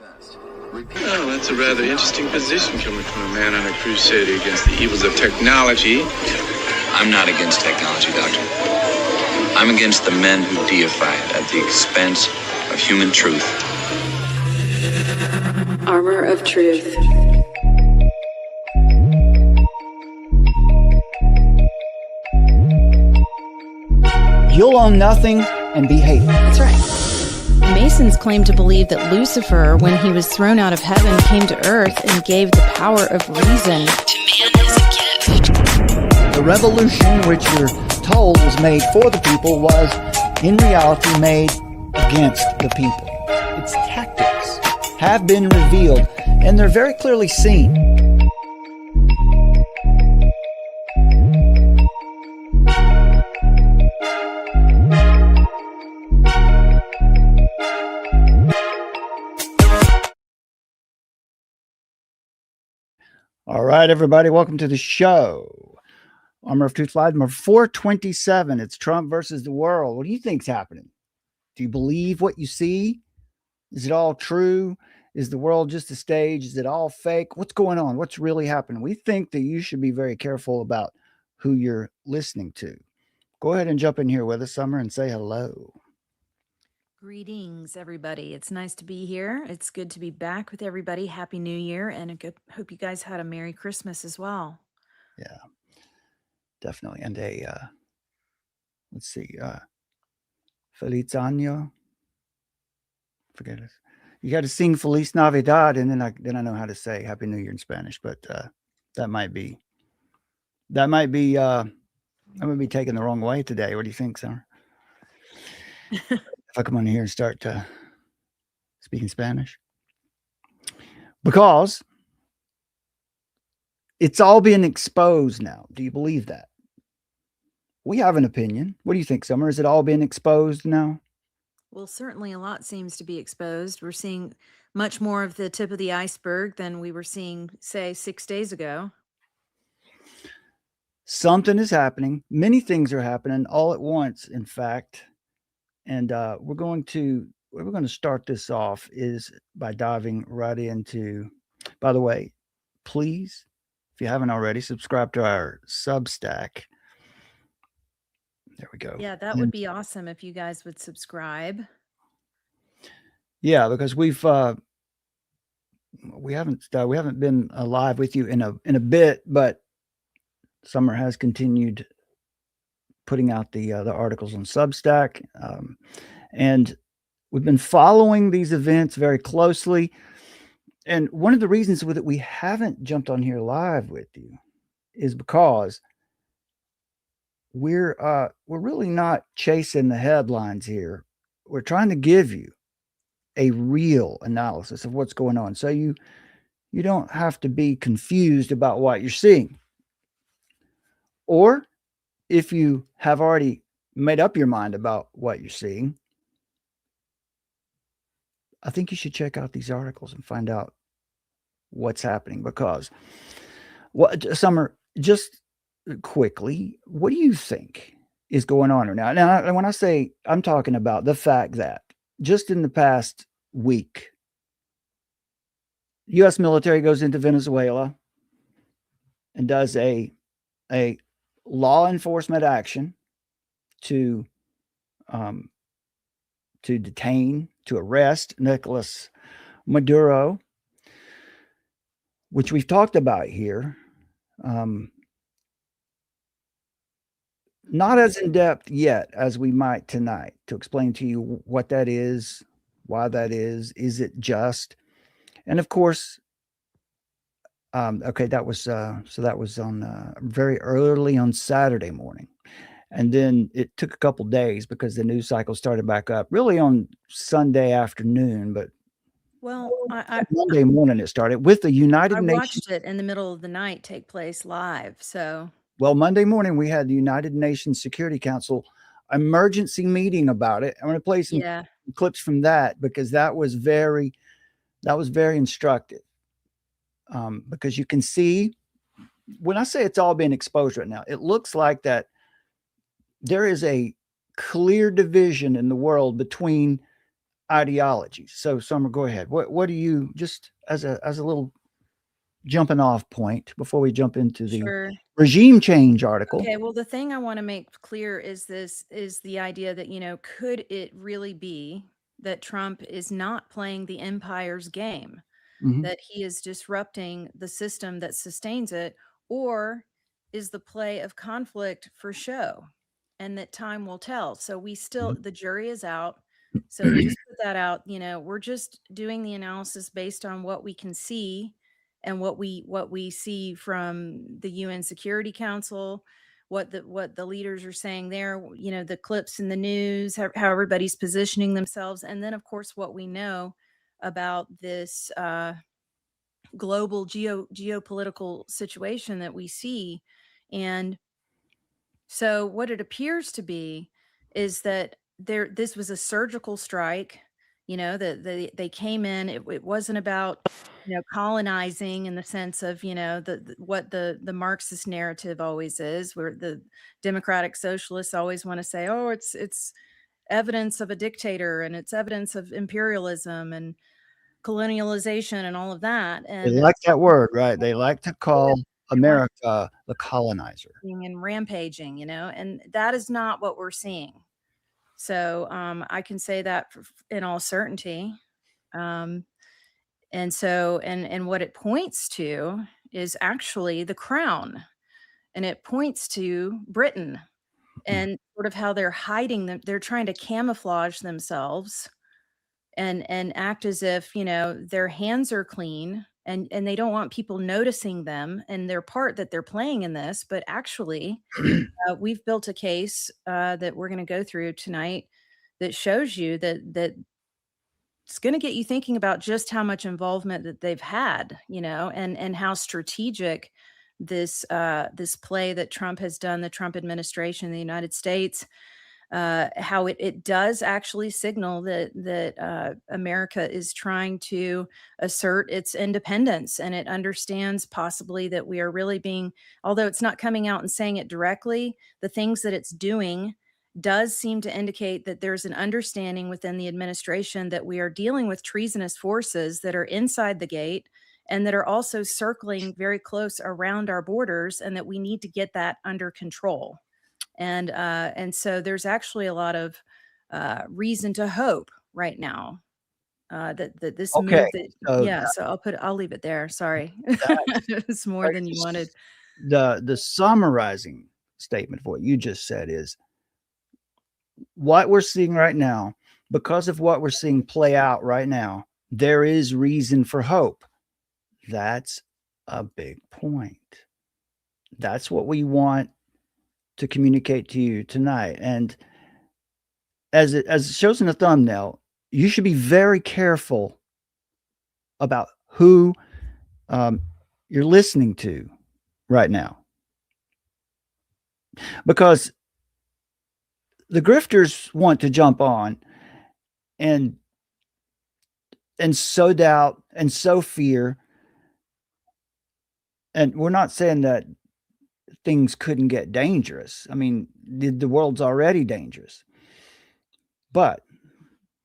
Well, that's a rather interesting position coming from a man on a crusade against the evils of technology. I'm not against technology, Doctor. I'm against the men who deify it at the expense of human truth. Armor of Truth. You'll own nothing and be hated. That's right. Masons claim to believe that Lucifer, when he was thrown out of heaven, came to earth and gave the power of reason to man as a gift. The revolution, which you're told was made for the people, was in reality made against the people. Its tactics have been revealed, and they're very clearly seen. All right, everybody, welcome to the show. Armor of Truth Live, number 427. It's Trump versus the world. What do you think's happening? Do you believe what you see? Is it all true? Is the world just a stage? Is it all fake? What's going on? What's really happening? We think that you should be very careful about who you're listening to. Go ahead and jump in here with us, Summer, and say hello. Greetings, everybody. It's nice to be here. It's good to be back with everybody. Happy New Year, and hope you guys had a Merry Christmas as well. Yeah, definitely. And let's see, Feliz Año. Forget it. You got to sing Feliz Navidad, and then I know how to say Happy New Year in Spanish. But that might be I'm gonna be taken the wrong way today. What do you think, Summer? If I come on here and start speaking Spanish, because it's all being exposed now. Do you believe that? We have an opinion. What do you think, Summer? Is it all being exposed now? Well, certainly a lot seems to be exposed. We're seeing much more of the tip of the iceberg than we were seeing, say, 6 days ago. Something is happening. Many things are happening all at once, in fact. And we're going to start this off is by diving right into, by the way, please, if you haven't already, subscribe to our Substack. There we go. Yeah, that would be awesome if you guys would subscribe. Yeah, because we haven't been live with you in a bit, but Summer has continued putting out the articles on Substack, and we've been following these events very closely. And one of the reasons that we haven't jumped on here live with you is because we're really not chasing the headlines here. We're trying to give you a real analysis of what's going on, so you don't have to be confused about what you're seeing. Or if you have already made up your mind about what you're seeing, I think you should check out these articles and find out what's happening. Because Summer, just quickly, what do you think is going on right now? Now, when I say, I'm talking about the fact that just in the past week, U.S. military goes into Venezuela and does a law enforcement action to detain, to arrest Nicolas Maduro, which we've talked about here. Not as in depth yet as we might tonight, to explain to you what that is, why that is it just? And of course, okay, that was on very early on Saturday morning. And then it took a couple days because the news cycle started back up really on Sunday afternoon. But Well, Monday morning it started with the United I Nations. watched it in the middle of the night take place live. So, Well, Monday morning we had the United Nations Security Council emergency meeting about it. I'm going to play some clips from that because that was very instructive. Because you can see, when I say it's all being exposed right now, it looks like that there is a clear division in the world between ideologies. So Summer, go ahead. What do you, just as a little jumping off point before we jump into the Sure. regime change article? Okay, well, the thing I want to make clear is the idea that, could it really be that Trump is not playing the empire's game, Mhm. that he is disrupting the system that sustains it, or is the play of conflict for show, and that time will tell? So the jury is out. So to just put that out, we're just doing the analysis based on what we can see and what we see from the UN Security Council, what the leaders are saying there, the clips in the news, how everybody's positioning themselves, and then of course what we know about this global geopolitical situation that we see. And so what it appears to be is that this was a surgical strike, that they came in. It wasn't about, colonizing in the sense of, what the Marxist narrative always is, where the democratic socialists always want to say, oh, it's evidence of a dictator and it's evidence of imperialism and colonialization and all of that. They And like that word, right? They like to call America the colonizer. and rampaging, and that is not what we're seeing. So I can say that in all certainty. And so, and what it points to is actually the crown, and it points to Britain and sort of how they're hiding them. They're trying to camouflage themselves and act as if, their hands are clean, and they don't want people noticing them and their part that they're playing in this. But actually, we've built a case that we're going to go through tonight that shows you that it's going to get you thinking about just how much involvement that they've had, and how strategic this play that Trump has done, the Trump administration in the United States, how it does actually signal that America is trying to assert its independence, and it understands possibly that we are really being, although it's not coming out and saying it directly, the things that it's doing does seem to indicate that there's an understanding within the administration that we are dealing with treasonous forces that are inside the gate and that are also circling very close around our borders, and that we need to get that under control. And so there's actually a lot of reason to hope right now that this Okay, move so So I'll leave it there. Sorry, it's more than you wanted. the summarizing statement of what you just said is what we're seeing right now, because of what we're seeing play out right now, there is reason for hope. That's a big point. That's what we want to communicate to you tonight. And as it shows in the thumbnail, you should be very careful about who you're listening to right now, because the grifters want to jump on and sow doubt and sow fear. And we're not saying that things couldn't get dangerous. I mean, the world's already dangerous. But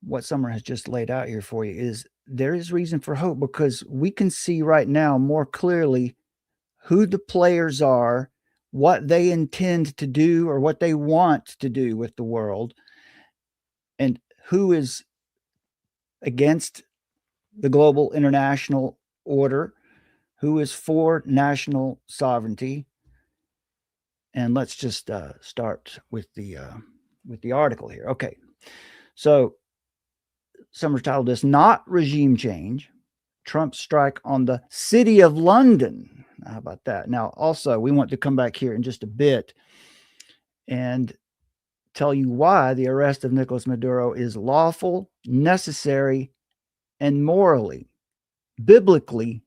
what Summer has just laid out here for you is there is reason for hope, because we can see right now more clearly who the players are, what they intend to do or what they want to do with the world, and who is against the global international order, who is for national sovereignty. And let's just start with the article here. Okay, so Summer's titled this, "Not Regime Change, Trump's Strike on the City of London." How about that? Now, also, we want to come back here in just a bit and tell you why the arrest of Nicolas Maduro is lawful, necessary, and morally, biblically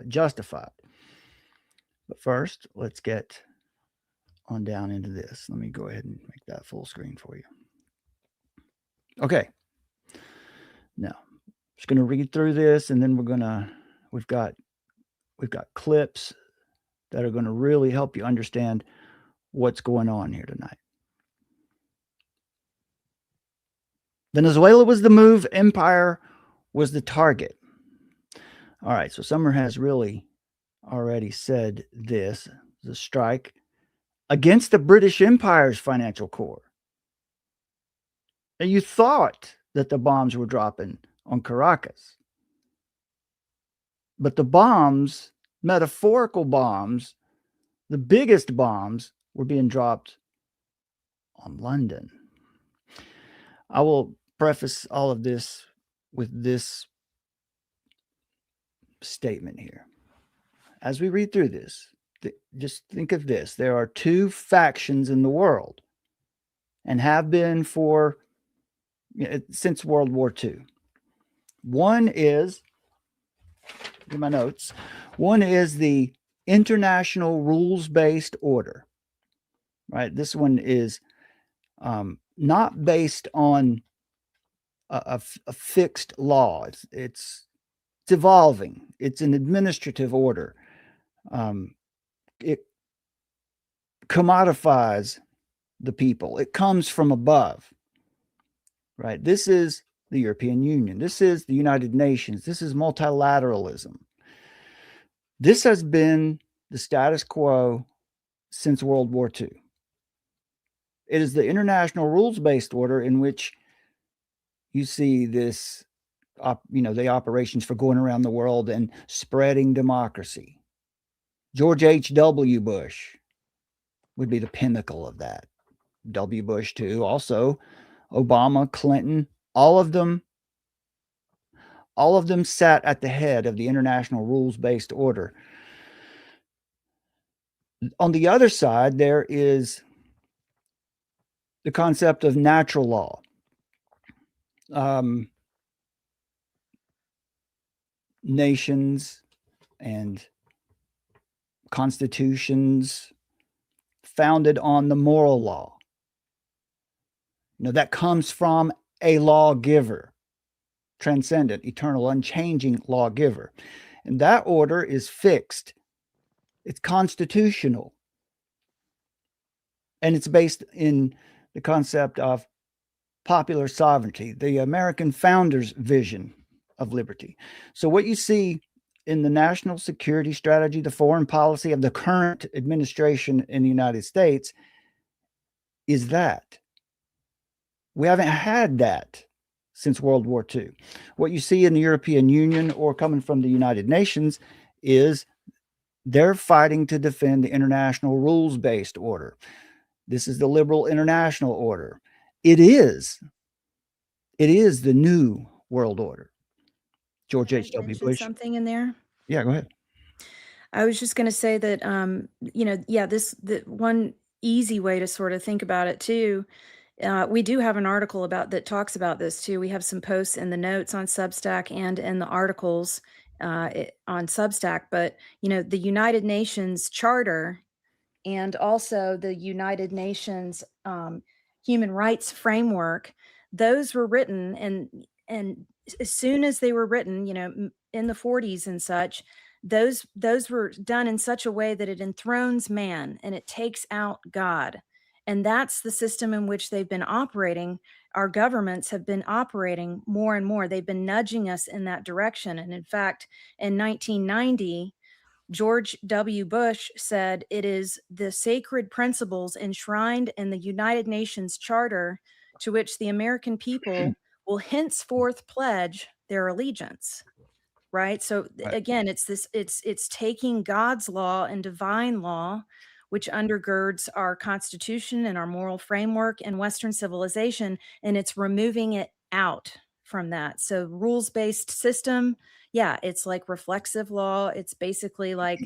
justified. But first, let's get on down into this. Let me go ahead and make that full screen for you. Okay. Now, I'm just going to read through this, and then we've got clips that are going to really help you understand what's going on here tonight. Venezuela was the move. Empire was the target. All right, so Summer has really already said this. The strike against the British Empire's financial core. And you thought that the bombs were dropping on Caracas. But the bombs, metaphorical bombs, the biggest bombs, were being dropped on London. I will preface all of this with this statement here. As we read through this, just think of this. There are two factions in the world and have been for since World War II. One is, in my notes, one is the international rules-based order, right? This one is not based on a fixed law. It's evolving. It's an administrative order. It commodifies the people. It comes from above, right? This is the European Union. This is the United Nations. This is multilateralism. This has been the status quo since World War II. It is the international rules-based order in which you see this, the operations for going around the world and spreading democracy. George H.W. Bush would be the pinnacle of that. W. Bush too. Also, Obama, Clinton, all of them sat at the head of the international rules-based order. On the other side, there is the concept of natural law. Nations and constitutions founded on the moral law. That comes from a lawgiver, transcendent, eternal, unchanging lawgiver. And that order is fixed. It's constitutional. And it's based in the concept of popular sovereignty, the American founders' vision of liberty. So what you see in the national security strategy, the foreign policy of the current administration in the United States is that. We haven't had that since World War II. What you see in the European Union or coming from the United Nations is they're fighting to defend the international rules-based order. This is the liberal international order. It is the new world order. George H.W. Bush. Something in there. Yeah, go ahead. I was just going to say that, the one easy way to sort of think about it too. We do have an article that talks about this too. We have some posts in the notes on Substack and in the articles on Substack. But the United Nations Charter and also the United Nations Human Rights Framework, those were written and as soon as they were written, in the 40s and such, those were done in such a way that it enthrones man and it takes out God. And that's the system in which they've been operating. Our governments have been operating more and more. They've been nudging us in that direction. And in fact, in 1990, George W. Bush said it is the sacred principles enshrined in the United Nations Charter to which the American people will henceforth pledge their allegiance. Right. So again, it's taking God's law and divine law, which undergirds our Constitution and our moral framework and Western civilization, and it's removing it out from that. So rules-based system, yeah, it's like reflexive law. It's basically like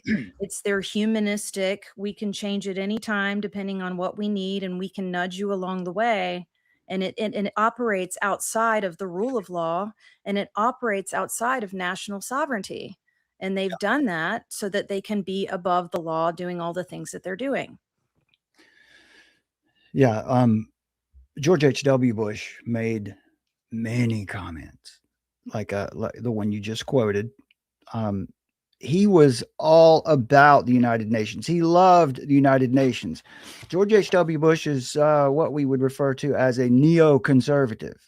they're humanistic. We can change it anytime depending on what we need, and we can nudge you along the way. And it operates outside of the rule of law, and it operates outside of national sovereignty. And they've done that so that they can be above the law, doing all the things that they're doing. Yeah. George H.W. Bush made many comments like the one you just quoted. He was all about the United Nations. He loved the United Nations. George H.W. Bush is what we would refer to as a neoconservative.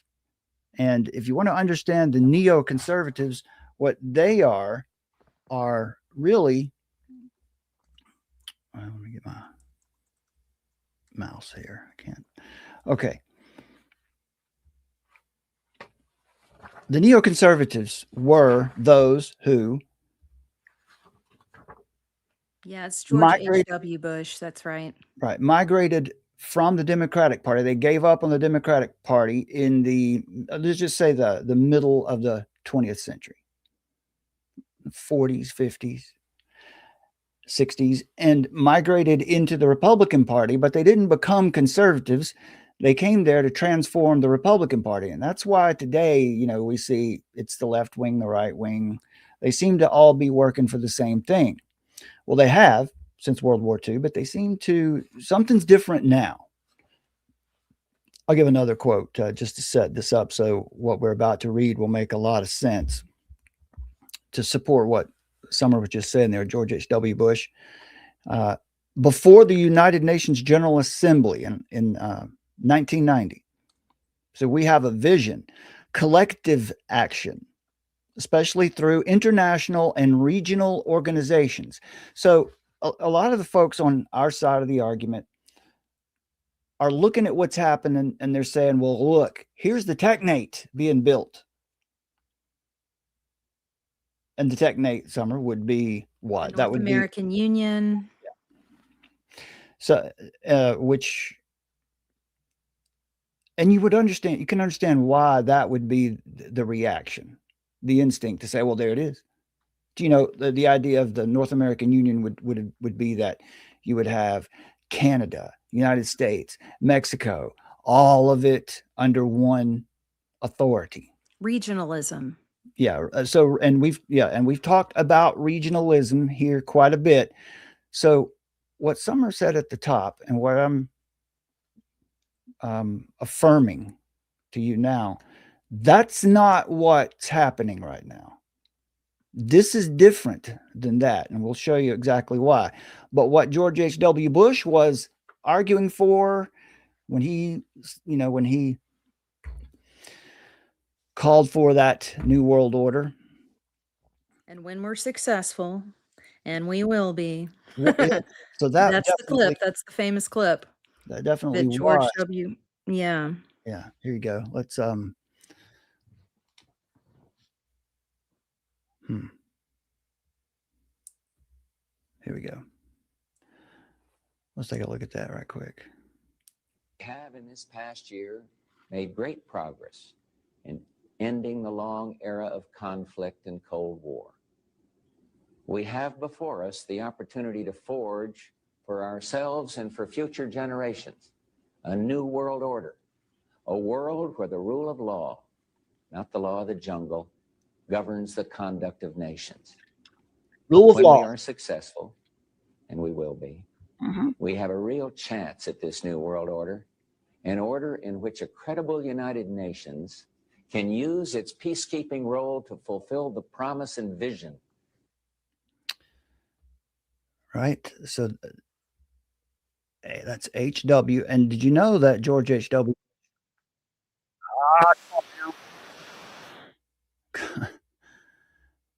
And if you want to understand the neoconservatives, what they are really, let me get my mouse here. I can't. Okay. The neoconservatives were those who it's George H.W. Bush. That's right. Right. Migrated from the Democratic Party. They gave up on the Democratic Party in the, let's just say the middle of the 20th century, 40s, 50s, 60s, and migrated into the Republican Party, but they didn't become conservatives. They came there to transform the Republican Party. And that's why today, we see it's the left wing, the right wing. They seem to all be working for the same thing. Well, they have since World War II, but they seem to, something's different now. I'll give another quote just to set this up so what we're about to read will make a lot of sense to support what Summer was just saying there, George H.W. Bush. Before the United Nations General Assembly in 1990. So we have a vision, collective action, especially through international and regional organizations. So a lot of the folks on our side of the argument are looking at what's happening and they're saying, well, look, here's the technate being built. And the technate, Summer, would be what? That would be American Union. Yeah. So, which, and you can understand why that would be the reaction, the instinct to say, well, there it is. The idea of the North American Union would be that you would have Canada, United States, Mexico, all of it under one authority. Regionalism. Yeah. So, and we've talked about regionalism here quite a bit. So what Summer said at the top and what I'm affirming to you now, that's not what's happening right now. This is different than that, and we'll show you exactly why. But what George H.W. Bush was arguing for when he called for that new world order. And when we're successful, and we will be. So that's the clip. That's the famous clip. That definitely that George W. Yeah. Yeah. Here you go. Let's Here we go. Let's take a look at that right quick. We have in this past year made great progress in ending the long era of conflict and Cold War. We have before us the opportunity to forge for ourselves and for future generations a new world order, a world where the rule of law, not the law of the jungle, governs the conduct of nations. Rule of law. When we are successful, and we will be, we have a real chance at this new world order, an order in which a credible United Nations can use its peacekeeping role to fulfill the promise and vision. Right. So that's HW. And did you know that George H.W.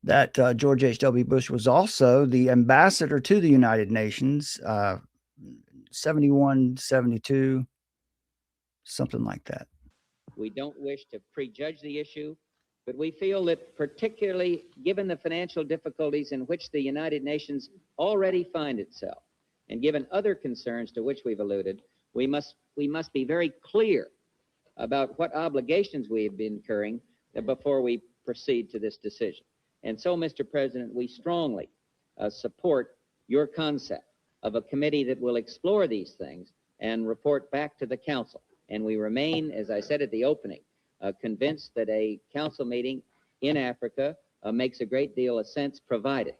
that George H.W. Bush was also the ambassador to the United Nations, 71, 72, something like that. We don't wish to prejudge the issue, but we feel that particularly given the financial difficulties in which the United Nations already find itself, and given other concerns to which we've alluded, we must be very clear about what obligations we have been incurring before we proceed to this decision. And so, Mr. President, we strongly support your concept of a committee that will explore these things and report back to the Council. And we remain, as I said at the opening, convinced that a Council meeting in Africa makes a great deal of sense, provided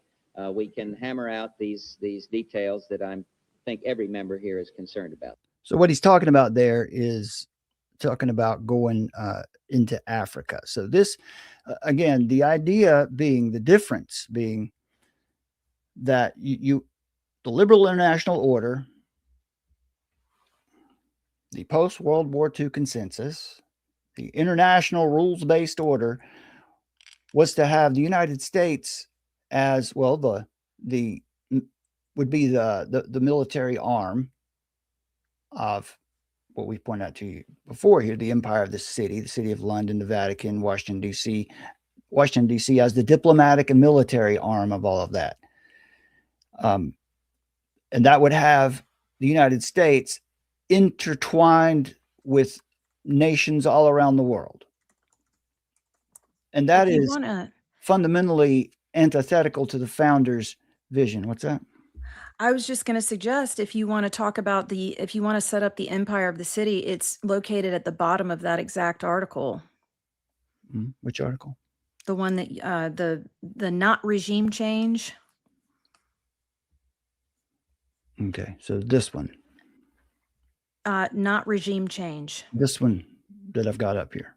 we can hammer out these details that I think every member here is concerned about. So what he's talking about there is talking about going into Africa. So this, again, the idea being, the difference being that the liberal international order, the post-World War II consensus, the international rules-based order was to have the United States as well, the would be the military arm of what we pointed out to you before here, the empire of the city of London, the Vatican, Washington, D.C. Washington, D.C. as the diplomatic and military arm of all of that. And that would have the United States intertwined with nations all around the world. And that is fundamentally antithetical to the founders' vision. What's that? I was just going to suggest, if you want to talk about if you want to set up the empire of the city, it's located at the bottom of that exact article. Which article? The one that the not regime change. Okay, so this one. Not regime change. This one that I've got up here.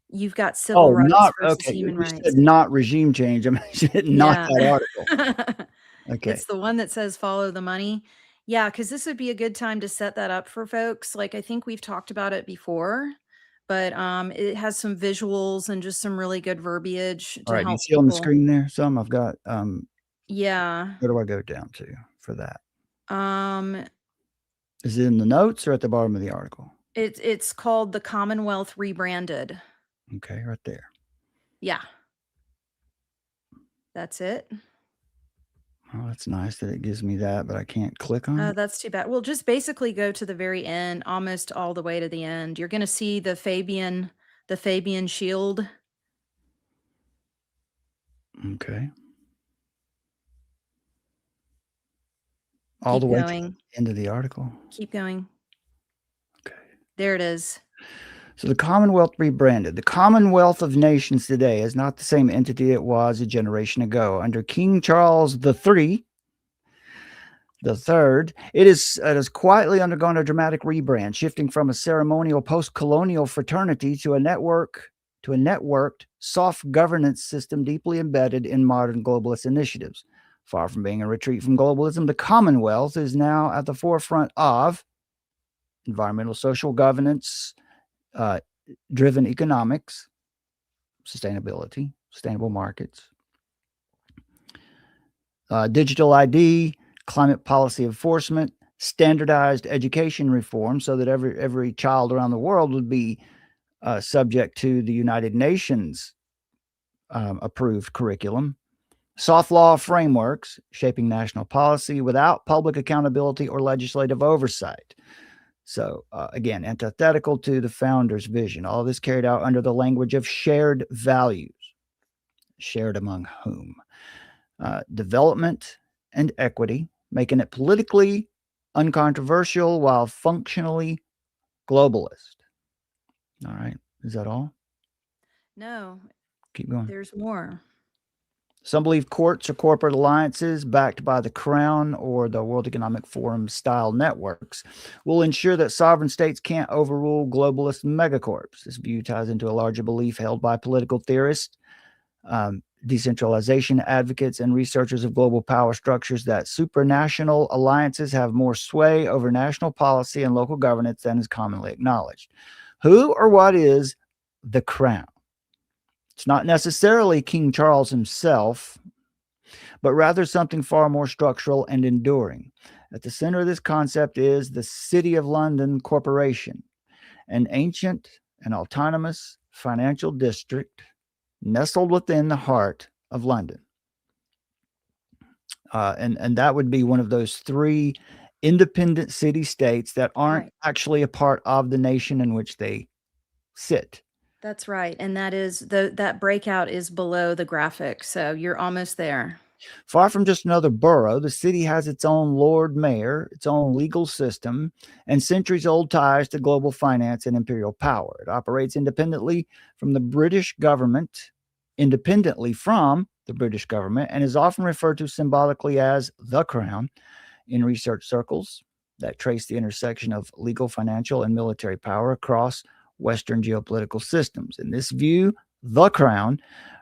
You've got civil rights versus human rights. Said not regime change. I mean, not that article. Okay. It's the one that says follow the money. Yeah, because this would be a good time to set that up for folks. Like, I think we've talked about it before, but it has some visuals and just some really good verbiage. All right, you see on the screen there some? I've got yeah. Where do I go down to for that? Is it in the notes or at the bottom of the article? It's called The Commonwealth Rebranded. Okay, right there. Yeah. That's it. Oh, that's nice that it gives me that, but I can't click on it. That's too bad. Well, just basically go to the very end, almost all the way to the end. You're going to see the Fabian shield. Okay. All the way to the end of the article. Keep going. Okay. There it is. So the Commonwealth rebranded. The Commonwealth of Nations today is not the same entity it was a generation ago. Under King Charles III, it has quietly undergone a dramatic rebrand, shifting from a ceremonial post-colonial fraternity to a networked soft governance system deeply embedded in modern globalist initiatives. Far from being a retreat from globalism, the Commonwealth is now at the forefront of environmental social governance, driven economics, sustainability, sustainable markets, digital ID, climate policy enforcement, standardized education reform so that every child around the world would be subject to the United Nations approved curriculum, soft law frameworks shaping national policy without public accountability or legislative oversight. So again, antithetical to the founders' vision. All this carried out under the language of shared values. Shared among whom? Development and equity, making it politically uncontroversial while functionally globalist. All right. Is that all? No. Keep going. There's more. Some believe courts or corporate alliances backed by the Crown or the World Economic Forum style networks will ensure that sovereign states can't overrule globalist megacorps. This view ties into a larger belief held by political theorists, decentralization advocates, and researchers of global power structures that supranational alliances have more sway over national policy and local governance than is commonly acknowledged. Who or what is the Crown? It's not necessarily King Charles himself, but rather something far more structural and enduring. At the center of this concept is the City of London Corporation, an ancient and autonomous financial district nestled within the heart of London. And that would be one of those three independent city-states that aren't actually a part of the nation in which they sit. That's right. And that is that breakout is below the graphic. So you're almost there. Far from just another borough, the city has its own Lord Mayor, its own legal system, and centuries-old ties to global finance and imperial power. It operates independently from the British government, and is often referred to symbolically as the Crown in research circles that trace the intersection of legal, financial, and military power across Western geopolitical systems. In this view, the Crown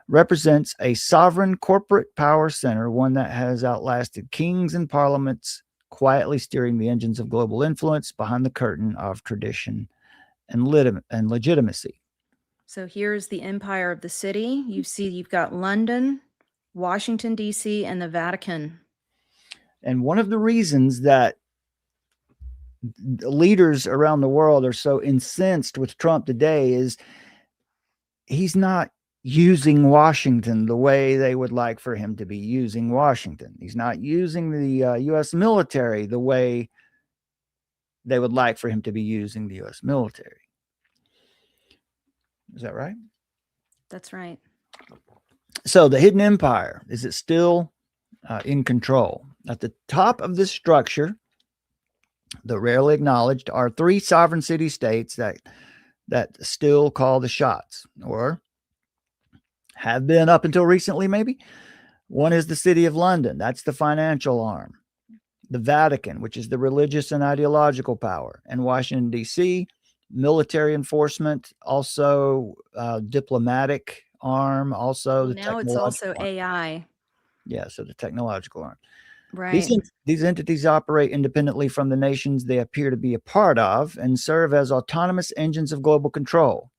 represents a sovereign corporate power center, one that has outlasted kings and parliaments, quietly steering the engines of global influence behind the curtain of tradition and legitimacy. So here's the empire of the city. You see, you've got London, Washington, D.C., and the Vatican. And one of the reasons that leaders around the world are so incensed with Trump today is he's not using Washington the way they would like for him to be using Washington. He's not using the U.S. military the way they would like for him to be using the U.S. military. Is that right? That's right. So the hidden empire, is it still in control? At the top of this structure, the rarely acknowledged, are three sovereign city states that still call the shots, or have been up until recently, maybe. One is the City of London. That's the financial arm. The Vatican, which is the religious and ideological power. And Washington, D.C., military enforcement, also diplomatic arm, also the now it's also technological arm. AI. Yeah, so the technological arm. Right. These entities operate independently from the nations they appear to be a part of and serve as autonomous engines of global control,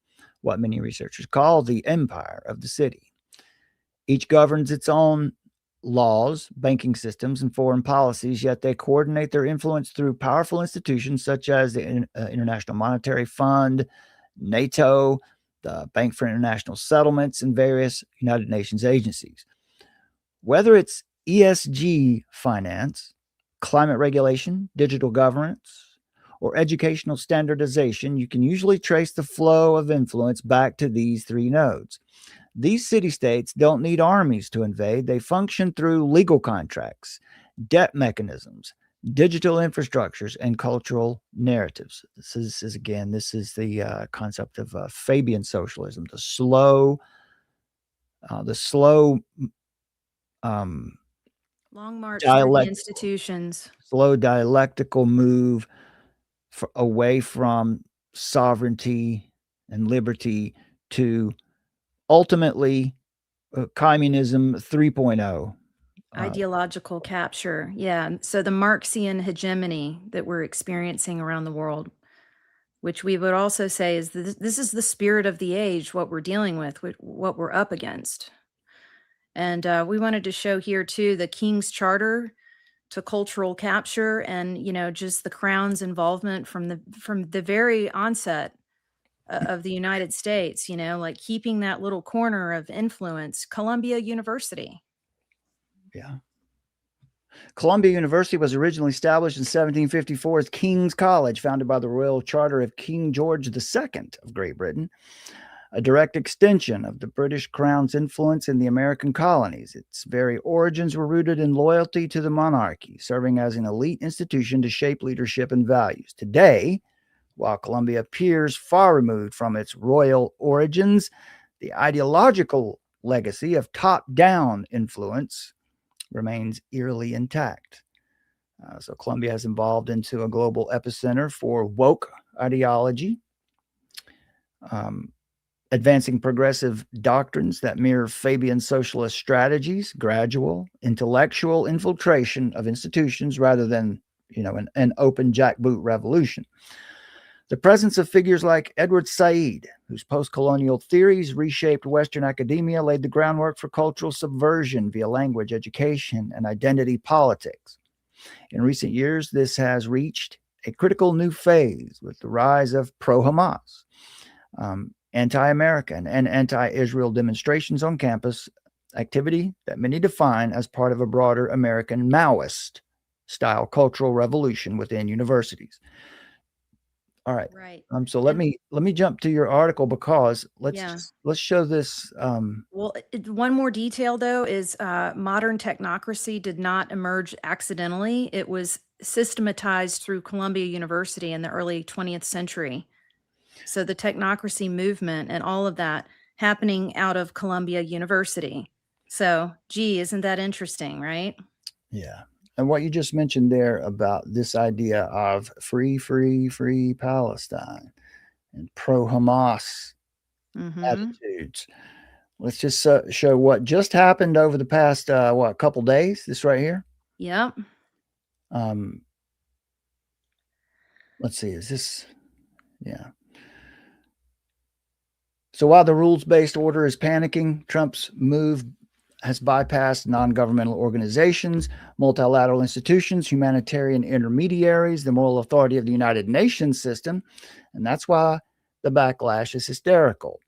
what many researchers call the empire of the city. Each governs its own laws, banking systems, and foreign policies, yet they coordinate their influence through powerful institutions such as the International Monetary Fund, NATO, the Bank for International Settlements, and various United Nations agencies. Whether it's ESG finance, climate regulation, digital governance, or educational standardization, you can usually trace the flow of influence back to these three nodes. These city-states don't need armies to invade. They function through legal contracts, debt mechanisms, digital infrastructures, and cultural narratives. This is the concept of Fabian socialism, the slow long march through the institutions. Slow dialectical move away from sovereignty and liberty to ultimately communism 3.0. Ideological capture. Yeah. So the Marxian hegemony that we're experiencing around the world, which we would also say is this is the spirit of the age, what we're dealing with, what we're up against. And we wanted to show here too the King's Charter to cultural capture, and just the Crown's involvement from the very onset of the United States. Like keeping that little corner of influence. Columbia University. Yeah. Columbia University was originally established in 1754 as King's College, founded by the Royal Charter of King George II of Great Britain, a direct extension of the British Crown's influence in the American colonies. Its very origins were rooted in loyalty to the monarchy, serving as an elite institution to shape leadership and values. Today, while Columbia appears far removed from its royal origins, the ideological legacy of top-down influence remains eerily intact. So Columbia has evolved into a global epicenter for woke ideology, advancing progressive doctrines that mirror Fabian socialist strategies, gradual intellectual infiltration of institutions rather than an open jackboot revolution. The presence of figures like Edward Said, whose post-colonial theories reshaped Western academia, laid the groundwork for cultural subversion via language, education, and identity politics. In recent years, this has reached a critical new phase with the rise of pro-Hamas, anti-American, and anti-Israel demonstrations on campus, activity that many define as part of a broader American Maoist-style cultural revolution within universities. All right. Right. So let me jump to your article, because let's show this. Well, one more detail though is modern technocracy did not emerge accidentally. It was systematized through Columbia University in the early 20th century. So the technocracy movement and all of that happening out of Columbia University. So, gee, isn't that interesting, right? Yeah. And what you just mentioned there about this idea of free Palestine and pro-Hamas attitudes. Let's just show what just happened over the past, couple days. This right here. Yep. Let's see. Is this? Yeah. So while the rules-based order is panicking, Trump's move has bypassed non-governmental organizations, multilateral institutions, humanitarian intermediaries, the moral authority of the United Nations system, and that's why the backlash is hysterical.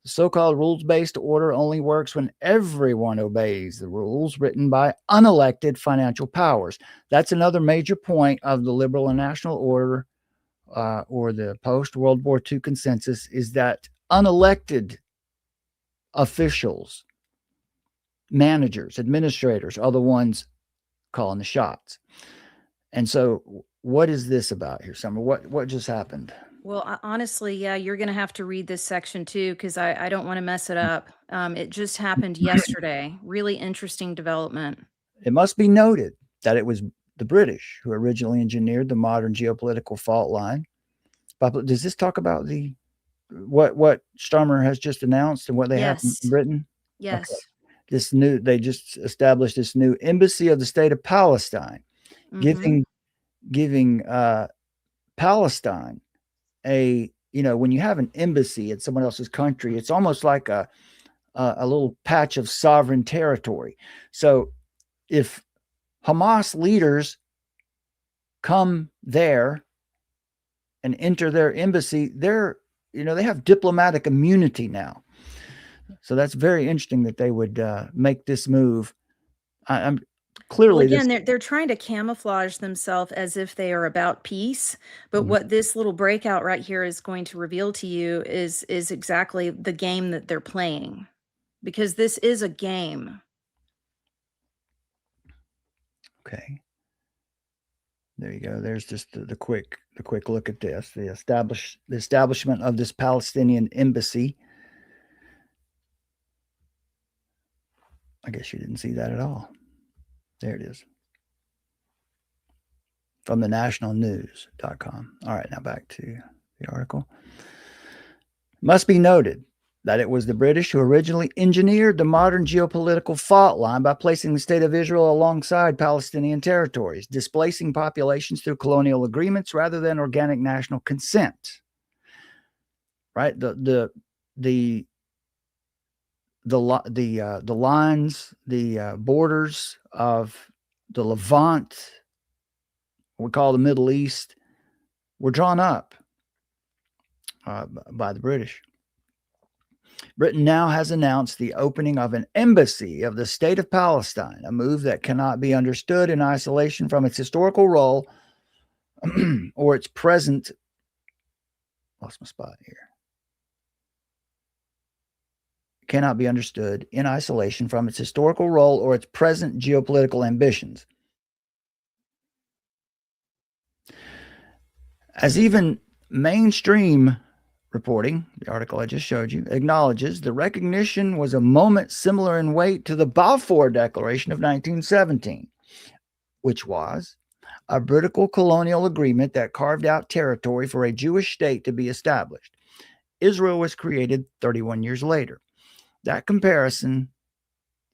The so-called rules-based order only works when everyone obeys the rules written by unelected financial powers. That's another major point of the liberal and national order, or the post-World War II consensus, is that unelected officials, managers, administrators are the ones calling the shots. And so what is this about here, Summer? What just happened? Well, honestly, yeah, you're going to have to read this section too, because I don't want to mess it up. It just happened yesterday. Really interesting development. It must be noted that it was the British who originally engineered the modern geopolitical fault line. But does this talk about the what Starmer has just announced and what they have in Britain? Yes. Okay. They just established this new embassy of the state of Palestine, giving Palestine when you have an embassy in someone else's country, it's almost like a little patch of sovereign territory. So if Hamas leaders come there and enter their embassy, they have diplomatic immunity now. So that's very interesting that they would make this move. I'm clearly, well, again, they're trying to camouflage themselves as if they are about peace. But what this little breakout right here is going to reveal to you is exactly the game that they're playing, because this is a game. Okay. There you go. There's just the quick look at this. The establishment of this Palestinian embassy. I guess you didn't see that at all. There it is. From the nationalnews.com. All right, now back to the article. Must be noted that it was the British who originally engineered the modern geopolitical fault line by placing the state of Israel alongside Palestinian territories, displacing populations through colonial agreements rather than organic national consent. Right? The lines, the borders of the Levant, what we call the Middle East, were drawn up by the British. Britain now has announced the opening of an embassy of the state of Palestine, a move that cannot be understood in isolation from its historical role or its present. Lost my spot here. Cannot be understood in isolation from its historical role or its present geopolitical ambitions. As even mainstream reporting, the article I just showed you, acknowledges, the recognition was a moment similar in weight to the Balfour Declaration of 1917, which was a British colonial agreement that carved out territory for a Jewish state to be established. Israel was created 31 years later. That comparison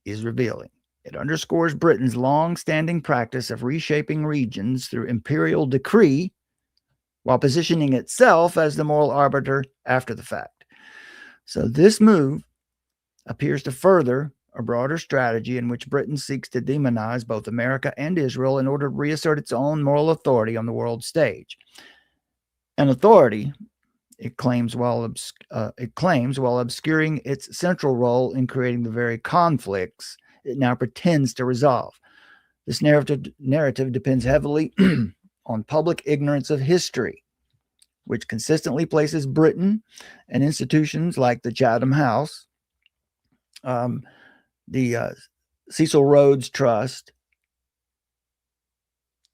is revealing. It underscores Britain's long-standing practice of reshaping regions through imperial decree, while positioning itself as the moral arbiter after the fact. So this move appears to further a broader strategy in which Britain seeks to demonize both America and Israel in order to reassert its own moral authority on the world stage. An authority it claims while obscuring its central role in creating the very conflicts it now pretends to resolve. This narrative depends heavily on public ignorance of history, which consistently places Britain and institutions like the Chatham House, the Cecil Rhodes Trust,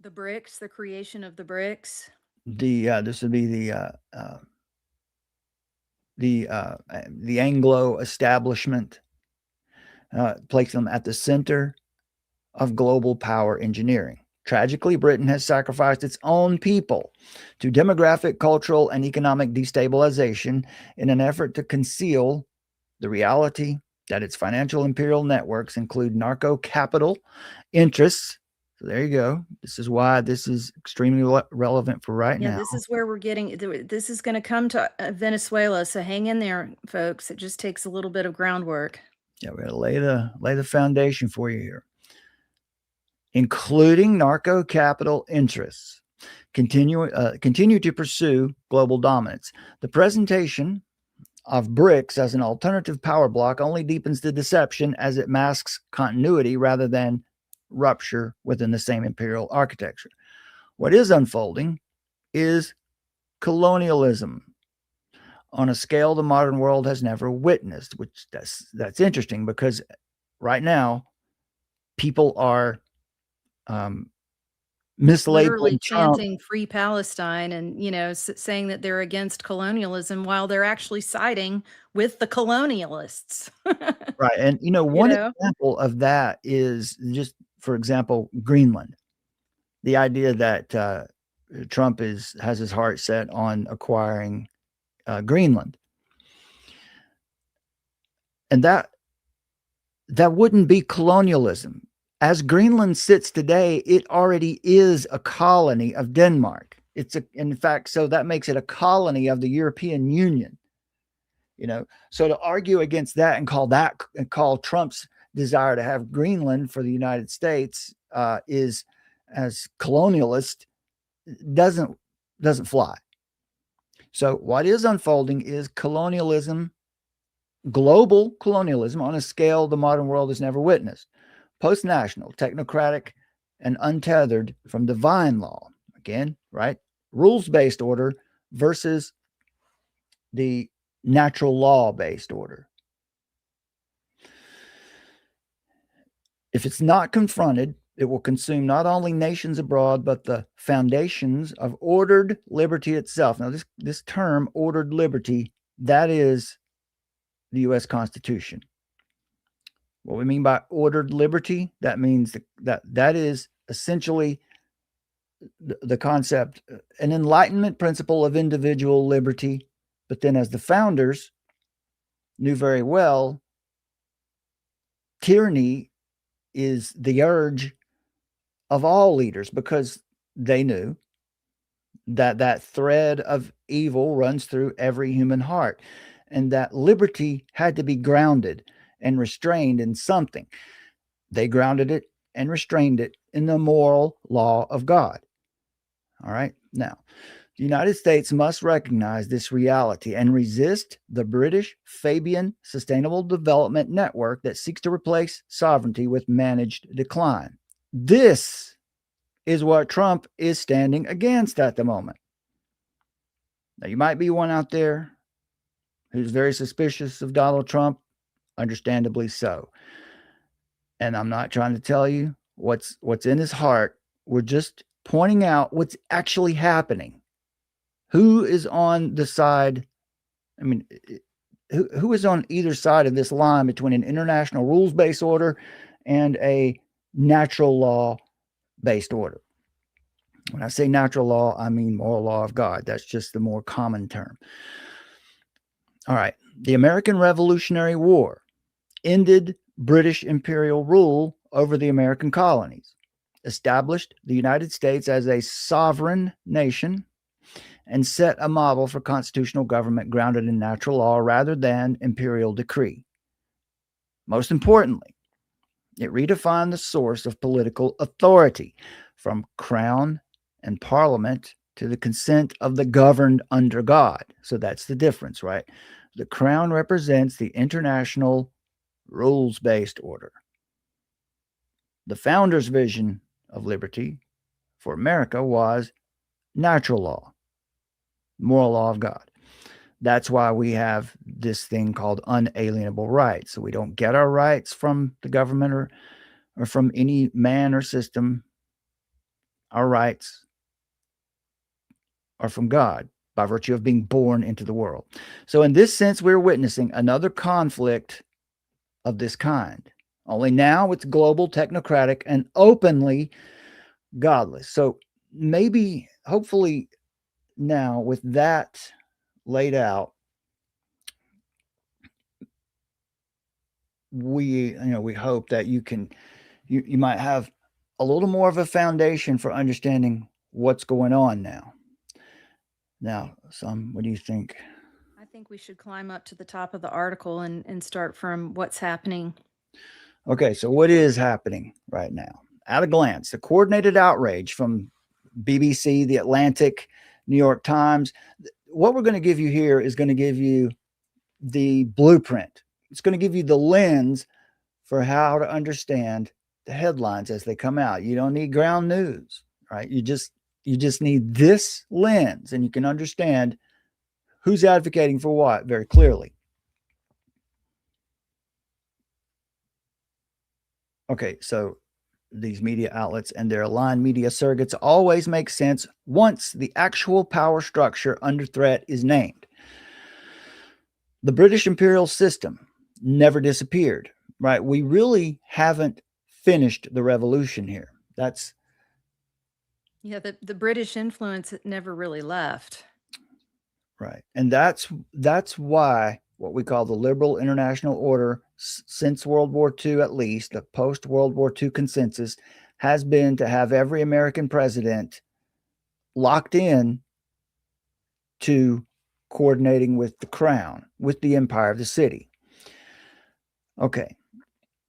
the BRICS, the creation of the BRICS. This would be the Anglo establishment, place them at the center of global power engineering. Tragically, Britain has sacrificed its own people to demographic, cultural, and economic destabilization in an effort to conceal the reality that its financial imperial networks include narco-capital interests So there you go. This is why this is extremely relevant for right Yeah, now. this is where we're getting. This is going to come to Venezuela. So hang in there, folks. It just takes a little bit of groundwork. Yeah, we're going to lay the foundation for you here. Including narco capital interests, continue to pursue global dominance. The presentation of BRICS as an alternative power bloc only deepens the deception as it masks continuity rather than rupture within the same imperial architecture. What is unfolding is colonialism on a scale the modern world has never witnessed, which that's interesting because right now people are Literally mislabeling Trump. chanting "Free Palestine" and saying that they're against colonialism while they're actually siding with the colonialists. Right. And one example of that is just, for example, Greenland. The idea that Trump has his heart set on acquiring Greenland. And that wouldn't be colonialism. As Greenland sits today, it already is a colony of Denmark. In fact, so that makes it a colony of the European Union. So to argue against that and call Trump's desire to have Greenland for the United States is as colonialist doesn't fly. So what is unfolding is colonialism, global colonialism on a scale the modern world has never witnessed. Post-national, technocratic, and untethered from divine law. Again, right? Rules-based order versus the natural law-based order. If it's not confronted, it will consume not only nations abroad, but the foundations of ordered liberty itself. Now, this term, ordered liberty, that is the U.S. Constitution. What we mean by ordered liberty, that means that is essentially the concept, an enlightenment principle of individual liberty. But then as the founders knew very well, tyranny is the urge of all leaders because they knew that thread of evil runs through every human heart and that liberty had to be grounded and restrained in something. They grounded it and restrained it in the moral law of God. All right. Now, the United States must recognize this reality and resist the British Fabian Sustainable Development Network that seeks to replace sovereignty with managed decline. This is what Trump is standing against at the moment. Now, you might be one out there who's very suspicious of Donald Trump, understandably so. And I'm not trying to tell you what's in his heart. We're just pointing out what's actually happening. Who is on the side? I mean, who is on either side of this line between an international rules-based order and a natural law-based order? When I say natural law, I mean moral law of God. That's just the more common term. All right. The American Revolutionary War ended British imperial rule over the American colonies, established the United States as a sovereign nation, and set a model for constitutional government grounded in natural law rather than imperial decree. Most importantly, it redefined the source of political authority from crown and parliament to the consent of the governed under God. So that's the difference, right? The crown represents the international rules-based order. The founders' vision of liberty for America was natural law, moral law of God. That's why we have this thing called unalienable rights. So we don't get our rights from the government or from any man or system. Our rights are from God by virtue of being born into the world. So in this sense, we're witnessing another conflict of this kind. Only now it's global, technocratic, and openly godless. So maybe, hopefully now with that laid out, we hope that you might have a little more of a foundation for understanding what's going on now. Now, what do you think? I think we should climb up to the top of the article and start from what's happening. Okay, so what is happening right now? At a glance, the coordinated outrage from BBC, The Atlantic, New York Times. What we're going to give you here is going to give you the blueprint. It's going to give you the lens for how to understand the headlines as they come out. You don't need ground news, right? You just need this lens, and you can understand who's advocating for what very clearly. Okay, so these media outlets and their aligned media surrogates always make sense once the actual power structure under threat is named. The British imperial system never disappeared, right? We really haven't finished the revolution here. That's the British influence never really left. right. And that's why what we call the liberal international order since World War II, at least the post-World War II consensus, has been to have every American president locked in to coordinating with the crown, with the empire of the city. Okay.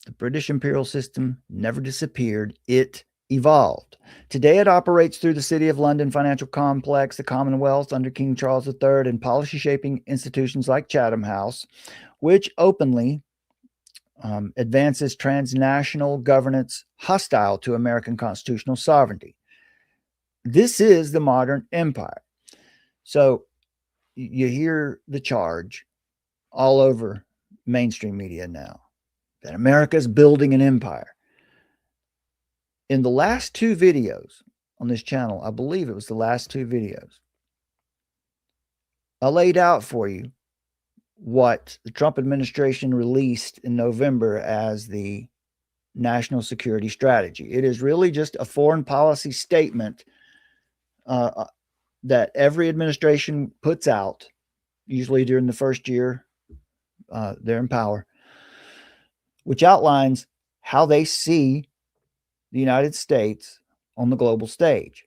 The British imperial system never disappeared. It evolved. Today, it operates through the City of London financial complex, the Commonwealth under King Charles III, and policy-shaping institutions like Chatham House, which openly advances transnational governance hostile to American constitutional sovereignty. This is the modern empire. So you hear the charge all over mainstream media now that America is building an empire. In the last two videos on this channel, I believe it was the last two videos, I laid out for you what the Trump administration released in November as the national security strategy. It is really just a foreign policy statement that every administration puts out, usually during the first year they're in power, which outlines how they see the United States on the global stage.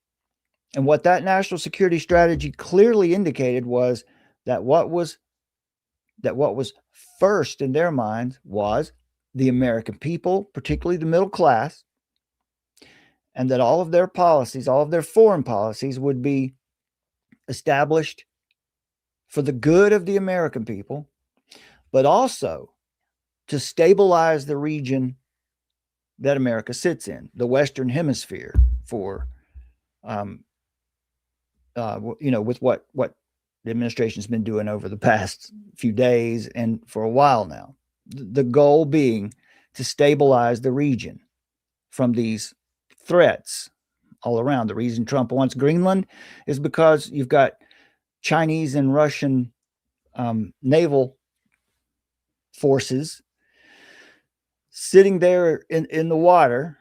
And what that national security strategy clearly indicated was that what was first in their minds was the American people, particularly the middle class, and that all of their policies, all of their foreign policies, would be established for the good of the American people, but also to stabilize the region that America sits in, the Western Hemisphere, for, with what the administration's been doing over the past few days and for a while now. The goal being to stabilize the region from these threats all around. The reason Trump wants Greenland is because you've got Chinese and Russian naval forces sitting there in the water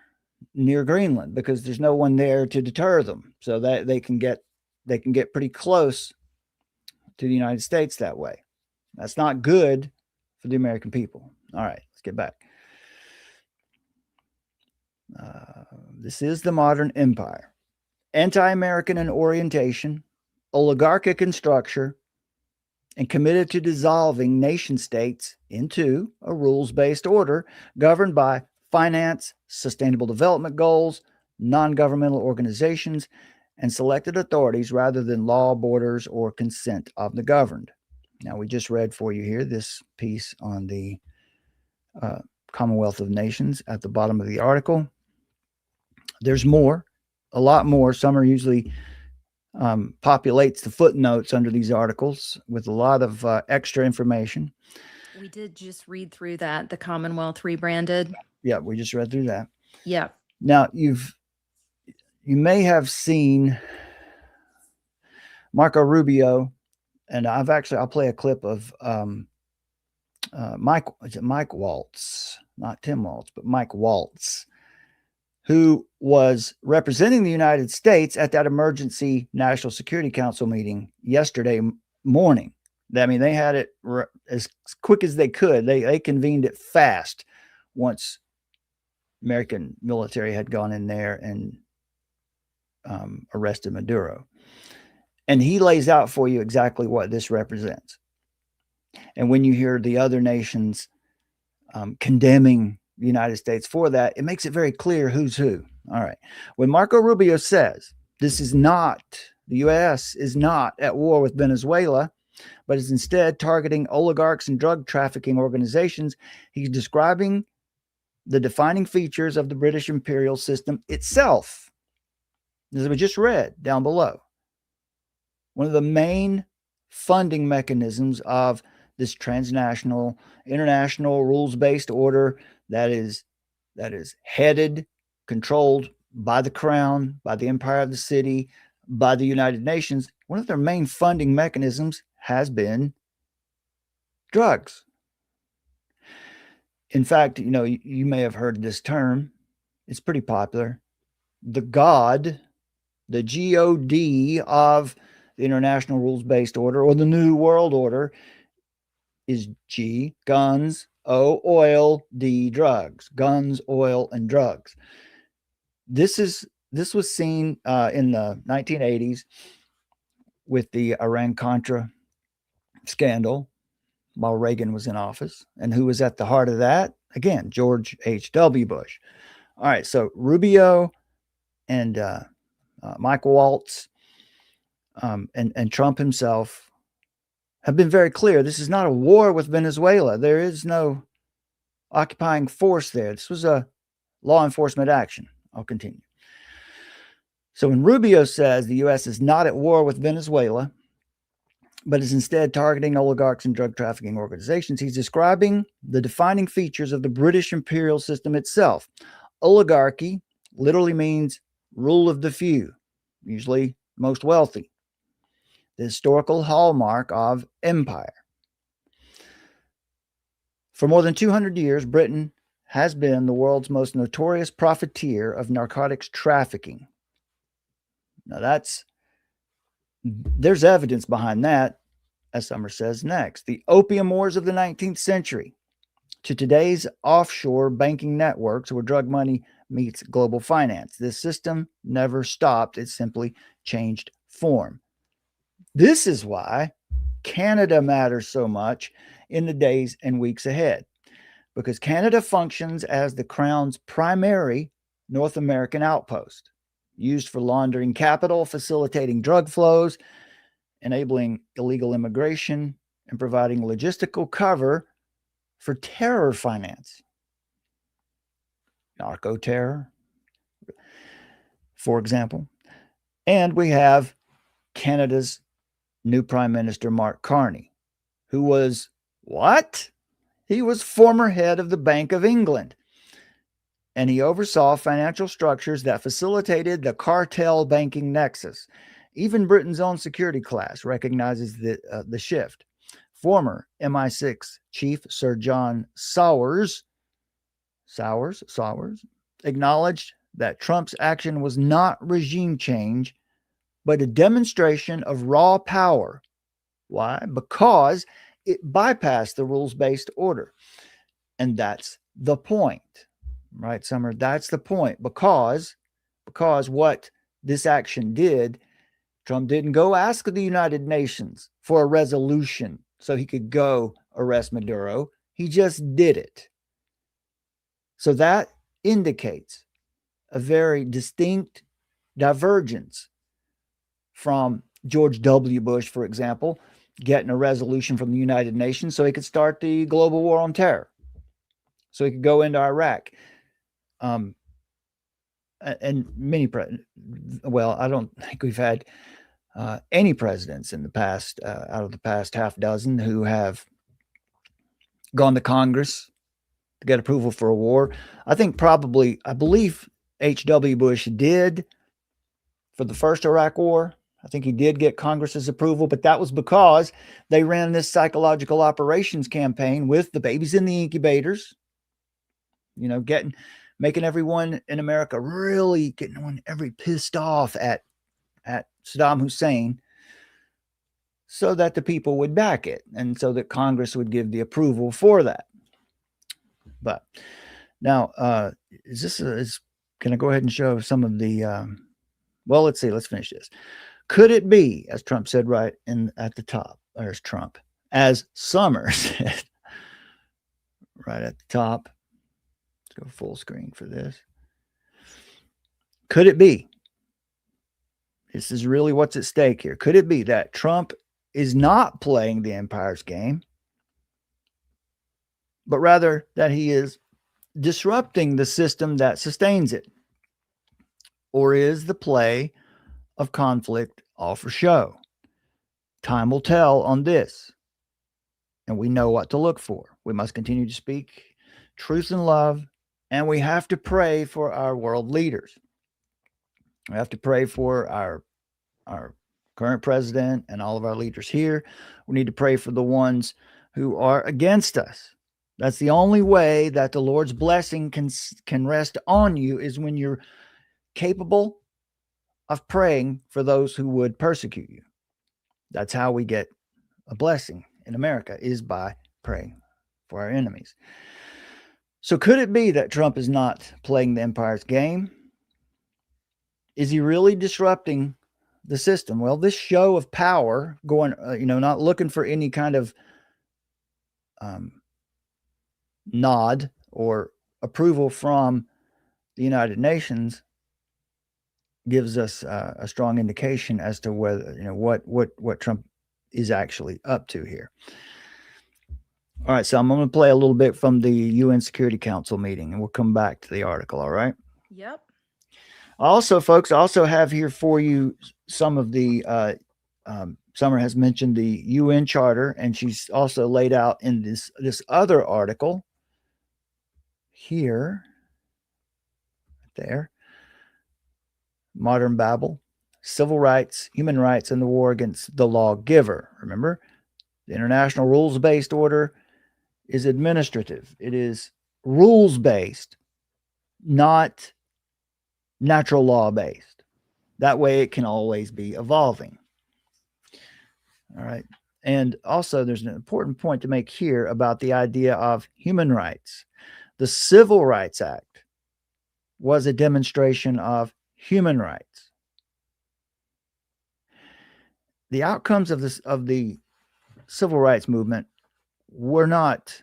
near Greenland because there's no one there to deter them, so that they can get pretty close to the United States that way. That's not good for the American people. All right, let's get back. This is the modern empire. Anti-American in orientation, oligarchic in structure, and committed to dissolving nation states into a rules-based order governed by finance, sustainable development goals, non-governmental organizations, and selected authorities rather than law, borders, or consent of the governed. Now, we just read for you here this piece on the Commonwealth of Nations at the bottom of the article. There's more, a lot more. Some are usually populates the footnotes under these articles with a lot of extra information. We did just read through that, the Commonwealth rebranded. Yeah, we just read through that. Yeah. Now, you may have seen Marco Rubio, and I'll play a clip of Mike Walz, not Tim Walz, but Mike Walz, who was representing the United States at that emergency National Security Council meeting yesterday morning. I mean, they had it as quick as they could. They convened it fast once American military had gone in there and arrested Maduro. And he lays out for you exactly what this represents. And when you hear the other nations condemning the United States for that, it makes it very clear who's who. All right. When Marco Rubio says the U.S. is not at war with Venezuela, but is instead targeting oligarchs and drug trafficking organizations, he's describing the defining features of the British imperial system itself. As we just read down below, one of the main funding mechanisms of this transnational, international, rules-based order that is headed, controlled by the crown, by the empire of the city, by the United Nations, one of their main funding mechanisms has been drugs. In fact, you may have heard this term. It's pretty popular. The God of the international rules-based order, or the New World Order, is G, guns, O, oil, D, drugs. Guns, oil, and drugs. This was seen in the 1980s with the Iran-Contra scandal while Reagan was in office. And who was at the heart of that? Again, George H.W. Bush. All right, so Rubio and Michael Walz and Trump himself have been very clear. This is not a war with Venezuela. There is no occupying force there. This was a law enforcement action. I'll continue. So when Rubio says the U.S. is not at war with Venezuela, but is instead targeting oligarchs and drug trafficking organizations, he's describing the defining features of the British imperial system itself. Oligarchy literally means rule of the few, usually most wealthy, the historical hallmark of empire. For more than 200 years, Britain has been the world's most notorious profiteer of narcotics trafficking. Now there's evidence behind that, as Summer says next. The opium wars of the 19th century to today's offshore banking networks where drug money meets global finance. This system never stopped. It simply changed form. This is why Canada matters so much in the days and weeks ahead, because Canada functions as the Crown's primary North American outpost, used for laundering capital, facilitating drug flows, enabling illegal immigration, and providing logistical cover for terror finance. Narco terror, for example. And we have Canada's new Prime Minister, Mark Carney, who was what? He was former head of the Bank of England. And he oversaw financial structures that facilitated the cartel banking nexus. Even Britain's own security class recognizes the shift. Former MI6 chief Sir John Sawers acknowledged that Trump's action was not regime change, but a demonstration of raw power. Why? Because it bypassed the rules-based order. And that's the point. Right, Summer? That's the point. Because what this action did, Trump didn't go ask the United Nations for a resolution so he could go arrest Maduro. He just did it. So that indicates a very distinct divergence from George W. Bush, for example, getting a resolution from the United Nations so he could start the global war on terror, so he could go into Iraq. And many I don't think we've had any presidents in the past, out of the past half dozen, who have gone to Congress to get approval for a war. I believe H.W. Bush did for the first Iraq war. I think he did get Congress's approval, but that was because they ran this psychological operations campaign with the babies in the incubators, making everyone in America really getting every pissed off at Saddam Hussein so that the people would back it and so that Congress would give the approval for that. But Now, can I go ahead and show some of the, well, let's see, let's finish this. Could it be, as Trump said right at the top, there's Trump, as Summer said right at the top, let's go full screen for this. Could it be, this is really what's at stake here, could it be that Trump is not playing the empire's game, but rather that he is disrupting the system that sustains it? Or is the play of conflict all for show? Time will tell on this, and we know what to look for. We must continue to speak truth and love, and we have to pray for our world leaders. We have to pray for our current president and all of our leaders here. We need to pray for the ones who are against us. That's the only way that the Lord's blessing can rest on you, is when you're capable of praying for those who would persecute you. That's how we get a blessing in America, is by praying for our enemies. So could it be that Trump is not playing the empire's game? Is he really disrupting the system? Well, this show of power, going, not looking for any kind of nod or approval from the United Nations, gives us a strong indication as to whether, what Trump is actually up to here. All right, so I'm going to play a little bit from the UN Security Council meeting, and we'll come back to the article. All right. Yep. Also, folks, I also have here for you some of the, Summer has mentioned the UN Charter, and she's also laid out in this other article here, there, Modern Babel, Civil Rights, Human Rights, and the War Against the Lawgiver. Remember, the international rules-based order is administrative. It is rules-based, not natural law-based. That way it can always be evolving. All right. And also there's an important point to make here about the idea of human rights. The Civil Rights Act was a demonstration of human rights. The outcomes of the civil rights movement were not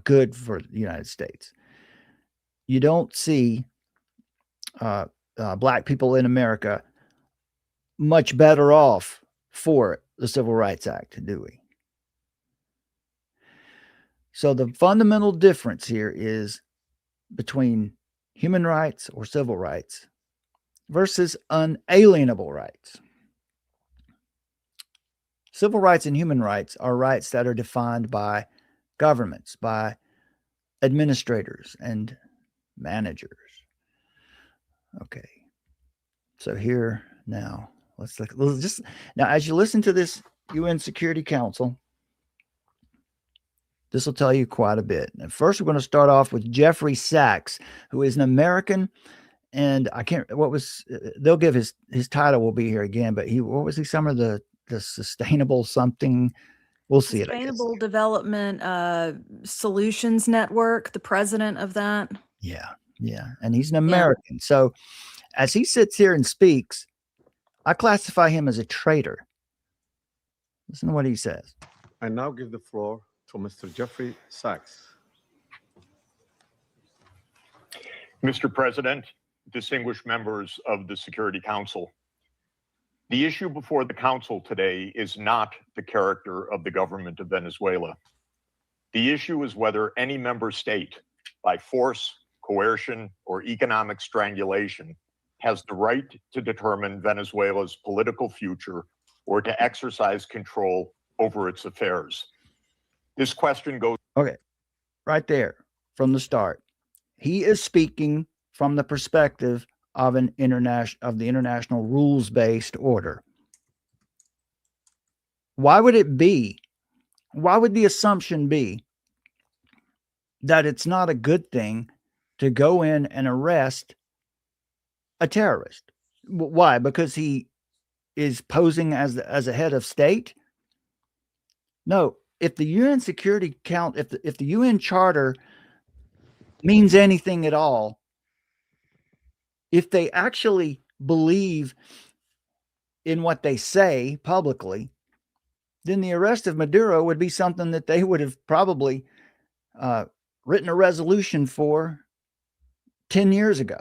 good for the United States. You don't see black people in America much better off for the Civil Rights Act, do we? So the fundamental difference here is between human rights or civil rights versus unalienable rights. Civil rights and human rights are rights that are defined by governments, by administrators and managers. Okay. So here now, let's just now, as you listen to this UN Security Council, this will tell you quite a bit. And first, we're going to start off with Jeffrey Sachs, who is an American, and they'll give his title will be here again, but what was he? Some of the sustainable something. We'll see it. Sustainable Development Solutions Network, the president of that. Yeah. And he's an American. Yeah. So as he sits here and speaks, I classify him as a traitor. Listen to what he says. I now give the floor to Mr. Jeffrey Sachs. Mr. President, distinguished members of the Security Council, the issue before the Council today is not the character of the government of Venezuela. The issue is whether any member state, by force, coercion, or economic strangulation, has the right to determine Venezuela's political future or to exercise control over its affairs. This question goes... Okay, right there from the start. He is speaking from the perspective of the international rules-based order. Why would the assumption be that it's not a good thing to go in and arrest a terrorist? Why? Because he is posing as a head of state? No. If the UN Security Council, if the UN Charter means anything at all, if they actually believe in what they say publicly, then the arrest of Maduro would be something that they would have probably written a resolution for 10 years ago.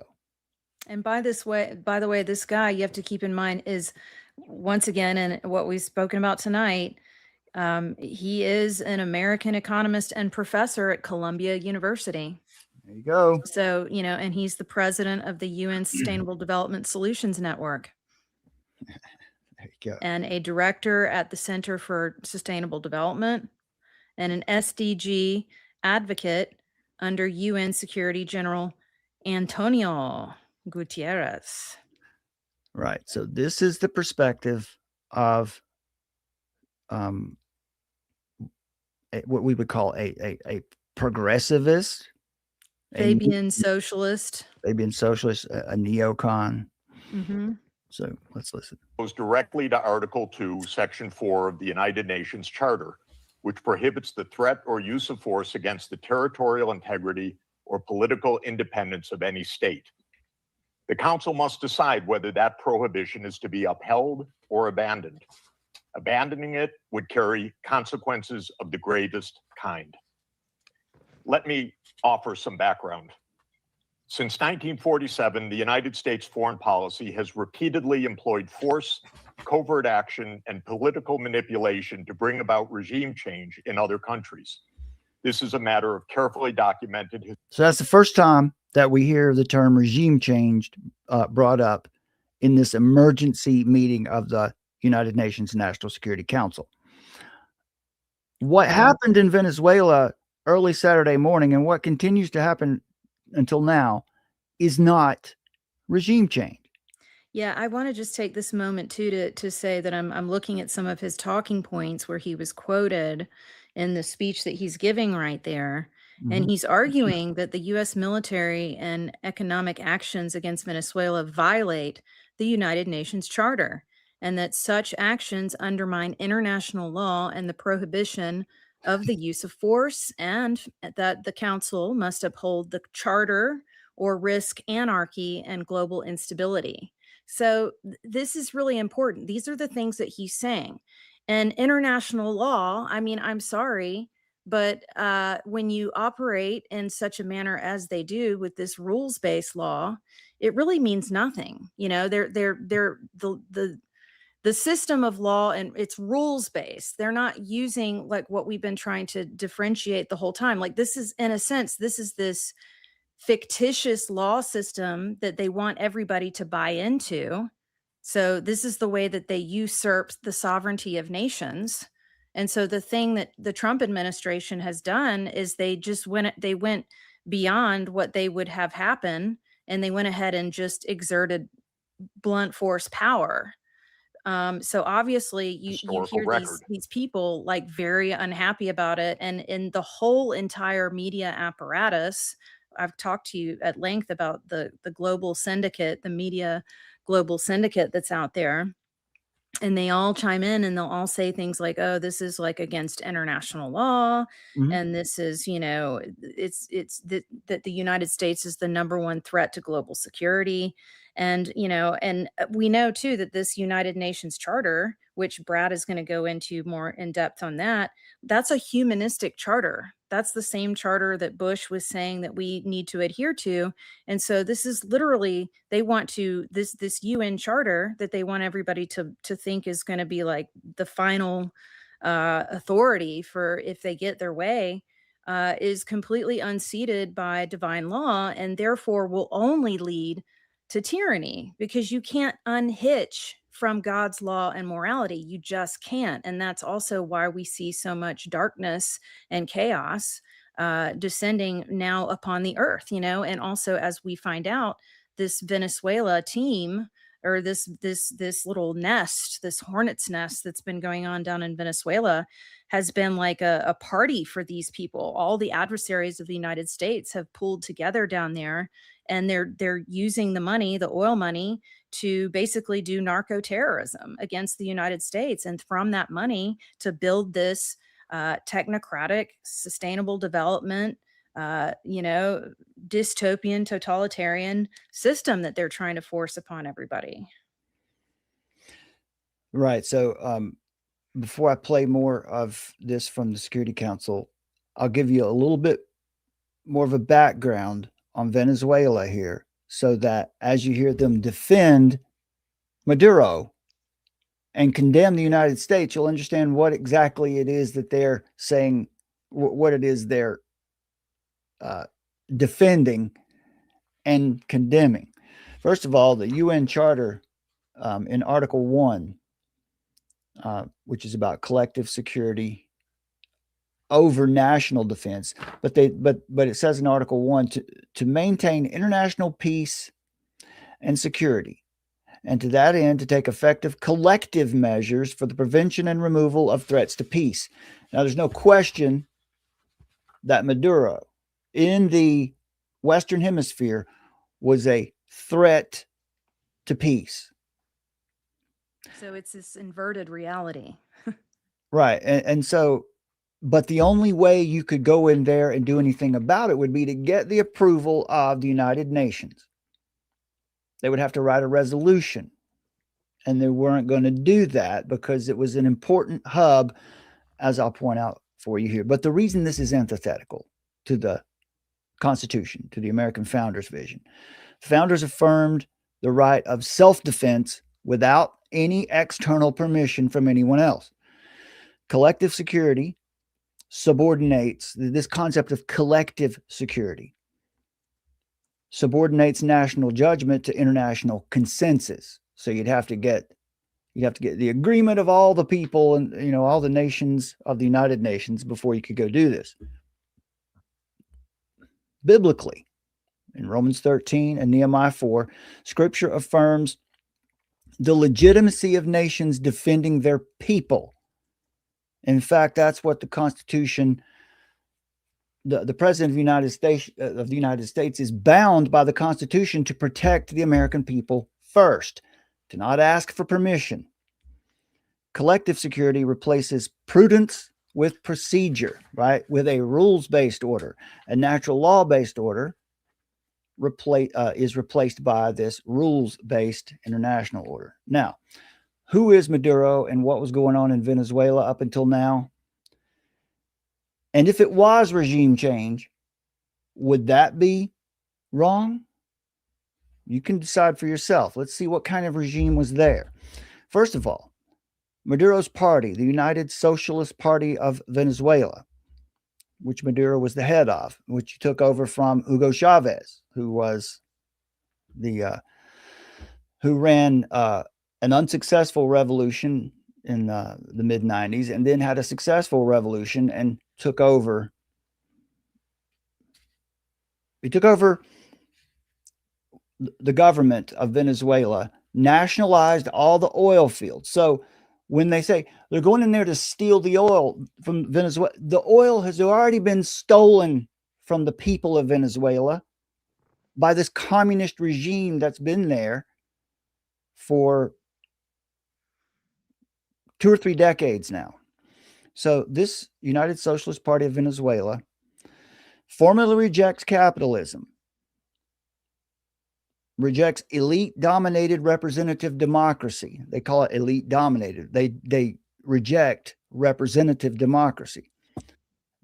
And by the way, this guy, you have to keep in mind, is once again, and what we've spoken about tonight, he is an American economist and professor at Columbia University. There you go. So, and he's the president of the UN Sustainable Development Solutions Network. There you go. And a director at the Center for Sustainable Development, and an SDG advocate under UN Secretary General Antonio Gutierrez. Right. So this is the perspective of what we would call a progressivist, Fabian socialist, a neocon. Mm-hmm. So let's listen. Goes directly to Article 2, Section 4 of the United Nations Charter, which prohibits the threat or use of force against the territorial integrity or political independence of any state. The Council must decide whether that prohibition is to be upheld or abandoned. Abandoning it would carry consequences of the greatest kind. Let me offer some background. Since 1947, the United States foreign policy has repeatedly employed force, covert action, and political manipulation to bring about regime change in other countries. This is a matter of carefully documented. So that's the first time that we hear the term regime change brought up in this emergency meeting of the United Nations National Security Council. What happened in Venezuela early Saturday morning and what continues to happen until now is not regime change. Yeah, I want to just take this moment too to say that I'm looking at some of his talking points where he was quoted in the speech that he's giving right there. And he's arguing that the U.S. military and economic actions against Venezuela violate the United Nations Charter, and that such actions undermine international law and the prohibition of the use of force, and that the Council must uphold the Charter or risk anarchy and global instability. So this is really important. These are the things that he's saying. And international law, I mean, I'm sorry, but when you operate in such a manner as they do with this rules-based law, it really means nothing. The system of law, and it's rules-based. They're not using like what we've been trying to differentiate the whole time. Like this is, in a sense, this is this fictitious law system that they want everybody to buy into. So this is the way that they usurp the sovereignty of nations. And so the thing that the Trump administration has done is they went beyond what they would have happen, and they went ahead and just exerted blunt force power. So obviously you hear these people like very unhappy about it. And in the whole entire media apparatus, I've talked to you at length about the global syndicate, the media global syndicate that's out there. And they all chime in and they'll all say things like, oh, this is like against international law. And this is, it's that the United States is the #1 threat to global security. And, and we know too that this United Nations Charter, which Brad is going to go into more in depth on that's a humanistic charter. That's the same charter that Bush was saying that we need to adhere to. And so this is literally, they want to, this UN charter that they want everybody to think is going to be like the final authority for if they get their way, is completely unseated by divine law, and therefore will only lead to tyranny, because you can't unhitch from God's law and morality. You just can't. And that's also why we see so much darkness and chaos descending now upon the earth, and also, as we find out, this Venezuela team, or this little nest, this hornet's nest that's been going on down in Venezuela, has been like a party for these people. All the adversaries of the United States have pulled together down there, and they're using the money, the oil money, to basically do narco terrorism against the United States. And from that money to build this technocratic, sustainable development dystopian, totalitarian system that they're trying to force upon everybody. Right. So before I play more of this from the Security Council, I'll give you a little bit more of a background on Venezuela here, so that as you hear them defend Maduro and condemn the United States, you'll understand what exactly it is that they're saying, what it is they're defending and condemning. First of all, the UN Charter in Article 1, which is about collective security over national defense, but it says in Article 1 to maintain international peace and security, and to that end to take effective collective measures for the prevention and removal of threats to peace. Now, there's no question that Maduro in the Western Hemisphere was a threat to peace. So it's this inverted reality. Right. And so, but the only way you could go in there and do anything about it would be to get the approval of the United Nations. They would have to write a resolution, and they weren't going to do that because it was an important hub, as I'll point out for you here. But the reason this is antithetical to the Constitution, to the American founders' vision, founders affirmed the right of self-defense without any external permission from anyone else. Collective security subordinates this concept of collective security, subordinates national judgment to international consensus. So you'd have to get the agreement of all the people and all the nations of the United Nations before you could go do this. Biblically, in Romans 13 and Nehemiah 4, Scripture affirms the legitimacy of nations defending their people. In fact, that's what the Constitution, the President of the United States is bound by the Constitution to protect the American people first, to not ask for permission. Collective security replaces prudence with procedure, right? With a rules-based order. A natural law-based order is replaced by this rules-based international order. Now, who is Maduro and what was going on in Venezuela up until now? And if it was regime change, would that be wrong? You can decide for yourself. Let's see what kind of regime was there. First of all, Maduro's party, the United Socialist Party of Venezuela, which Maduro was the head of, which he took over from Hugo Chavez, who was who ran an unsuccessful revolution in the mid-90s, and then had a successful revolution and took over. He took over the government of Venezuela, nationalized all the oil fields. So when they say they're going in there to steal the oil from Venezuela, the oil has already been stolen from the people of Venezuela by this communist regime that's been there for 2 or 3 decades now. So this United Socialist Party of Venezuela formally rejects capitalism, rejects elite-dominated representative democracy. They call it elite-dominated. They reject representative democracy.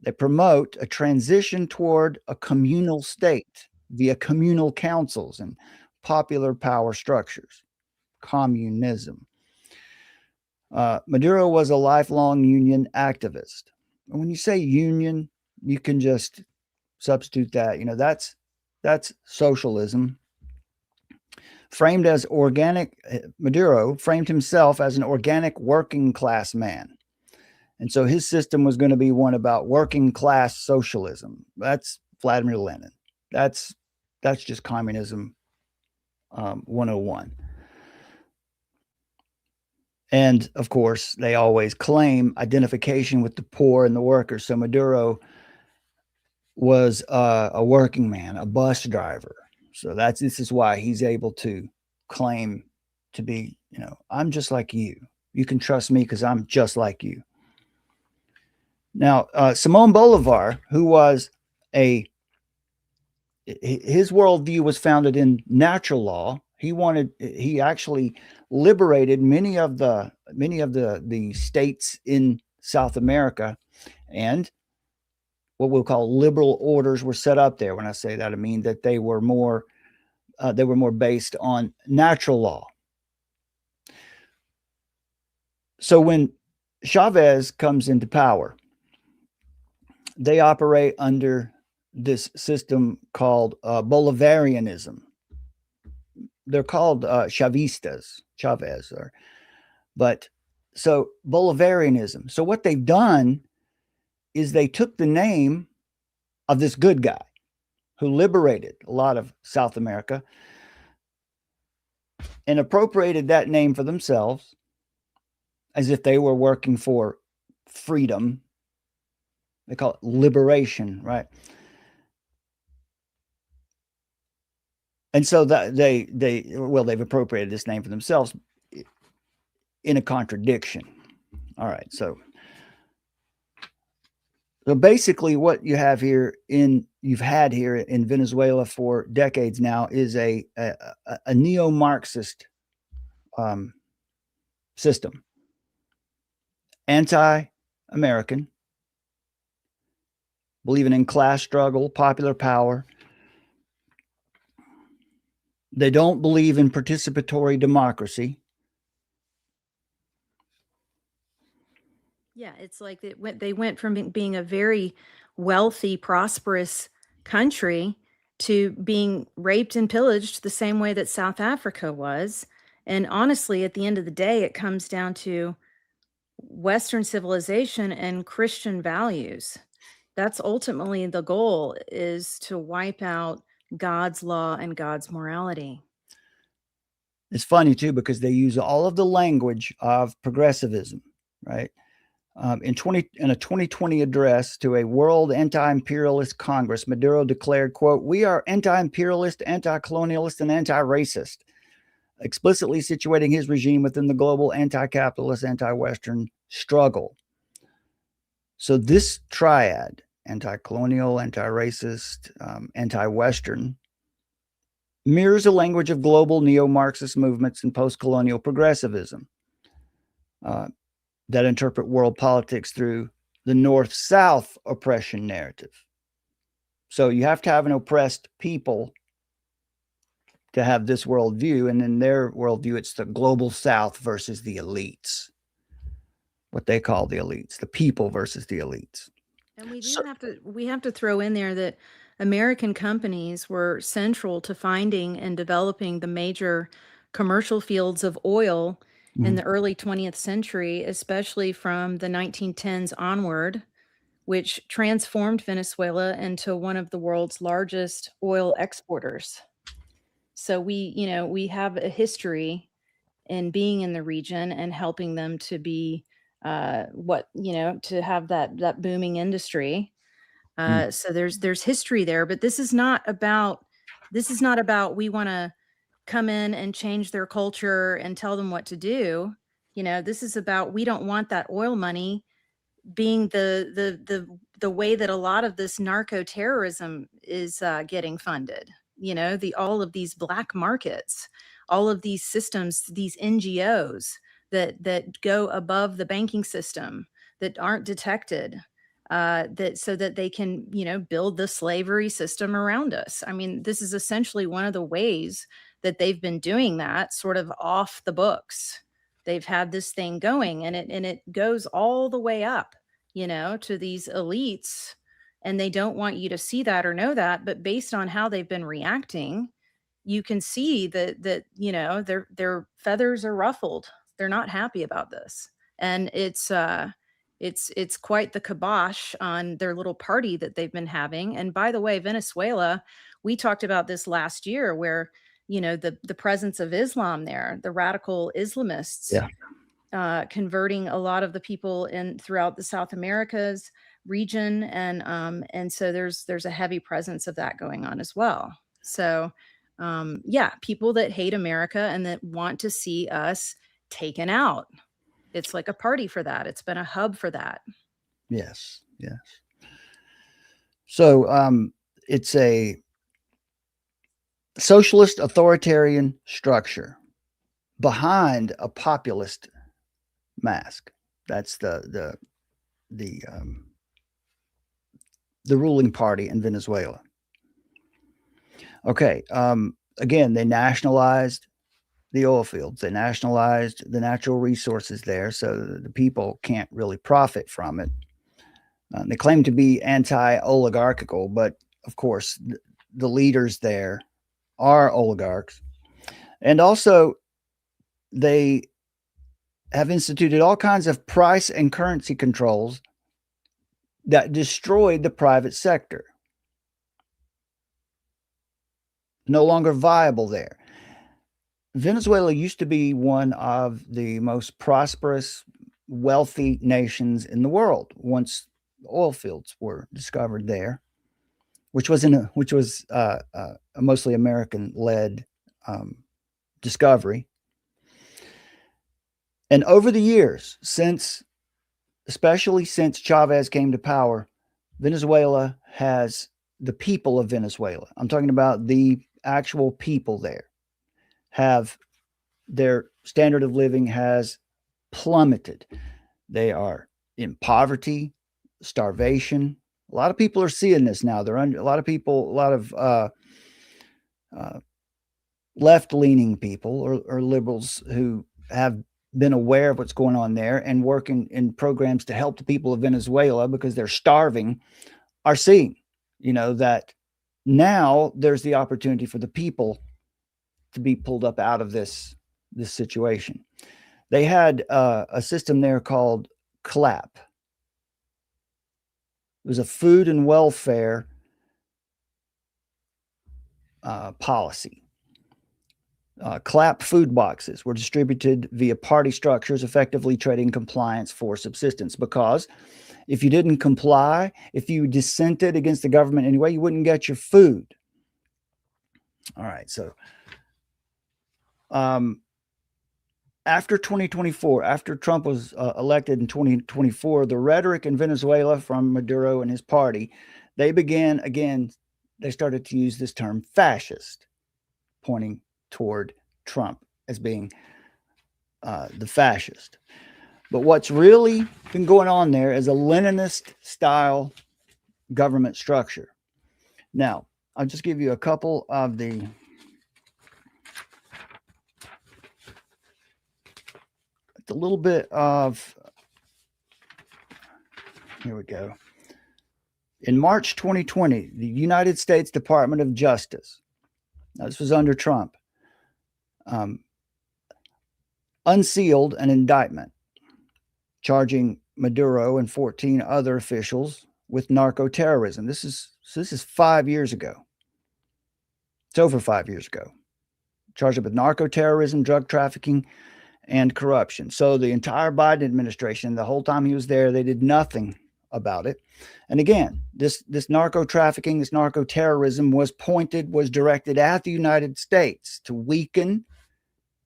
They promote a transition toward a communal state via communal councils and popular power structures, communism. Maduro was a lifelong union activist. And when you say union, you can just substitute that. That's socialism. Framed as organic, Maduro framed himself as an organic working class man. And so his system was going to be one about working class socialism. That's Vladimir Lenin. That's just communism 101. And of course, they always claim identification with the poor and the workers. So Maduro was a working man, a bus driver. So this is why he's able to claim to be, I'm just like you. You can trust me because I'm just like you. Now, Simón Bolívar, who was a his worldview was founded in natural law. He actually liberated many of the states in South America, and what we'll call liberal orders were set up there. When I say that, I mean that they were more based on natural law. So when Chavez comes into power, they operate under this system called Bolivarianism. They're called Chavistas, Chavez, but so Bolivarianism. So what they've done is they took the name of this good guy who liberated a lot of South America and appropriated that name for themselves as if they were working for freedom. They call it liberation, right? And so that they've appropriated this name for themselves in a contradiction. All right, so basically what you've had here in Venezuela for decades now is a neo-Marxist system, anti-American, believing in class struggle, popular power. They don't believe in participatory democracy. Yeah, it's like they went from being a very wealthy, prosperous country to being raped and pillaged the same way that South Africa was. And honestly, at the end of the day, it comes down to Western civilization and Christian values. That's ultimately the goal, is to wipe out God's law and God's morality. It's funny too, because they use all of the language of progressivism, right? In a 2020 address to a world anti-imperialist Congress, Maduro declared, quote, "We are anti-imperialist, anti-colonialist, and anti-racist," explicitly situating his regime within the global anti-capitalist, anti-Western struggle. So this triad, anti-colonial, anti-racist, anti-Western, mirrors the language of global neo-Marxist movements and post-colonial progressivism that interpret world politics through the North-South oppression narrative. So you have to have an oppressed people to have this worldview, and in their worldview, it's the global South versus the elites, what they call the elites, the people versus the elites. And we have to throw in there that American companies were central to finding and developing the major commercial fields of oil in the early 20th century, especially from the 1910s onward, which transformed Venezuela into one of the world's largest oil exporters. So we have a history in being in the region and helping them to be to have that booming industry. So there's history there, but this is not about we want to come in and change their culture and tell them what to do. This is about, we don't want that oil money being the way that a lot of this narco terrorism is getting funded. All of these black markets, all of these systems, these NGOs that go above the banking system, that aren't detected, so that they can, build the slavery system around us. I mean, this is essentially one of the ways that they've been doing that, sort of off the books. They've had this thing going, and it goes all the way up, to these elites, and they don't want you to see that or know that. But based on how they've been reacting, you can see that their feathers are ruffled. They're not happy about this, and it's quite the kibosh on their little party that they've been having. And by the way, Venezuela, we talked about this last year, where the presence of Islam there, the radical Islamists, converting a lot of the people throughout the South Americas region, and so there's a heavy presence of that going on as well. So people that hate America and that want to see us taken out. It's like a party for that. It's been a hub for that. Yes. So it's a socialist authoritarian structure behind a populist mask. That's the ruling party in Venezuela. Okay. Again, they nationalized the oil fields. They nationalized the natural resources there, so the people can't really profit from it. They claim to be anti-oligarchical, but of course, the leaders there are oligarchs. And also, they have instituted all kinds of price and currency controls that destroyed the private sector. No longer viable there. Venezuela used to be one of the most prosperous, wealthy nations in the world once oil fields were discovered there, which was a mostly American-led discovery. And over the years, especially since Chavez came to power, Venezuela has the people of Venezuela. I'm talking about the actual people there. Have their standard of living has plummeted. They are in poverty, starvation. A lot of people are seeing this now. A lot of left-leaning people or liberals who have been aware of what's going on there and working in programs to help the people of Venezuela because they're starving are seeing, that now there's the opportunity for the people to be pulled up out of this situation. They had a system there called CLAP. It was a food and welfare policy. CLAP food boxes were distributed via party structures, effectively trading compliance for subsistence. Because if you didn't comply, if you dissented against the government anyway, you wouldn't get your food. All right, so after 2024, after Trump was elected in 2024, the rhetoric in Venezuela from Maduro and his party, they started to use this term fascist, pointing toward Trump as being the fascist. But what's really been going on there is a Leninist style government structure. Now, I'll just give you a couple of a little bit of, here we go. In March 2020, the United States Department of Justice, now this was under Trump, unsealed an indictment charging Maduro and 14 other officials with narco-terrorism. This is 5 years ago. It's over 5 years ago. Charged with narco-terrorism, drug trafficking, and corruption. So the entire Biden administration, the whole time he was there, they did nothing about it. And again, this narco trafficking, this narco terrorism was directed at the United States to weaken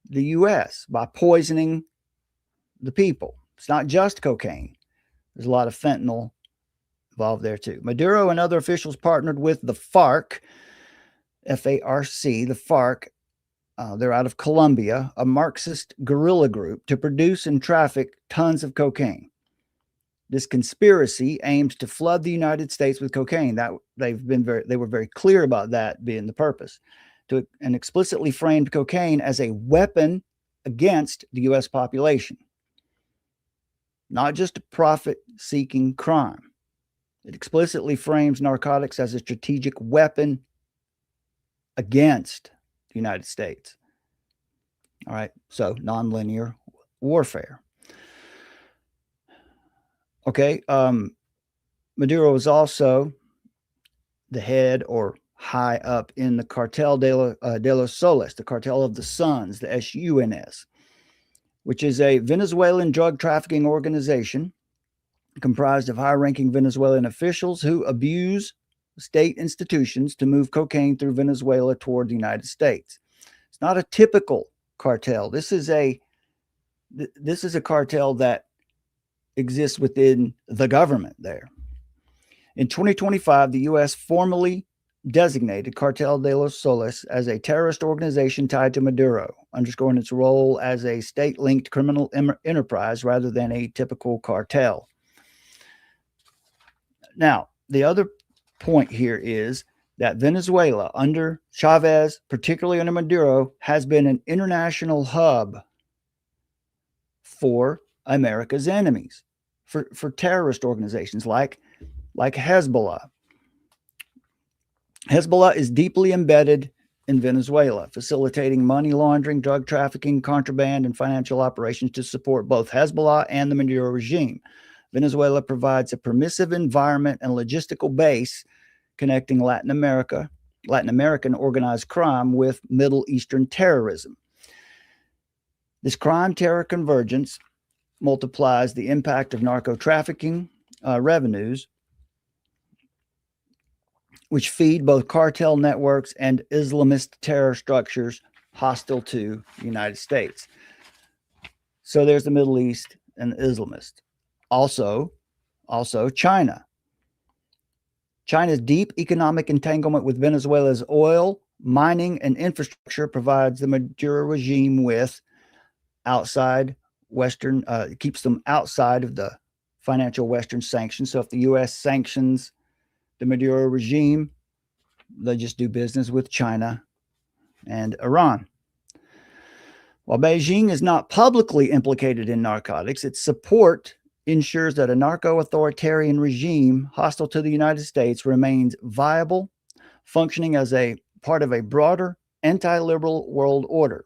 the U.S. by poisoning the people. It's not just cocaine. There's a lot of fentanyl involved there too. Maduro and other officials partnered with the FARC, F-A-R-C, the FARC. They're out of Colombia, a Marxist guerrilla group, to produce and traffic tons of cocaine. This conspiracy aimed to flood the United States with cocaine. They were very clear about that being the purpose, and explicitly framed cocaine as a weapon against the U.S. population, not just a profit-seeking crime. It explicitly frames narcotics as a strategic weapon against the United States. All right, so nonlinear warfare. Okay, Maduro was also the head or high up in the Cartel de los Soles, the Cartel of the Suns, the SUNS, which is a Venezuelan drug trafficking organization comprised of high-ranking Venezuelan officials who abuse state institutions to move cocaine through Venezuela toward the United States. It's not a typical cartel. This is a cartel that exists within the government there. In 2025, the U.S. formally designated Cartel de los Soles as a terrorist organization tied to Maduro, underscoring its role as a state-linked criminal enterprise rather than a typical cartel. Now, the other point here is that Venezuela, under Chavez, particularly under Maduro, has been an international hub for America's enemies, for terrorist organizations like Hezbollah. Hezbollah is deeply embedded in Venezuela, facilitating money laundering, drug trafficking, contraband, and financial operations to support both Hezbollah and the Maduro regime. Venezuela provides a permissive environment and logistical base connecting Latin American organized crime with Middle Eastern terrorism. This crime-terror convergence multiplies the impact of narco-trafficking revenues, which feed both cartel networks and Islamist terror structures hostile to the United States. So there's the Middle East and the Islamist. Also China. China's deep economic entanglement with Venezuela's oil, mining, and infrastructure provides the Maduro regime with keeps them outside of the financial Western sanctions. So if the U.S. sanctions the Maduro regime, they just do business with China and Iran. While Beijing is not publicly implicated in narcotics, its support ensures that a narco-authoritarian regime hostile to the United States remains viable, functioning as a part of a broader anti-liberal world order,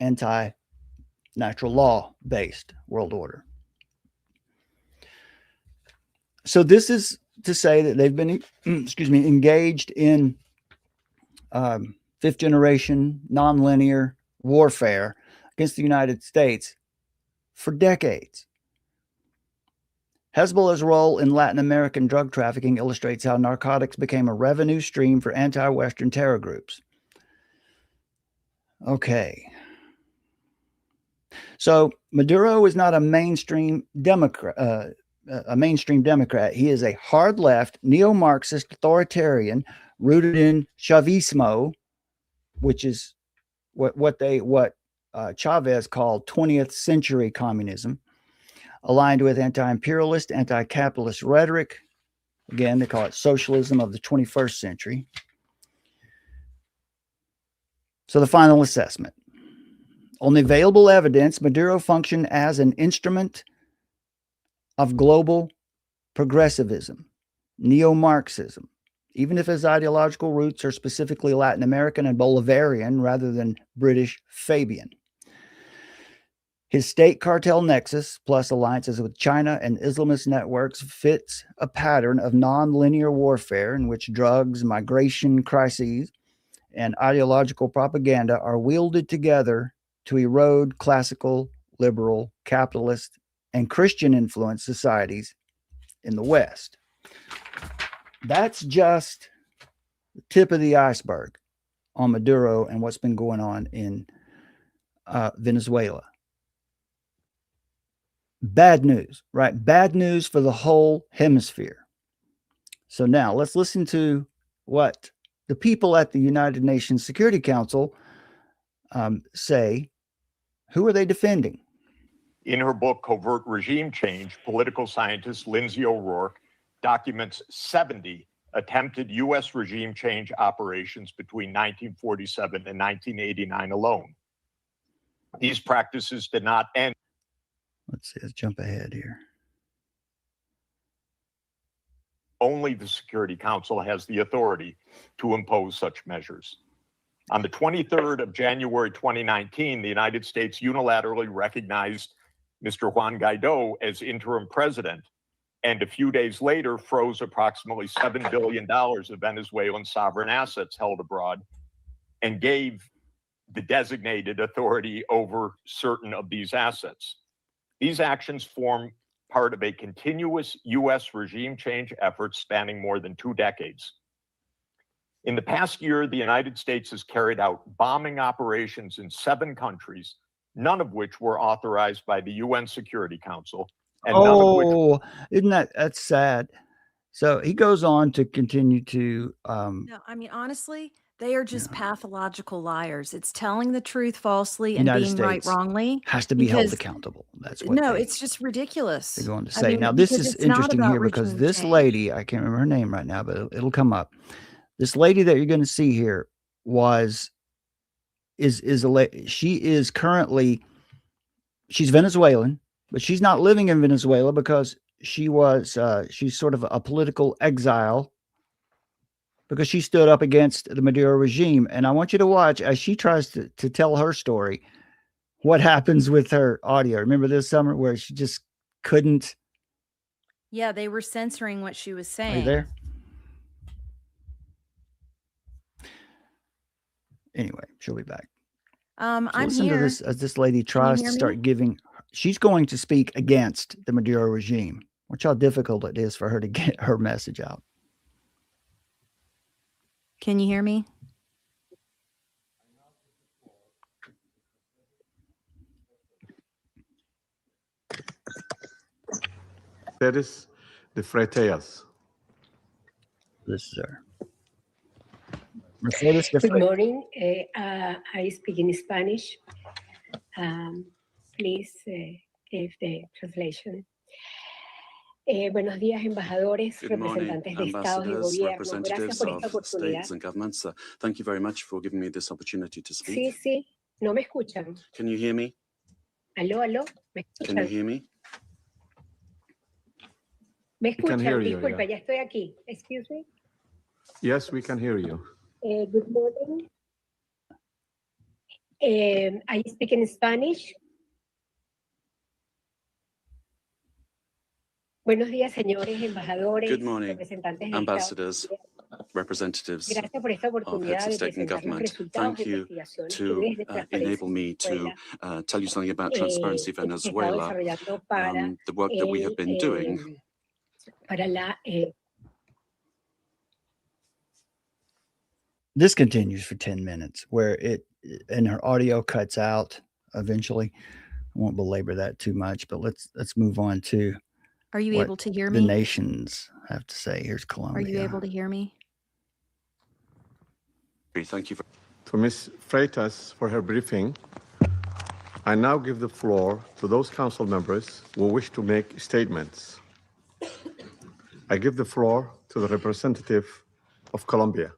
anti-natural law-based world order. So this is to say that they've been, engaged in fifth generation nonlinear warfare against the United States for decades. Hezbollah's role in Latin American drug trafficking illustrates how narcotics became a revenue stream for anti-Western terror groups. Okay. So Maduro is not a mainstream Democrat. He is a hard left, neo-Marxist authoritarian rooted in Chavismo, which is what Chavez called 20th century communism, aligned with anti-imperialist, anti-capitalist rhetoric. Again, they call it socialism of the 21st century. So the final assessment. On the available evidence, Maduro functioned as an instrument of global progressivism, neo-Marxism, even if his ideological roots are specifically Latin American and Bolivarian rather than British Fabian. His state cartel nexus, plus alliances with China and Islamist networks, fits a pattern of non-linear warfare in which drugs, migration crises, and ideological propaganda are wielded together to erode classical, liberal, capitalist, and Christian-influenced societies in the West. That's just the tip of the iceberg on Maduro and what's been going on in Venezuela. Bad news, right? Bad news for the whole hemisphere. So now let's listen to what the people at the United Nations Security Council say. Who are they defending? In her book, Covert Regime Change, political scientist Lindsay O'Rourke documents 70 attempted U.S. regime change operations between 1947 and 1989 alone. These practices did not end. Let's see, let's jump ahead here. Only the Security Council has the authority to impose such measures. On the 23rd of January 2019, the United States unilaterally recognized Mr. Juan Guaido as interim president, and a few days later froze approximately $7 billion of Venezuelan sovereign assets held abroad and gave the designated authority over certain of these assets. These actions form part of a continuous U.S. regime change effort spanning more than 2 decades. In the past year, the United States has carried out bombing operations in 7 countries, none of which were authorized by the UN Security Council. And none of which... Isn't that's sad? So he goes on to continue to. No, I mean, honestly, they are just pathological liars. It's telling the truth falsely and United being right States wrongly. has to be held because- accountable. That's what No, they, it's just ridiculous. they're going to I say. mean, Now, this because is it's not interesting about here because regime this change. lady, I can't remember her name right now, but it'll come up. This lady that you're going to see here she is currently, she's Venezuelan, but she's not living in Venezuela because she's sort of a political exile because she stood up against the Maduro regime. And I want you to watch as she tries to tell her story, what happens with her audio. Remember this summer where she just couldn't. Yeah, they were censoring what she was saying. Are you there? Anyway, she'll be back. So I'm listen here. to this as this lady tries to hear start me? giving. She's going to speak against the Maduro regime. Watch how difficult it is for her to get her message out. Can you hear me? Mercedes de Freitas. This is her. Mercedes de Good Freitas. morning. I speak in Spanish. Please give the translation. Buenos días, embajadores, Good morning, representantes de estados y ambassadors, gobiernos. Gracias representatives por esta of oportunidad. states and governments. Thank you very much for giving me this opportunity to speak. Sí, sí, no me escuchan. Can you hear me? Aló, aló, ¿me Can you escuchan? hear me? ¿Me We can hear escuchan? you, Disculpa, yeah. ya estoy aquí. Excuse me. Yes, we can hear you. Good morning. I speak in Spanish. Buenos días, señores embajadores, Good morning, representantes de ambassadors, estados. representatives Gracias por esta of oportunidad heads of de state and presentar los government. resultados Thank de you investigaciones que to desde Transparencia enable me to Venezuela tell you something about Transparency hemos estado Venezuela, desarrollando para the work that we have been doing. Para la This continues for 10 minutes where and her audio cuts out eventually. I won't belabor that too much, but let's move on to Are you what able to hear the me? nations have to say. Here's Colombia. Are you able to hear me? Thank you. To Ms. Freitas for her briefing. I now give the floor to those council members who wish to make statements. I give the floor to the representative of Colombia.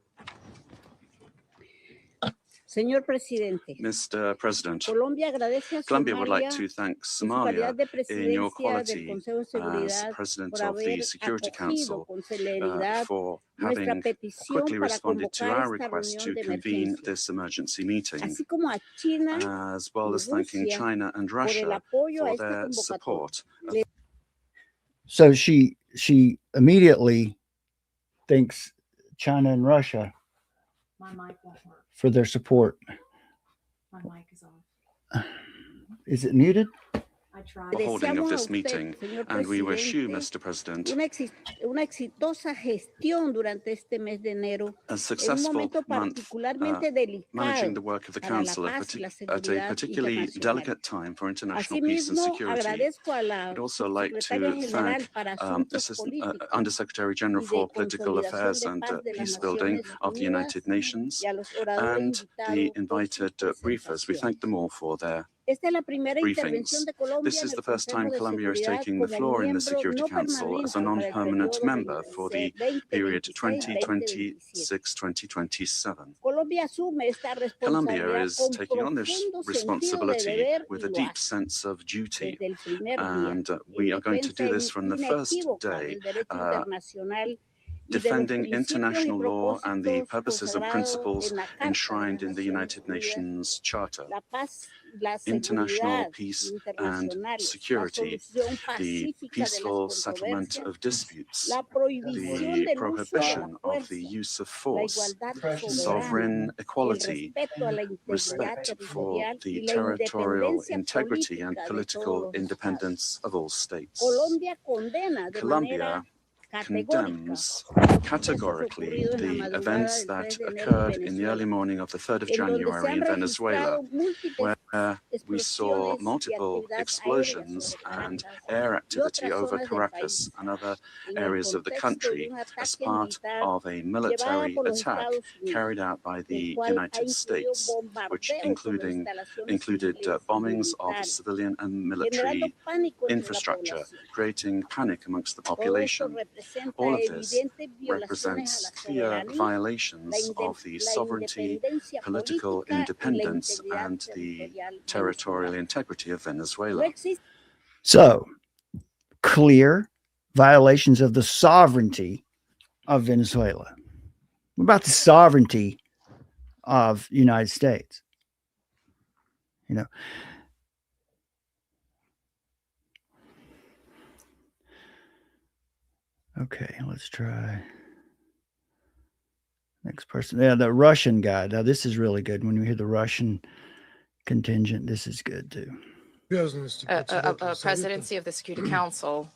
Señor presidente, Mr. President, Colombia agradece a Colombia would like Somalia to thank en su Somalia calidad de in your presidencia del quality Consejo de as Seguridad President por of the haber Security acogido Council con celeridad for nuestra having petición quickly para responded to convocar our esta request to reunión de convene emergencia, this emergency meeting, así como a China as well y as thanking Rusia China and por el Russia apoyo a for esta their convocatoria. support. So she immediately thanks China and Russia My mic won't work. for their support. My mic is off. Is it muted? I tried. The holding of Deseamos a this usted, meeting, señor and we wish you, presidente, Mr. President, una exitosa gestión durante este mes de enero, a en un successful momento month particularmente managing the delicado work of the para la Council paz y la at a seguridad particularly internacional. delicate time for international peace and Asimismo, security. agradezco a la I'd also like Secretaria to General thank para Asuntos Políticos Undersecretary General y de for Political Consolidación Affairs de and Paz de las Peace Building Naciones of the Unidas United Nations y a los oradores and the invitados por su invited briefers. We thank them all for their Esta es la primera intervención briefings. de Colombia This en is el the first Consejo time de Colombia is Seguridad taking the como floor in the miembro Security no Council as a permanente para el non-permanent periodo member for the period 2026-2027. 2026-2027. Colombia asume esta Colombia responsabilidad is con taking on this profundo sentido de responsibility deber with y a lo deep hace. sense of duty, Desde el primer día, and en we are going to defensa do this from the first inequívoca day, del derecho internacional y de los defending principios y international law and the propósitos purposes and consagrados principles en la Carta enshrined de in the las United Naciones Unidas. Nations Charter. La paz, la International seguridad peace and internacional, la security, solución the pacífica de las peaceful settlement controversias, of disputes, la prohibición the del uso de la prohibition of the fuerza, use of la force, igualdad sovereign soberana, el equality, respeto a la integridad respect for territorial the y la territorial independencia integrity and política de political todos los estados. independence of all states. Colombia condena de Colombia manera condemns categorically the events that occurred in the early morning of the 3rd of January in Venezuela, where we saw multiple explosions and air activity over Caracas and other areas of the country as part of a military attack carried out by the United States, which included bombings of civilian and military infrastructure, creating panic amongst the population. All of this represents clear violations of the sovereignty, political independence, and the territorial integrity of Venezuela. So, clear violations of the sovereignty of Venezuela. What about the sovereignty of the United States? You know, okay, let's try next person. Yeah, the Russian guy. Now, this is really good. When you hear the Russian contingent, this is good too. Presidency of the Security Council.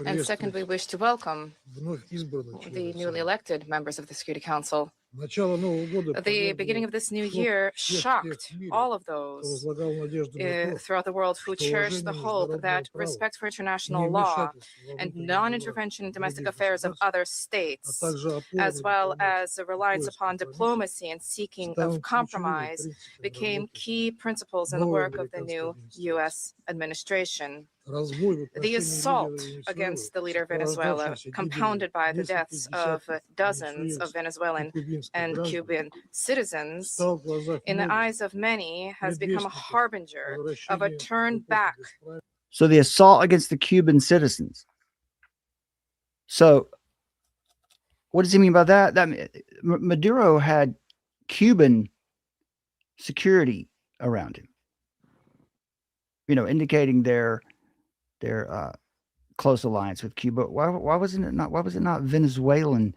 And second, we wish to welcome the newly elected members of the Security Council. The beginning of this new year shocked all of those throughout the world who cherished the hope that respect for international law and non-intervention in domestic affairs of other states, as well as a reliance upon diplomacy and seeking of compromise, became key principles in the work of the new U.S. administration. The assault against the leader of Venezuela, compounded by the deaths of dozens of Venezuelan and Cuban citizens, in the eyes of many, has become a harbinger of a turn back. So the assault against the Cuban citizens. So what does he mean by that? That Maduro had Cuban security around him, you know, indicating their close alliance with Cuba. Why was it not Venezuelan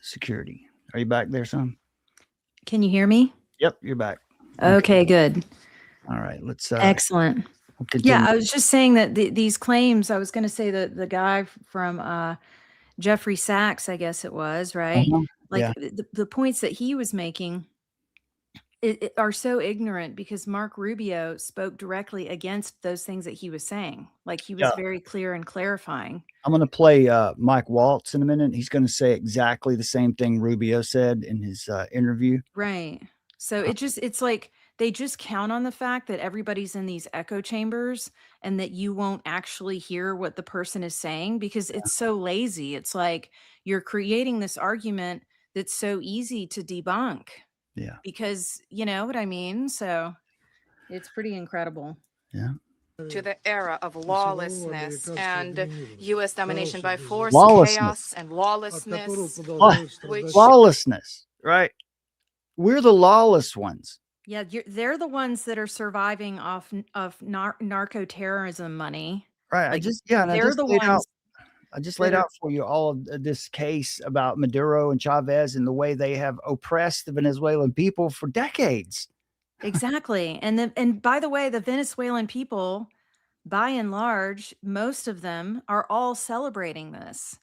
security? Are you back there, son? Can you hear me? Yep, you're back. Okay, good. All right, let's excellent. Yeah, I was just saying that these claims, I was going to say that the guy from Jeffrey Sachs, I guess it was, right? Like the points that he was making are so ignorant because Mark Rubio spoke directly against those things that he was saying. Like he was very clear and clarifying. I'm going to play Mike Walz in a minute. He's going to say exactly the same thing Rubio said in his interview. Right. So it's like they just count on the fact that everybody's in these echo chambers and that you won't actually hear what the person is saying because it's so lazy. It's like you're creating this argument that's so easy to debunk. Yeah. Because you know what I mean? So it's pretty incredible. Yeah. To the era of lawlessness and U.S. domination by force, chaos, and lawlessness. Lawlessness, right? We're the lawless ones. Yeah, they're the ones that are surviving off of narco-terrorism money. Right. Like, they're the ones. I just laid out for you all of this case about Maduro and Chavez and the way they have oppressed the Venezuelan people for decades. Exactly. And by the way, the Venezuelan people, by and large, most of them are all celebrating this.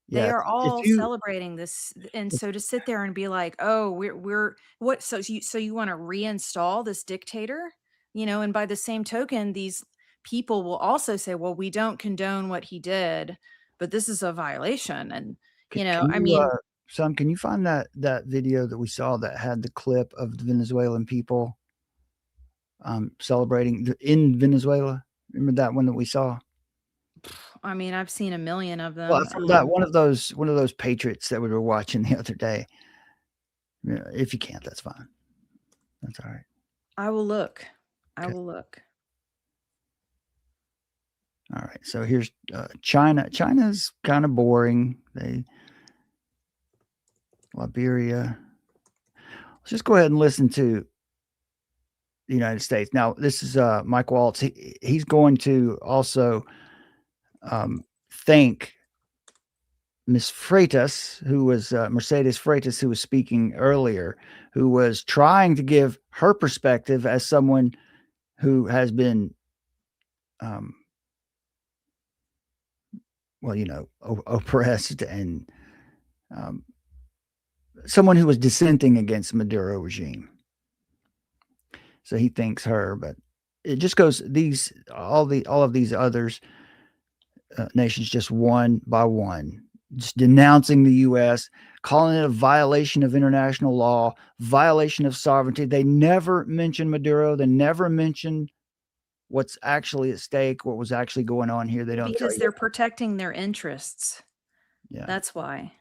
They are all celebrating this. And so to sit there and be like, oh, we're what? So you want to reinstall this dictator, you know, and by the same token, these people will also say, well, we don't condone what he did, but this is a violation. And, I mean, Sam, can you find that video that we saw that had the clip of the Venezuelan people celebrating in Venezuela? Remember that one that we saw? I mean, I've seen a million of them. Well, from that one of those patriots that we were watching the other day. If you can't, that's fine. That's all right. I will look. I will look. All right. So here's China. China's kind of boring. Liberia. Let's just go ahead and listen to the United States. Now, this is Mike Walz. He's going to also thank Miss Freitas, who was Mercedes Freitas, who was speaking earlier, who was trying to give her perspective as someone who has been well, oppressed and someone who was dissenting against Maduro regime. So he thanks her, but it just goes all of these others nations just one by one, just denouncing the U.S., calling it a violation of international law, violation of sovereignty. They never mention Maduro. They never mention what's actually at stake, what was actually going on here. They don't, because they're protecting their interests. Yeah, that's why.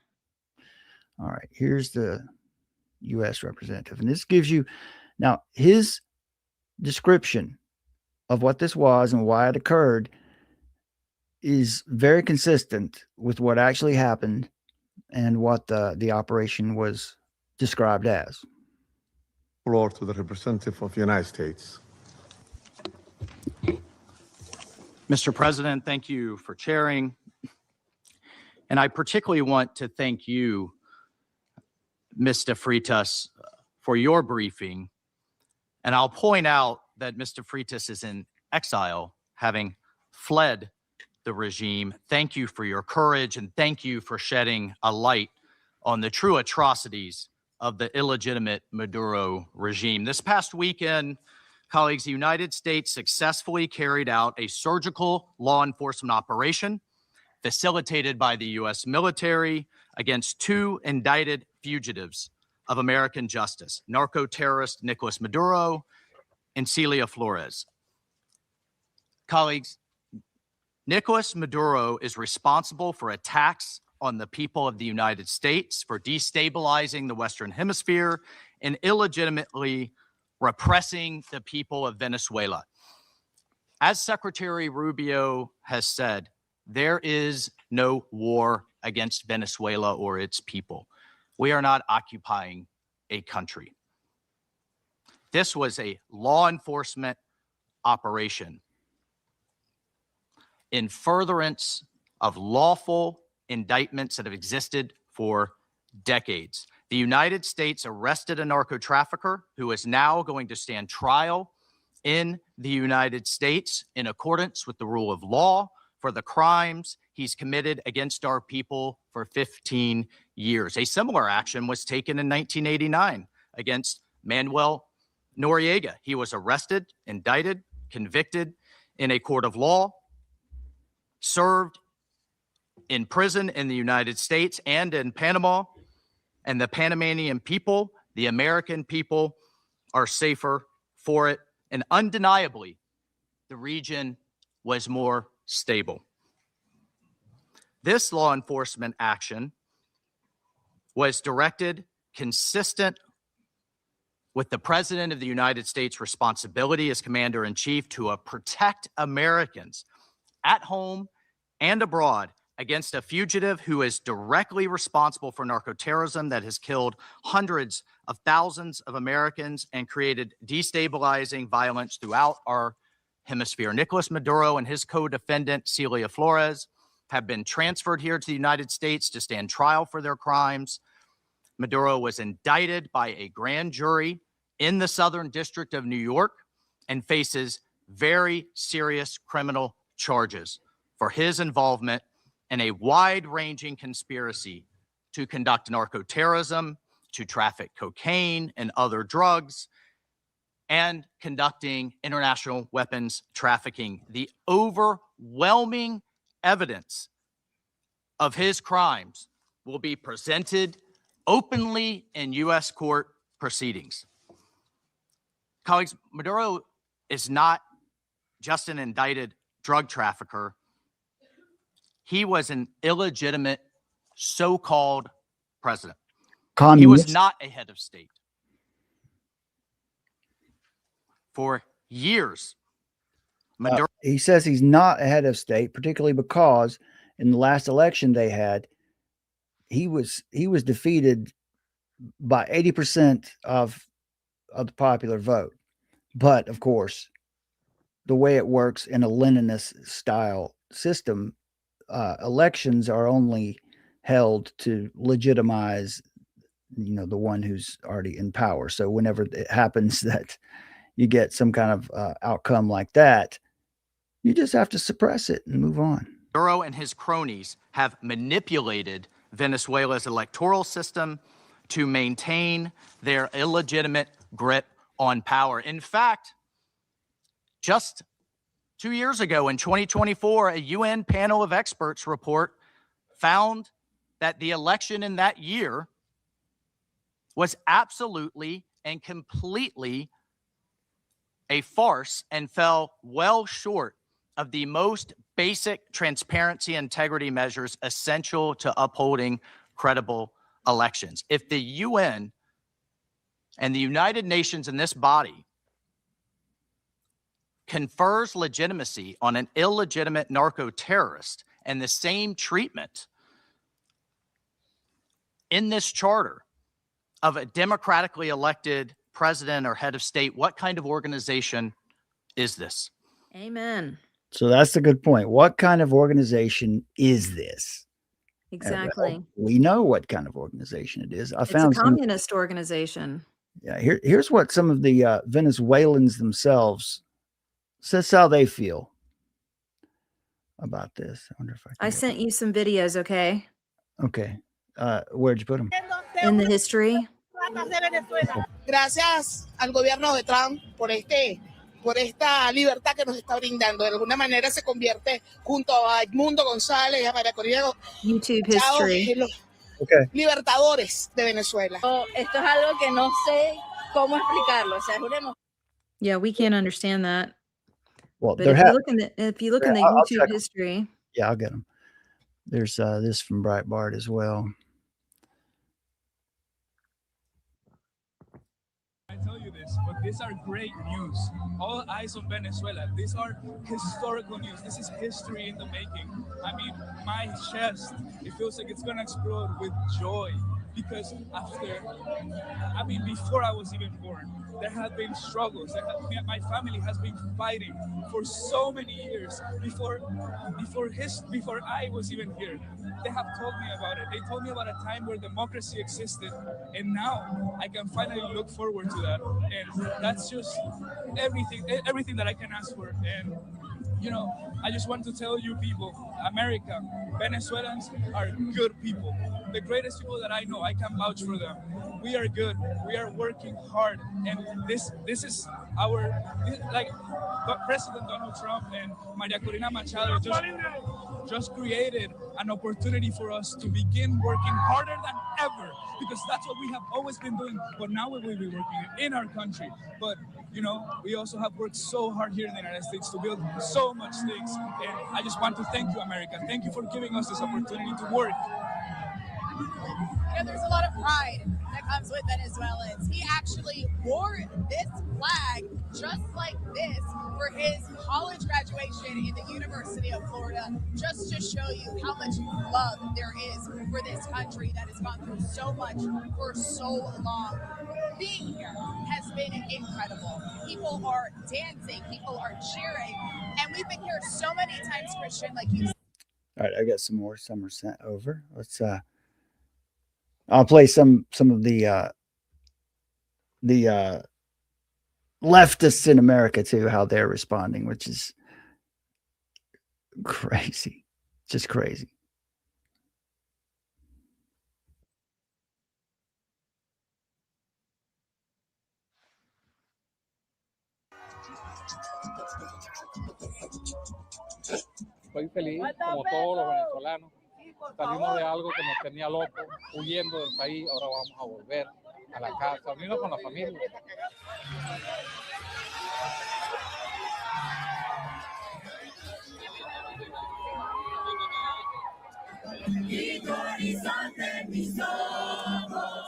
All right, here's the U.S. representative, and this gives you now his description of what this was and why it occurred is very consistent with what actually happened and what the operation was described as. Floor to the representative of the United States. Mr. President, thank you for chairing. And I particularly want to thank you, Mr. Freitas, for your briefing. And I'll point out that Mr. Freitas is in exile, having fled the regime. Thank you for your courage, and thank you for shedding a light on the true atrocities of the illegitimate Maduro regime. This past weekend, colleagues, the United States successfully carried out a surgical law enforcement operation facilitated by the U.S. military against two indicted fugitives of American justice, narco-terrorist Nicolas Maduro and Celia Flores. Colleagues, Nicolas Maduro is responsible for attacks on the people of the United States, for destabilizing the Western Hemisphere, and illegitimately repressing the people of Venezuela. As Secretary Rubio has said, there is no war against Venezuela or its people. We are not occupying a country. This was a law enforcement operation in furtherance of lawful indictments that have existed for decades. The United States arrested a narco trafficker who is now going to stand trial in the United States in accordance with the rule of law for the crimes he's committed against our people for 15 years. A similar action was taken in 1989 against Manuel Noriega. He was arrested, indicted, convicted in a court of law, served in prison in the United States and in Panama, and the Panamanian people, the American people, are safer for it. And undeniably, the region was more stable. This law enforcement action was directed consistent with the President of the United States' responsibility as Commander-in-Chief to protect Americans at home and abroad against a fugitive who is directly responsible for narco-terrorism that has killed hundreds of thousands of Americans and created destabilizing violence throughout our hemisphere. Nicolas Maduro and his co-defendant, Celia Flores, have been transferred here to the United States to stand trial for their crimes. Maduro was indicted by a grand jury in the Southern District of New York and faces very serious criminal charges for his involvement in a wide-ranging conspiracy to conduct narco-terrorism, to traffic cocaine and other drugs, and conducting international weapons trafficking. The overwhelming evidence of his crimes will be presented openly in U.S. court proceedings. Colleagues, Maduro is not just an indicted drug trafficker. He was an illegitimate so-called president. Communist. He was not a head of state. For years, Maduro... he says he's not a head of state, particularly because in the last election they had, he was defeated by 80% of the popular vote. But of course, the way it works in a Leninist style system, elections are only held to legitimize, the one who's already in power. So whenever it happens that you get some kind of outcome like that, you just have to suppress it and move on. Maduro and his cronies have manipulated Venezuela's electoral system to maintain their illegitimate grip on power. In fact, just 2 years ago in 2024, a UN panel of experts report found that the election in that year was absolutely and completely a farce and fell well short of the most basic transparency and integrity measures essential to upholding credible elections. If the UN and the United Nations in this body confers legitimacy on an illegitimate narco-terrorist and the same treatment in this charter of a democratically elected president or head of state, what kind of organization is this? Amen. So that's a good point. What kind of organization is this? Exactly. Well, we know what kind of organization it is. It's a communist organization. Yeah, here's what some of the Venezuelans themselves says how they feel about this. I wonder if I sent you some videos, okay? Okay. Where'd you put them? In the history. Gracias al gobierno de Trump por esta libertad que nos está brindando. De alguna manera se convierte junto a Edmundo González y a María Corina YouTube history. en los libertadores de Venezuela. Esto es algo que no sé cómo explicarlo. O sea, juremos. Yeah, we can't understand that. Well, but if you look in the YouTube history. Yeah, I'll get them. There's this from Breitbart as well. I tell you this, but these are great news. All eyes on Venezuela. These are historical news. This is history in the making. I mean, my chest, it feels like it's going to explode with joy because before I was even born, there have been struggles. My family has been fighting for so many years before I was even here. They have told me about it. They told me about a time where democracy existed, and now I can finally look forward to that. And that's just everything that I can ask for. And I just want to tell you people, America, Venezuelans are good people. The greatest people that I know, I can vouch for them. We are good. We are working hard. And this is President Donald Trump and Maria Corina Machado just created an opportunity for us to begin working harder than ever, because that's what we have always been doing. But now we will be working in our country. But we also have worked so hard here in the United States to build so much things. And I just want to thank you, America. Thank you for giving us this opportunity to work. There's a lot of pride that comes with Venezuelans. He actually wore this flag just like this for his college graduation in the University of Florida, just to show you how much love there is for this country that has gone through so much for so long. Being here has been incredible. People are dancing, people are cheering, and we've been here so many times, Christian, like you said. All right, I got some more. Some are sent over. Let's I'll play some of the leftists in America too, how they're responding, which is crazy, just crazy. Estoy feliz, como todos los venezolanos. Salimos de algo que nos tenía locos, huyendo del país. Ahora vamos a volver a la casa, unirnos con la familia.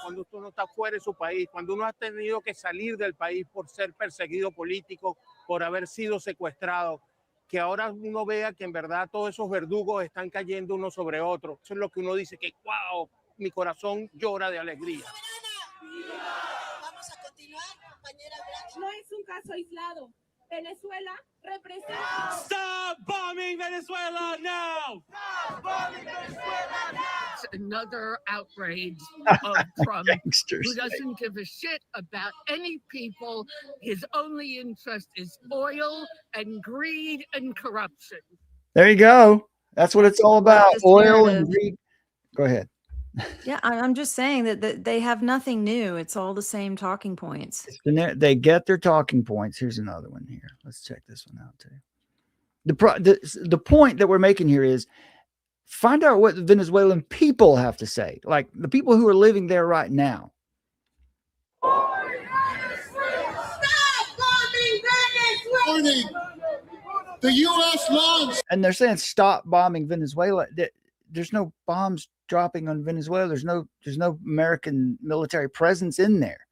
Cuando uno está fuera de su país, cuando uno ha tenido que salir del país por ser perseguido político, por haber sido secuestrado, que ahora uno vea que en verdad todos esos verdugos están cayendo uno sobre otro. Eso es lo que uno dice que, wow, mi corazón llora de alegría. Vamos a continuar, compañera Blanche. No es un caso aislado. Venezuela representa... Stop bombing Venezuela now! Stop bombing Venezuela now! It's another outrage of Trump, who doesn't give a shit about any people. His only interest is oil and greed and corruption. There you go. That's what it's all about. Oil and greed. Go ahead. Yeah, I'm just saying that they have nothing new. It's all the same talking points. They get their talking points. Here's another one here. Let's check this one out too. The point that we're making here is find out what the Venezuelan people have to say, like the people who are living there right now. The U.S. launched. And they're saying stop bombing Venezuela. There's no bombs dropping on Venezuela. There's no American military presence in there.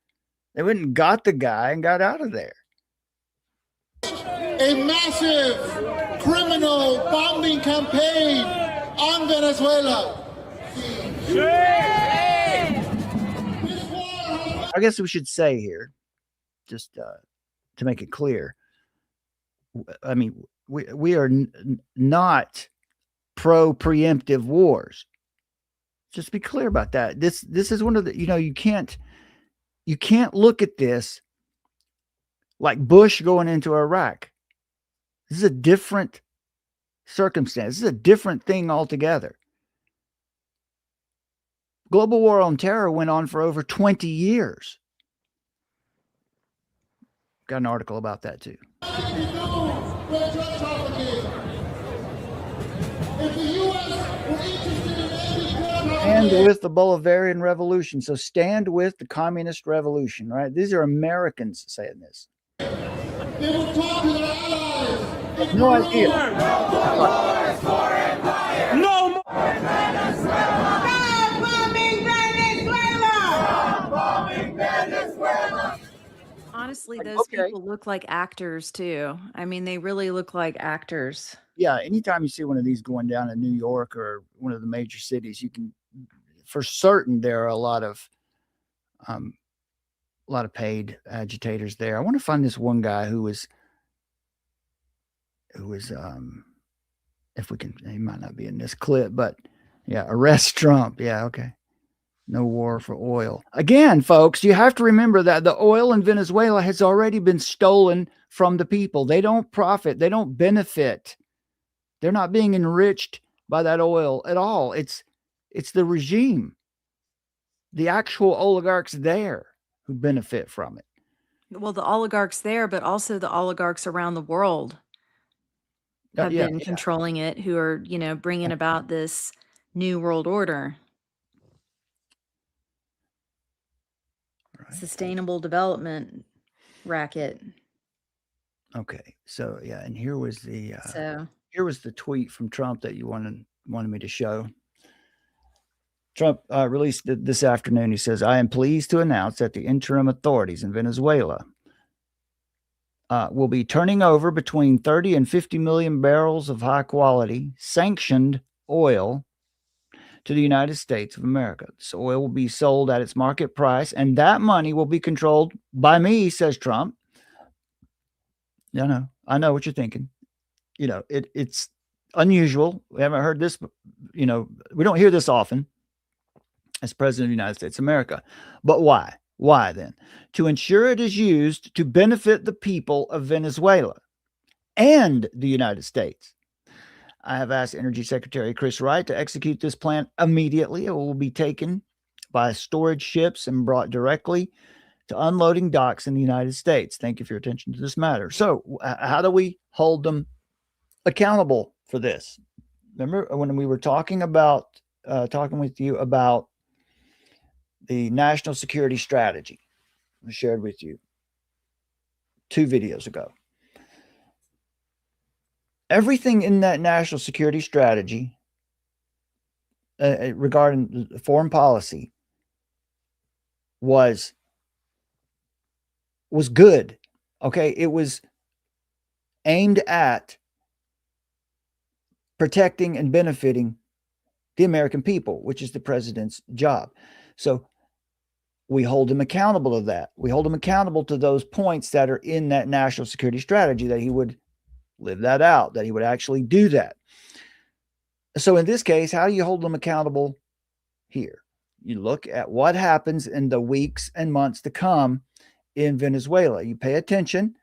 They went and got the guy and got out of there. A massive criminal bombing campaign on Venezuela. I guess we should say here, just to make it clear, I mean, we are not pro preemptive wars. Just be clear about that. This is one of the, you can't look at this like Bush going into Iraq. This is a different circumstance. This is a different thing altogether. Global war on terror went on for over 20 years. Got an article about that too. Stand with the Bolivarian Revolution. So stand with the communist revolution, right? These are Americans saying this. No idea. No more. Honestly, those people look like actors too. I mean, they really look like actors. Yeah, anytime you see one of these going down in New York or one of the major cities, you can, for certain, there are a lot of paid agitators there. I want to find this one guy who was if we can, he might not be in this clip, but yeah, arrest Trump. Yeah, okay. No war for oil. Again, folks, you have to remember that the oil in Venezuela has already been stolen from the people. They don't profit. They don't benefit. They're not being enriched by that oil at all. It's the regime, the actual oligarchs there who benefit from it. Well, the oligarchs there, but also the oligarchs around the world have been controlling it, who are, bringing about this new world order. Right. Sustainable development racket. Okay. So, yeah. And here was the tweet from Trump that you wanted me to show. Trump released this afternoon. He says, I am pleased to announce that the interim authorities in Venezuela will be turning over between 30 and 50 million barrels of high quality sanctioned oil to the United States of America. This oil will be sold at its market price, and that money will be controlled by me, says Trump. I know what you're thinking. It's unusual. We haven't heard this, we don't hear this often as President of the United States of America. But why? Why then? To ensure it is used to benefit the people of Venezuela and the United States. I have asked Energy Secretary Chris Wright to execute this plan immediately. It will be taken by storage ships and brought directly to unloading docks in the United States. Thank you for your attention to this matter. So how do we hold them accountable for this? Remember when we were talking with you about the national security strategy I shared with you 2 videos ago. Everything in that national security strategy regarding foreign policy was good. Okay. It was aimed at protecting and benefiting the American people, which is the president's job. So we hold him accountable to that. We hold him accountable to those points that are in that national security strategy, that he would live that out, that he would actually do that. So in this case, how do you hold them accountable here? You look at what happens in the weeks and months to come in Venezuela. You pay attention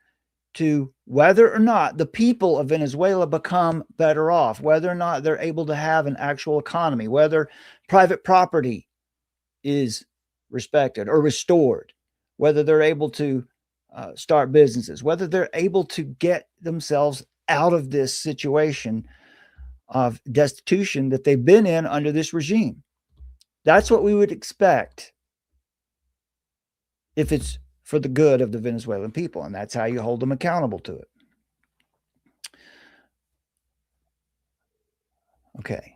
to whether or not the people of Venezuela become better off, whether or not they're able to have an actual economy, whether private property is respected or restored, whether they're able to start businesses, whether they're able to get themselves out of this situation of destitution that they've been in under this regime. That's what we would expect if it's for the good of the Venezuelan people, and that's how you hold them accountable to it. Okay.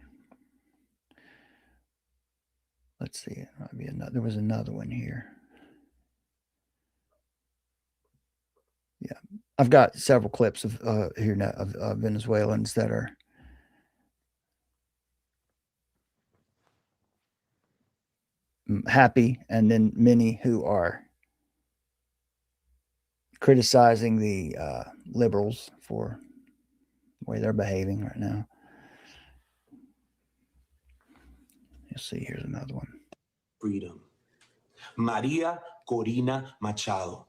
Let's see. There was another one here. Yeah, I've got several clips of here now of Venezuelans that are happy, and then many who are criticizing the liberals for the way they're behaving right now. You'll see, here's another one. Freedom. Maria Corina Machado.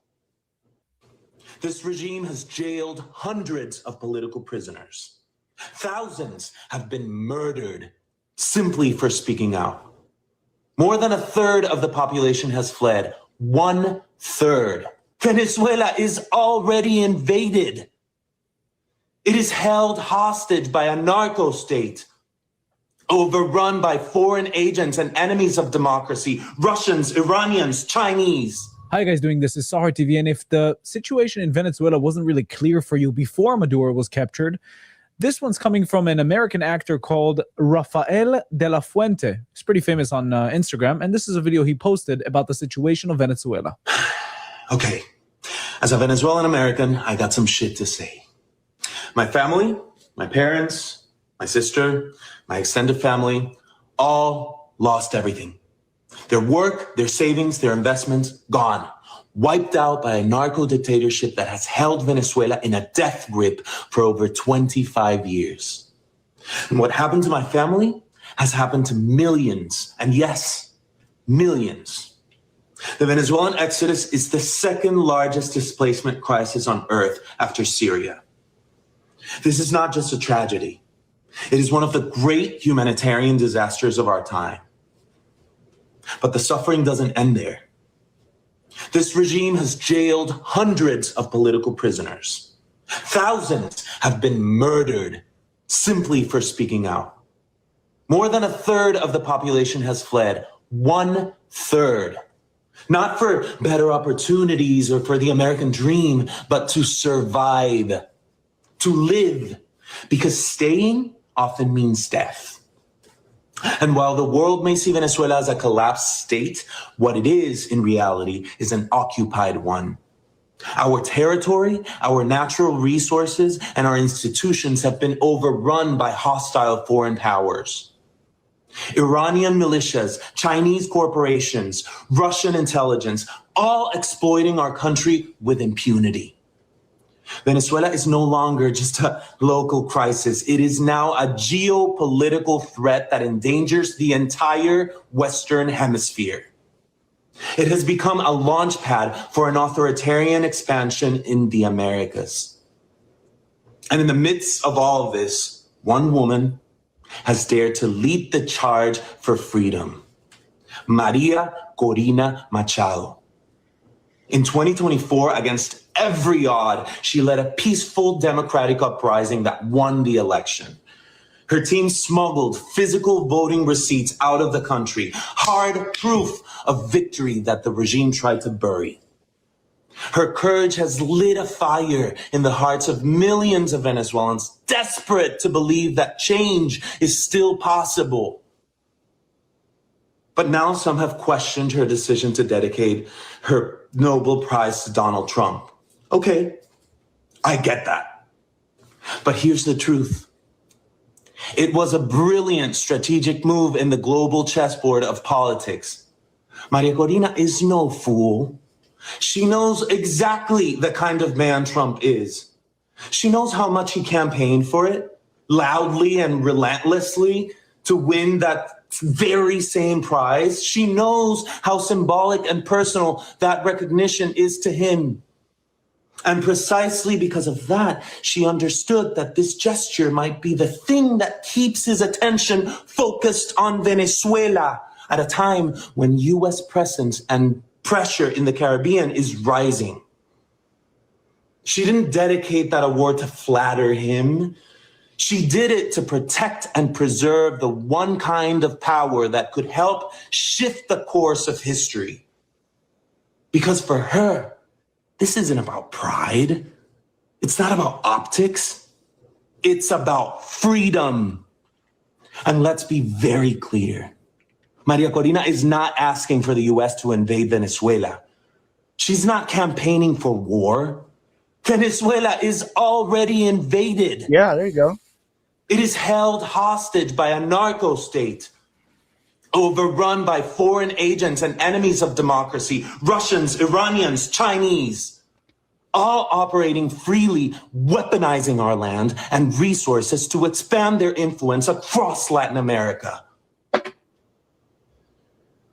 This regime has jailed hundreds of political prisoners. Thousands have been murdered simply for speaking out. More than a third of the population has fled. 1/3. Venezuela is already invaded. It is held hostage by a narco state, overrun by foreign agents and enemies of democracy, Russians, Iranians, Chinese. How you guys doing? This is Sahar TV, and if the situation in Venezuela wasn't really clear for you before Maduro was captured, this one's coming from an American actor called Rafael de la Fuente. He's pretty famous on Instagram, and this is a video he posted about the situation of Venezuela. Okay, as a Venezuelan American, I got some shit to say. My family, my parents, my sister, my extended family, all lost everything. Their work, their savings, their investments, gone. Wiped out by a narco dictatorship that has held Venezuela in a death grip for over 25 years. And what happened to my family has happened to millions, and yes, millions. The Venezuelan exodus is the second largest displacement crisis on earth after Syria. This is not just a tragedy. It is one of the great humanitarian disasters of our time. But the suffering doesn't end there. This regime has jailed hundreds of political prisoners. Thousands have been murdered simply for speaking out. More than a third of the population has fled. 1/3. Not for better opportunities or for the American dream, but to survive, to live, because staying often means death. And while the world may see Venezuela as a collapsed state, what it is in reality is an occupied one. Our territory, our natural resources, and our institutions have been overrun by hostile foreign powers. Iranian militias, Chinese corporations, Russian intelligence, all exploiting our country with impunity. Venezuela is no longer just a local crisis. It is now a geopolitical threat that endangers the entire Western Hemisphere. It has become a launch pad for an authoritarian expansion in the Americas. And in the midst of all of this, one woman has dared to lead the charge for freedom. Maria Corina Machado. In 2024, against every odd, she led a peaceful democratic uprising that won the election. Her team smuggled physical voting receipts out of the country, hard proof of victory that the regime tried to bury. Her courage has lit a fire in the hearts of millions of Venezuelans, desperate to believe that change is still possible. But now some have questioned her decision to dedicate her Nobel Prize to Donald Trump. Okay, I get that. But here's the truth. It was a brilliant strategic move in the global chessboard of politics. Maria Corina is no fool. She knows exactly the kind of man Trump is. She knows how much he campaigned for it, loudly and relentlessly, to win that very same prize. She knows how symbolic and personal that recognition is to him. And precisely because of that, she understood that this gesture might be the thing that keeps his attention focused on Venezuela at a time when U.S. presence and pressure in the Caribbean is rising. She didn't dedicate that award to flatter him. She did it to protect and preserve the one kind of power that could help shift the course of history. Because for her, this isn't about pride. It's not about optics. It's about freedom. And let's be very clear. Maria Corina is not asking for the U.S. to invade Venezuela. She's not campaigning for war. Venezuela is already invaded. Yeah, there you go. It is held hostage by a narco state, overrun by foreign agents and enemies of democracy, Russians, Iranians, Chinese, all operating freely, weaponizing our land and resources to expand their influence across Latin America.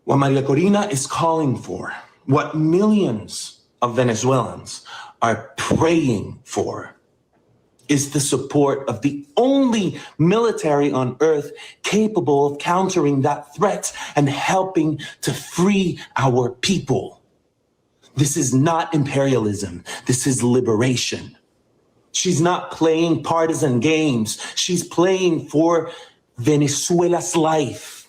What Maria Corina is calling for, what millions of Venezuelans are praying for, is the support of the only military on earth capable of countering that threat and helping to free our people. This is not imperialism. This is liberation. She's not playing partisan games. She's playing for Venezuela's life.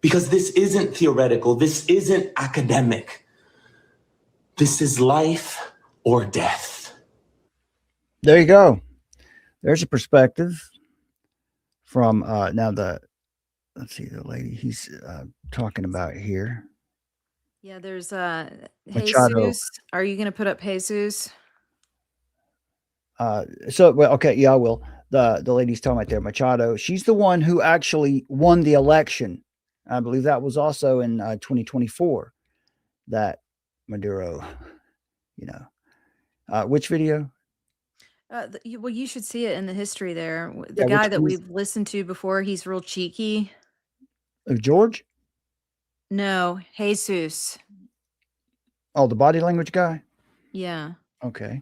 Because this isn't theoretical. This isn't academic. This is life or death. There you go. There's a perspective from now let's see, the lady he's talking about here. Yeah, there's Machado. Jesus. Are you going to put up Jesus? Okay, yeah, I will. The lady's talking about there, Machado. She's the one who actually won the election. I believe that was also in 2024 that Maduro, which video? Well, you should see it in the history there. The Yeah, guy which that one's- we've listened to before, he's real cheeky. George? No, Jesus. Oh, the body language guy? Yeah. Okay.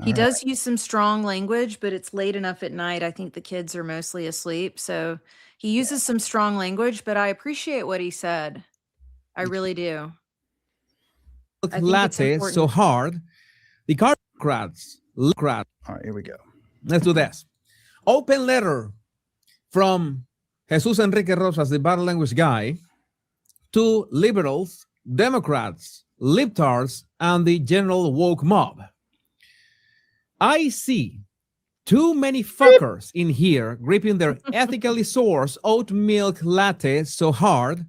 He All does use some strong language, but it's late enough at night. I think the kids are mostly asleep. So he uses some strong language, but I appreciate what he said. I really do. I think it's Latte important. so hard. The Democrats. All right, here we go. Let's do this. Open letter from Jesus Enrique Rosas, the body language guy, to liberals, Democrats, libtards, and the general woke mob. I see too many fuckers in here gripping their ethically sourced oat milk latte so hard,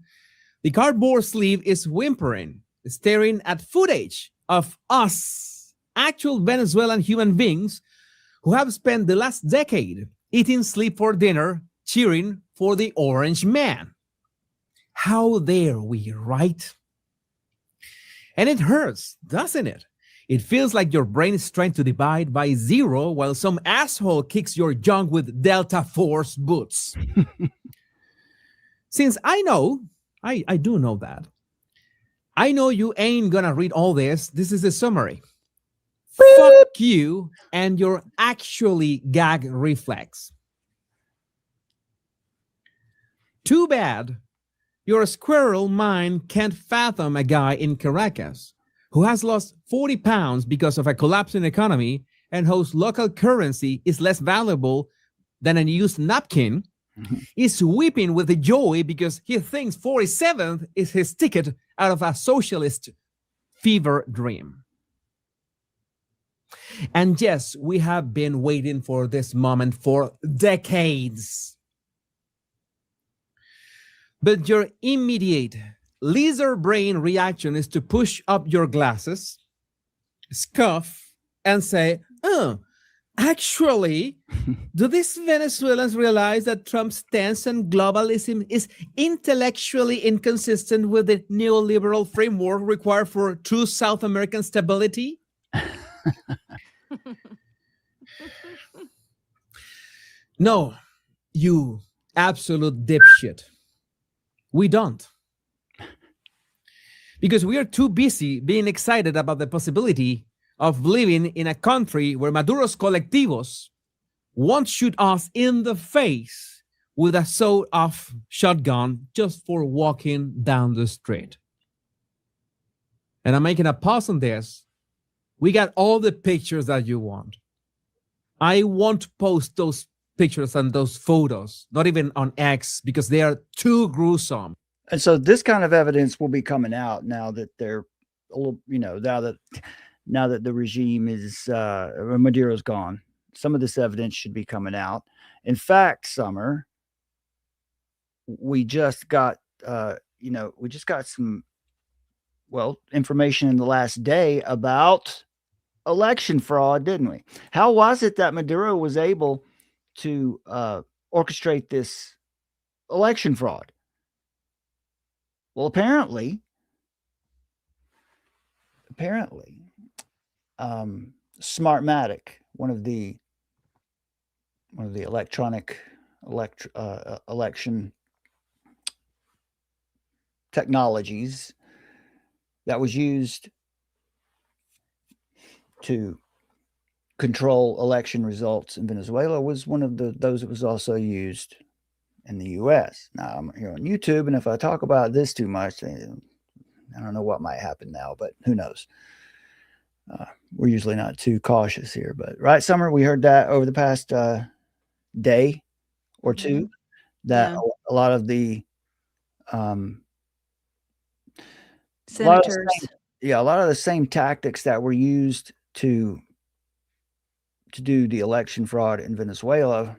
the cardboard sleeve is whimpering, staring at footage of us, actual Venezuelan human beings who have spent the last decade eating sleep for dinner, cheering for the orange man. How dare we, right? And it hurts, doesn't it? It feels like your brain is trying to divide by zero while some asshole kicks your junk with Delta Force boots. Since I know, I do know that. I know you ain't gonna read all this. This is a summary. Fuck you and your actually gag reflex. Too bad your squirrel mind can't fathom a guy in Caracas who has lost 40 pounds because of a collapsing economy and whose local currency is less valuable than a used napkin, is weeping with the joy because he thinks 47th is his ticket out of a socialist fever dream. And yes, we have been waiting for this moment for decades. But your immediate lizard brain reaction is to push up your glasses, scoff, and say, oh, actually, do these Venezuelans realize that Trump's stance on globalism is intellectually inconsistent with the neoliberal framework required for true South American stability? No, you absolute dipshit. We don't. Because we are too busy being excited about the possibility of living in a country where Maduro's colectivos won't shoot us in the face with a sawed-off shotgun just for walking down the street. And I'm making a pause on this. We got all the pictures that you want. I won't post those pictures and those photos, not even on X, because they are too gruesome. And so this kind of evidence will be coming out now that they're a little, now that the regime is Maduro's gone. Some of this evidence should be coming out. In fact, Summer, we just got some information in the last day about election fraud, didn't we? How was it that Maduro was able to orchestrate this election fraud? Well, apparently, Smartmatic, one of the electronic election technologies that was used to control election results in Venezuela, was one of those that was also used in the U.S. Now, I'm here on YouTube, and if I talk about this too much, I don't know what might happen now, but who knows? We're usually not too cautious here, but right, Summer, we heard that over the past day or two, that a lot of the senators, a lot of the same tactics that were used to do the election fraud in Venezuela,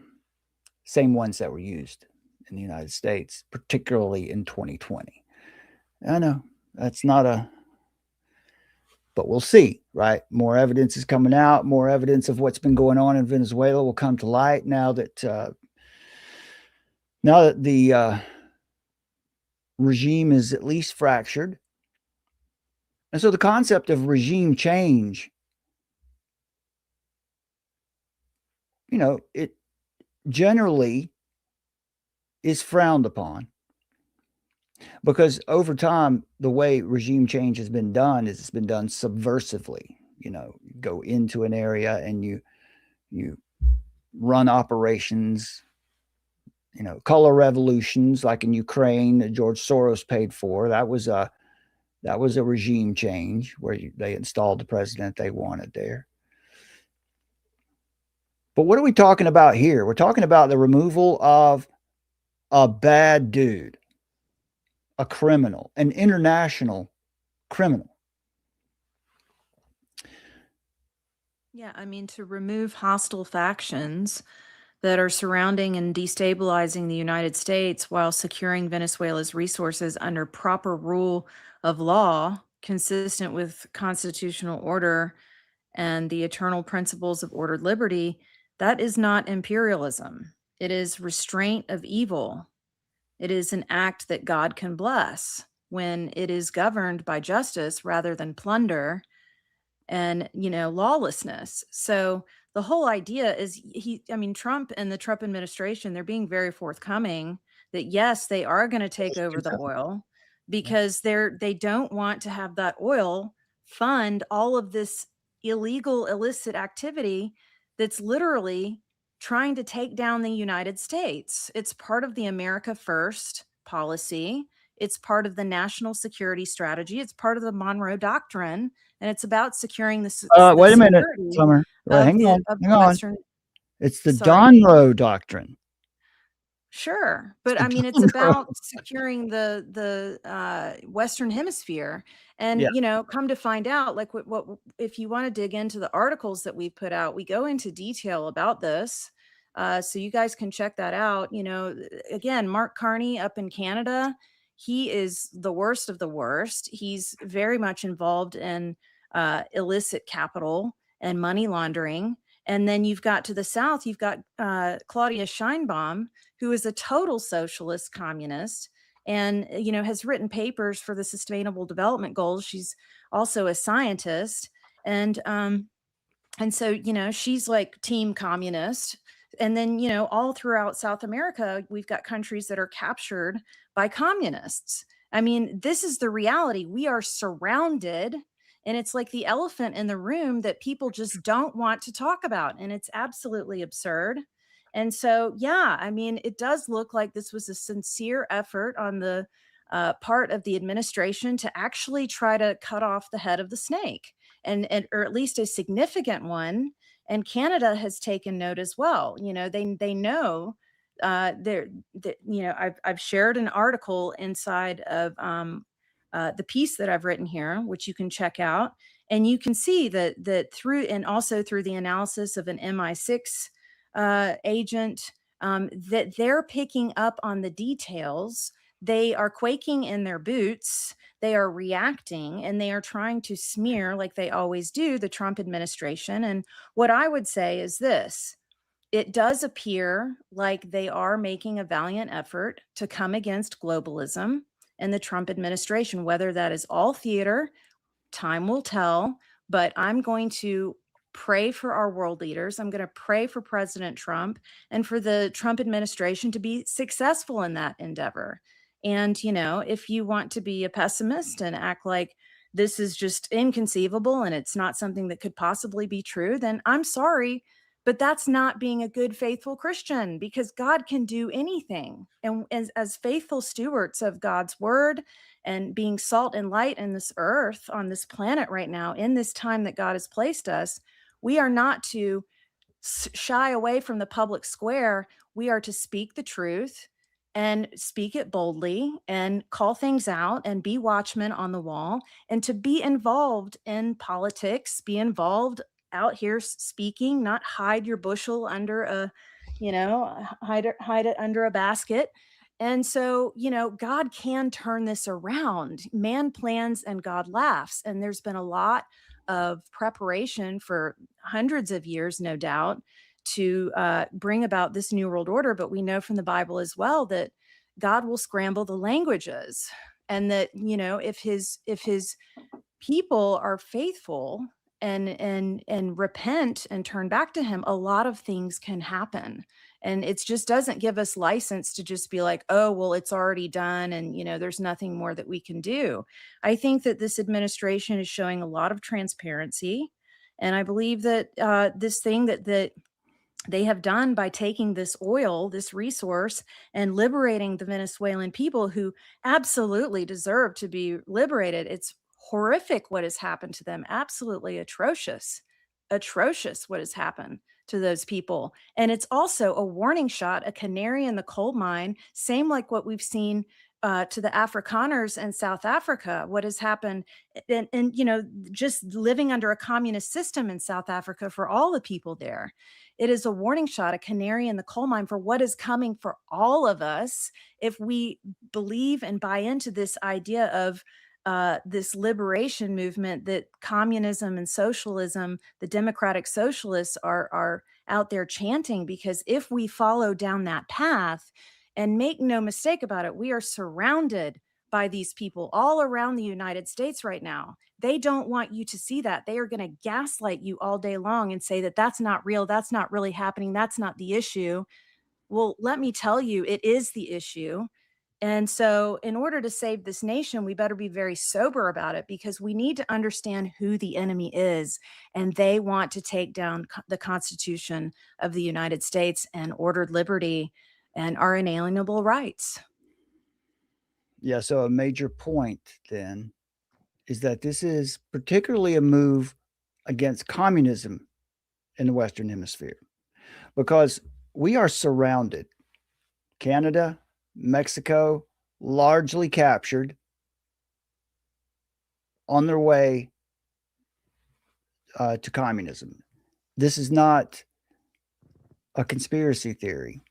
same ones that were used in the United States, particularly in 2020. I know that's not but we'll see, right? More evidence is coming out. More evidence of what's been going on in Venezuela will come to light now that the regime is at least fractured. And so the concept of regime change, it generally is frowned upon, because over time, the way regime change has been done is it's been done subversively. You go into an area and you run operations, color revolutions like in Ukraine that George Soros paid for. That was a regime change where they installed the president they wanted there. But what are we talking about here? We're talking about the removal of a bad dude, a criminal, an international criminal. Yeah, I mean, to remove hostile factions that are surrounding and destabilizing the United States while securing Venezuela's resources under proper rule of law, consistent with constitutional order and the eternal principles of ordered liberty, that is not imperialism. It is restraint of evil. It is an act that God can bless when it is governed by justice rather than plunder and, lawlessness. So the whole idea is Trump and the Trump administration, they're being very forthcoming that yes, they are going to take over the oil because they don't want to have that oil fund all of this illegal, illicit activity that's literally trying to take down the United States. It's part of the America First policy. It's part of the national security strategy. It's part of the Monroe Doctrine, and it's about securing the wait a minute, Summer. Hang on. It's the Monroe Doctrine. Sure, but it's about securing the Western Hemisphere, and come to find out, like what if you want to dig into the articles that we've put out, we go into detail about this, so you guys can check that out. Again, Mark Carney up in Canada, he is the worst of the worst. He's very much involved in illicit capital and money laundering. And then you've got to the south, you've got Claudia Sheinbaum, who is a total socialist communist and, has written papers for the Sustainable Development Goals. She's also a scientist. And so, she's like team communist. And then, all throughout South America, we've got countries that are captured by communists. This is the reality. We are surrounded And it's like the elephant in the room that people just don't want to talk about. And it's absolutely absurd. And so, yeah, I mean, it does look like this was a sincere effort on the part of the administration to actually try to cut off the head of the snake, and or at least a significant one. And Canada has taken note as well. You know, they know you know, I've shared an article inside of the piece that I've written here, which you can check out, and you can see that through, and also through the analysis of an MI6 agent, that they're picking up on the details. They are quaking in their boots. They are reacting, and they are trying to smear, like they always do, the Trump administration. And what I would say is this: it does appear like they are making a valiant effort to come against globalism and the Trump administration. Whether that is all theater, time will tell. But I'm going to pray for our world leaders. I'm going to pray for President Trump and for the Trump administration to be successful in that endeavor. And, you know, if you want to be a pessimist and act like this is just inconceivable and it's not something that could possibly be true, then I'm sorry, but that's not being a good, faithful Christian, because God can do anything. And as faithful stewards of God's word and being salt and light in this earth, on this planet right now, in this time that God has placed us, we are not to shy away from the public square. We are to speak the truth and speak it boldly and call things out and be watchmen on the wall, and to be involved in politics, be involved out here speaking, not hide your bushel under a, you know, hide it under a basket. And so, you know, God can turn this around. Man plans and God laughs. And there's been a lot of preparation for hundreds of years, no doubt, to bring about this new world order. But we know from the Bible as well that God will scramble the languages, and that, you know, if his people are faithful and repent and turn back to him, a lot of things can happen. And it just doesn't give us license to just be like, oh, well, it's already done, and, you know, there's nothing more that we can do. I think that this administration is showing a lot of transparency. And I believe that this thing that they have done by taking this oil, this resource, and liberating the Venezuelan people, who absolutely deserve to be liberated. It's horrific what has happened to them. Absolutely atrocious what has happened to those people. And it's also a warning shot, a canary in the coal mine, same like what we've seen to the Afrikaners in South Africa, what has happened, and, you know, just living under a communist system in South Africa for all the people there. It is a warning shot, a canary in the coal mine for what is coming for all of us if we believe and buy into this idea of this liberation movement that communism and socialism, the democratic socialists, are out there chanting. Because if we follow down that path, and make no mistake about it, we are surrounded by these people all around the United States right now. They don't want you to see that. They are going to gaslight you all day long and say that that's not real, that's not really happening, that's not the issue. Well, let me tell you, it is the issue. And so in order to save this nation, we better be very sober about it, because we need to understand who the enemy is. And they want to take down the Constitution of the United States and ordered liberty and our inalienable rights. Yeah, so a major point then is that this is particularly a move against communism in the Western Hemisphere, because we are surrounded. Canada, Mexico, largely captured, on their way to communism. This is not a conspiracy theory.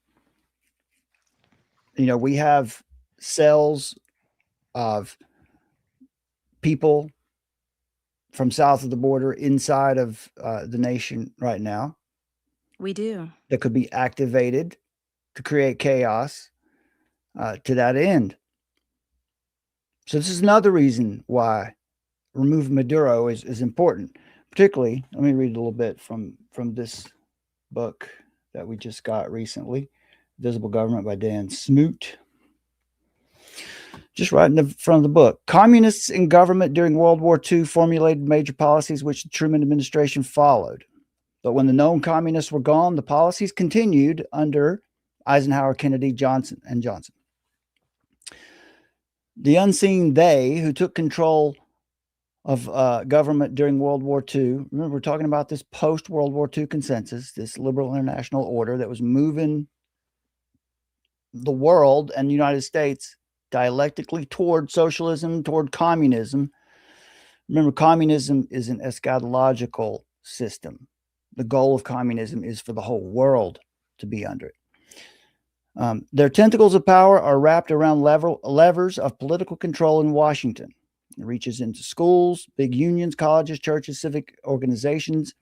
You know, we have cells of people from south of the border inside of the nation right now. We do. That could be activated to create chaos to that end. So this is another reason why removing Maduro is important. Particularly, let me read a little bit from this book that we just got recently, Visible Government by Dan Smoot. Just right in the front of the book. Communists in government during World War II formulated major policies which the Truman administration followed. But when the known communists were gone, the policies continued under Eisenhower, Kennedy, Johnson, and Johnson. The unseen they who took control of government during World War II. Remember, we're talking about this post-World War II consensus, this liberal international order that was moving the world and the United States dialectically toward socialism, toward communism. Remember, communism is an eschatological system. The goal of communism is for the whole world to be under it. Their tentacles of power are wrapped around levers of political control in Washington. It reaches into schools, big unions, colleges, churches, civic organizations,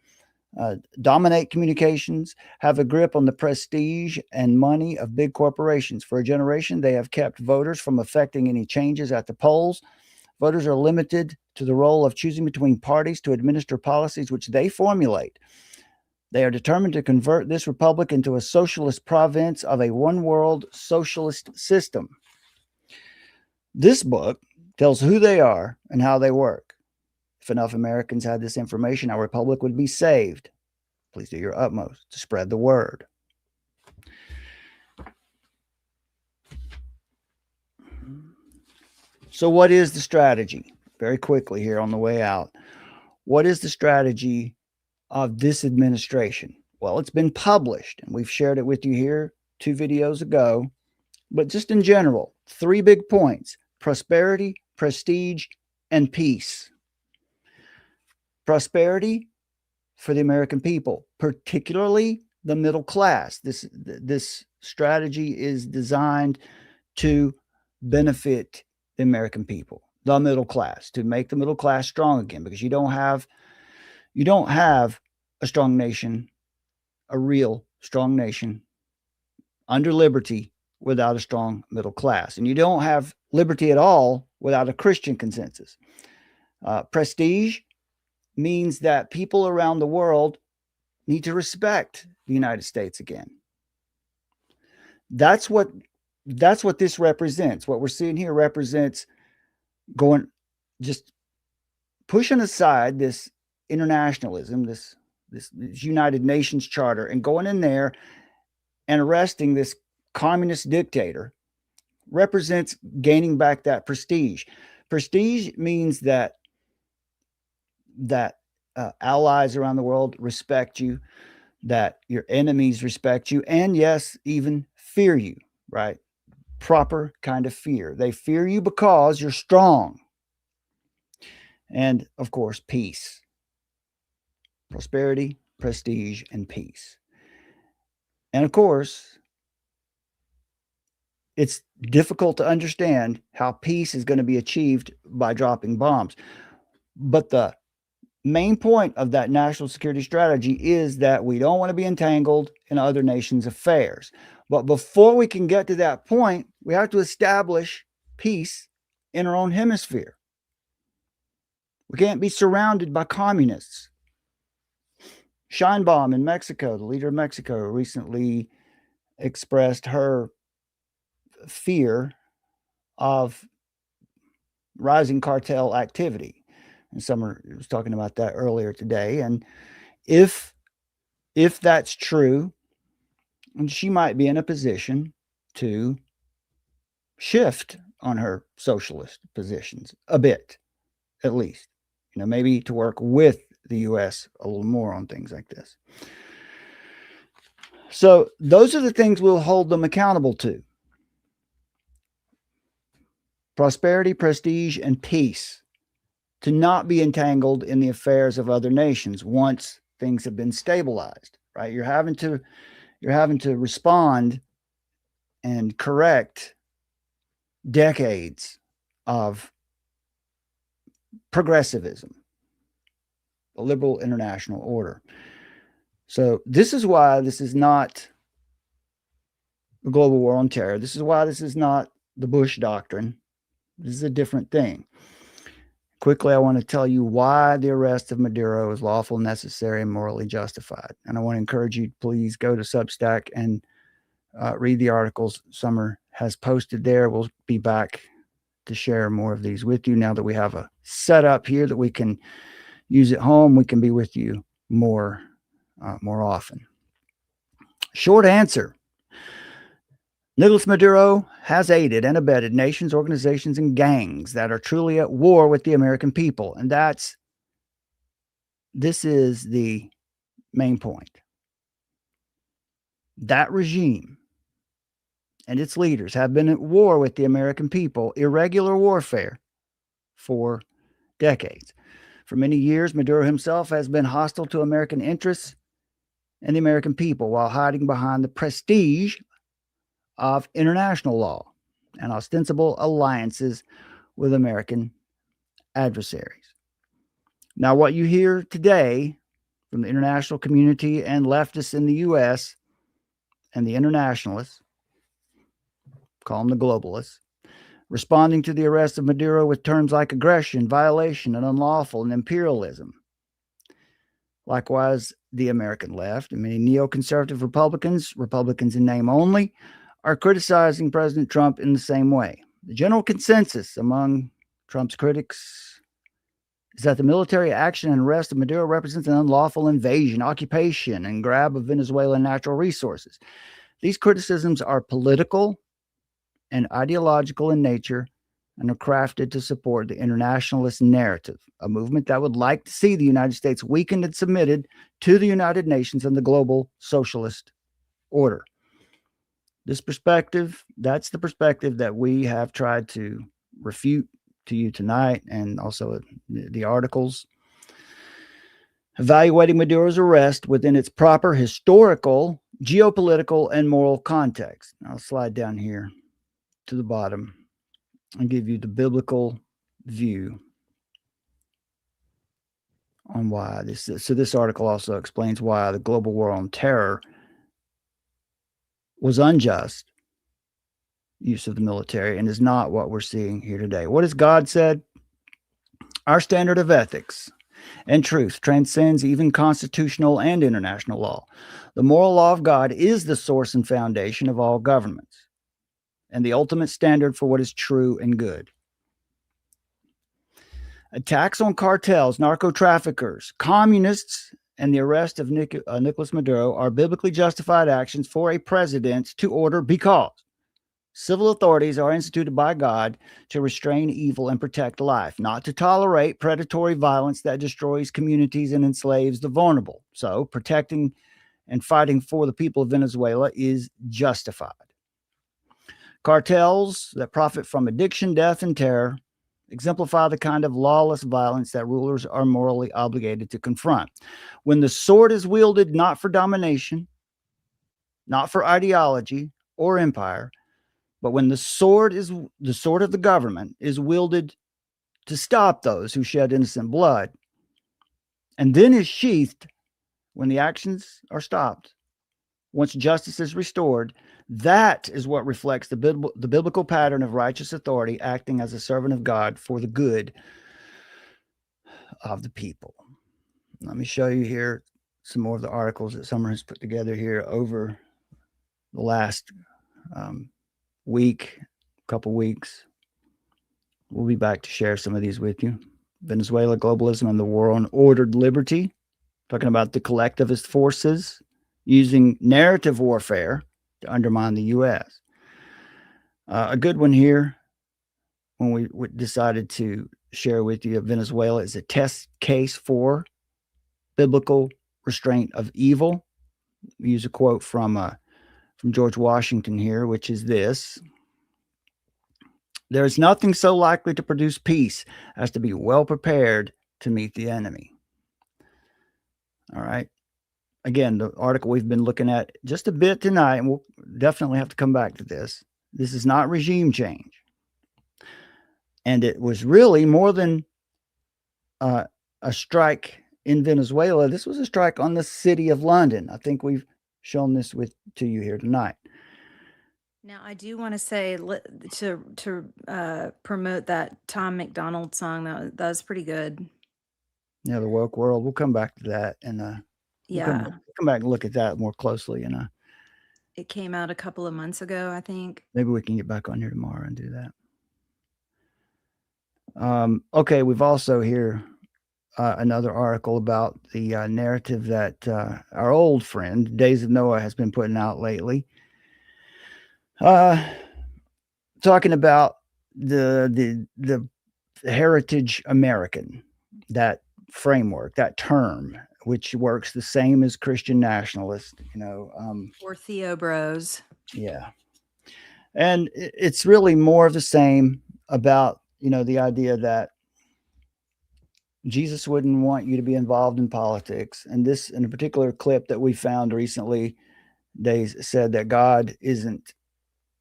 dominate communications, have a grip on the prestige and money of big corporations. For a generation, they have kept voters from affecting any changes at the polls. Voters are limited to the role of choosing between parties to administer policies which they formulate. They are determined to convert this republic into a socialist province of a one-world socialist system. This book tells who they are and how they work. If enough Americans had this information, our republic would be saved. Please do your utmost to spread the word. So what is the strategy? Very quickly here on the way out. What is the strategy of this administration? Well, it's been published, and we've shared it with you here 2 videos ago. But just in general, 3 big points: prosperity, prestige, and peace. Prosperity for the American people, particularly the middle class. This strategy is designed to benefit the American people, the middle class, to make the middle class strong again, because you don't have a strong nation, a real strong nation under liberty without a strong middle class. And you don't have liberty at all without a Christian consensus. Prestige means that people around the world need to respect the United States again. That's what this represents. What we're seeing here represents just pushing aside this internationalism, this United Nations charter, and going in there and arresting this communist dictator represents gaining back that prestige. Prestige means that allies around the world respect you, that your enemies respect you, and yes, even fear you, right? Proper kind of fear. They fear you because you're strong. And of course, peace. Prosperity, prestige, and peace. And of course, it's difficult to understand how peace is going to be achieved by dropping bombs. But the main point of that national security strategy is that we don't want to be entangled in other nations' affairs. But before we can get to that point, we have to establish peace in our own hemisphere. We can't be surrounded by communists. Sheinbaum in Mexico, the leader of Mexico, recently expressed her fear of rising cartel activity. And Summer was talking about that earlier today. And if that's true, she might be in a position to shift on her socialist positions a bit, at least. Maybe to work with the U.S. a little more on things like this. So those are the things we'll hold them accountable to. Prosperity, prestige, and peace. To not be entangled in the affairs of other nations once things have been stabilized, right? You're having to respond and correct decades of progressivism, a liberal international order. So this is why this is not the global war on terror. This is why this is not the Bush doctrine. This is a different thing. Quickly, I want to tell you why the arrest of Maduro is lawful, necessary, and morally justified. And I want to encourage you, please go to Substack and read the articles Summer has posted there. We'll be back to share more of these with you. Now that we have a setup here that we can use at home, we can be with you more often. Short answer. Nicolas Maduro has aided and abetted nations, organizations, and gangs that are truly at war with the American people. And this is the main point. That regime and its leaders have been at war with the American people, irregular warfare, for decades. For many years, Maduro himself has been hostile to American interests and the American people while hiding behind the prestige of international law and ostensible alliances with American adversaries. Now, what you hear today from the international community and leftists in the U.S. and the internationalists, call them the globalists, responding to the arrest of Maduro with terms like aggression, violation, and unlawful, and imperialism. Likewise, the American left and many neoconservative Republicans in name only, are criticizing President Trump in the same way. The general consensus among Trump's critics is that the military action and arrest of Maduro represents an unlawful invasion, occupation, and grab of Venezuelan natural resources. These criticisms are political and ideological in nature and are crafted to support the internationalist narrative, a movement that would like to see the United States weakened and submitted to the United Nations and the global socialist order. This perspective, that's the perspective that we have tried to refute to you tonight, and also the articles evaluating Maduro's arrest within its proper historical, geopolitical, and moral context. I'll slide down here to the bottom and give you the biblical view on why this is. So this article also explains why the global war on terror was unjust use of the military and is not what we're seeing here today. What has God said? Our standard of ethics and truth transcends even constitutional and international law. The moral law of God is the source and foundation of all governments and the ultimate standard for what is true and good. Attacks on cartels, narco-traffickers, communists, and the arrest of Nicolas Maduro are biblically justified actions for a president to order because civil authorities are instituted by God to restrain evil and protect life, not to tolerate predatory violence that destroys communities and enslaves the vulnerable. So protecting and fighting for the people of Venezuela is justified. Cartels that profit from addiction, death, and terror exemplify the kind of lawless violence that rulers are morally obligated to confront. When the sword is wielded not for domination, not for ideology or empire, but when the sword of the government is wielded to stop those who shed innocent blood, and then is sheathed when the actions are stopped, once justice is restored, that is what reflects the biblical pattern of righteous authority acting as a servant of God for the good of the people. Let me show you here some more of the articles that Summer has put together here over the last couple weeks. We'll be back to share some of these with you. Venezuela, globalism, and the war on ordered liberty. Talking about the collectivist forces using narrative warfare to undermine the U.S. A good one here, when we decided to share with you, Venezuela is a test case for biblical restraint of evil. We use a quote from George Washington here, which is this: "There is nothing so likely to produce peace as to be well prepared to meet the enemy." All right. Again, the article we've been looking at just a bit tonight, and we'll definitely have to come back to this. This is not regime change. And it was really more than a strike in Venezuela. This was a strike on the city of London. I think we've shown this to you here tonight. Now, I do want to say to promote that Tom McDonald song. That was pretty good. Yeah, the woke world. We'll come back to that, and we'll come back and look at that more closely. And it came out a couple of months ago, I think. Maybe we can get back on here tomorrow and do that. Okay, we've also here another article about the narrative that our old friend Days of Noah has been putting out lately, talking about the heritage American, that framework, that term, which works the same as Christian nationalist, or Theo Bros. Yeah. And it's really more of the same about, the idea that Jesus wouldn't want you to be involved in politics. And this, in a particular clip that we found recently, they said that God isn't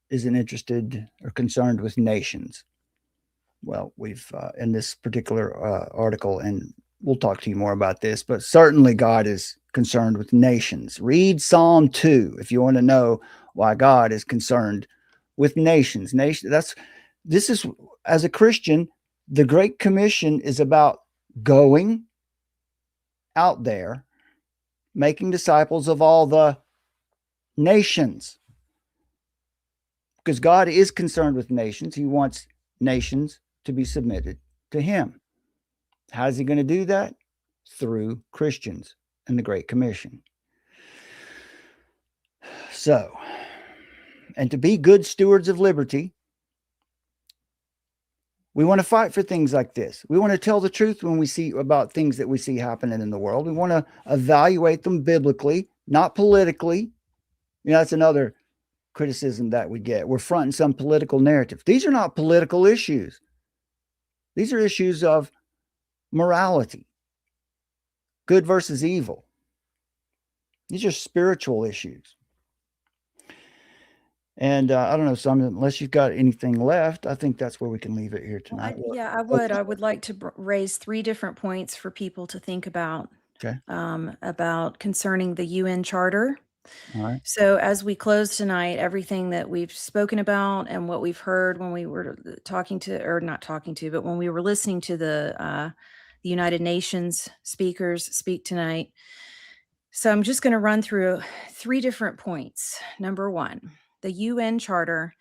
interested or concerned with nations. Well, we've in this particular article, and we'll talk to you more about this, but certainly God is concerned with nations. Read Psalm 2 if you want to know why God is concerned with nations. This is, as a Christian, the Great Commission is about going out there, making disciples of all the nations. Because God is concerned with nations. He wants nations to be submitted to him. How is he going to do that? Through Christians and the Great Commission. So, and to be good stewards of liberty, we want to fight for things like this. We want to tell the truth when we see about things that we see happening in the world. We want to evaluate them biblically, not politically. That's another criticism that we get. We're fronting some political narrative. These are not political issues. These are issues of morality, good versus evil. These are spiritual issues. And I don't know, Simon, unless you've got anything left, I think that's where we can leave it here tonight. I would. I would like to raise 3 different points for people to think about. Okay. About concerning the UN Charter. All right. So as we close tonight, everything that we've spoken about and what we've heard when we were when we were listening to the United Nations speakers speak tonight. So I'm just going to run through 3 different points. Number 1, the UN Charter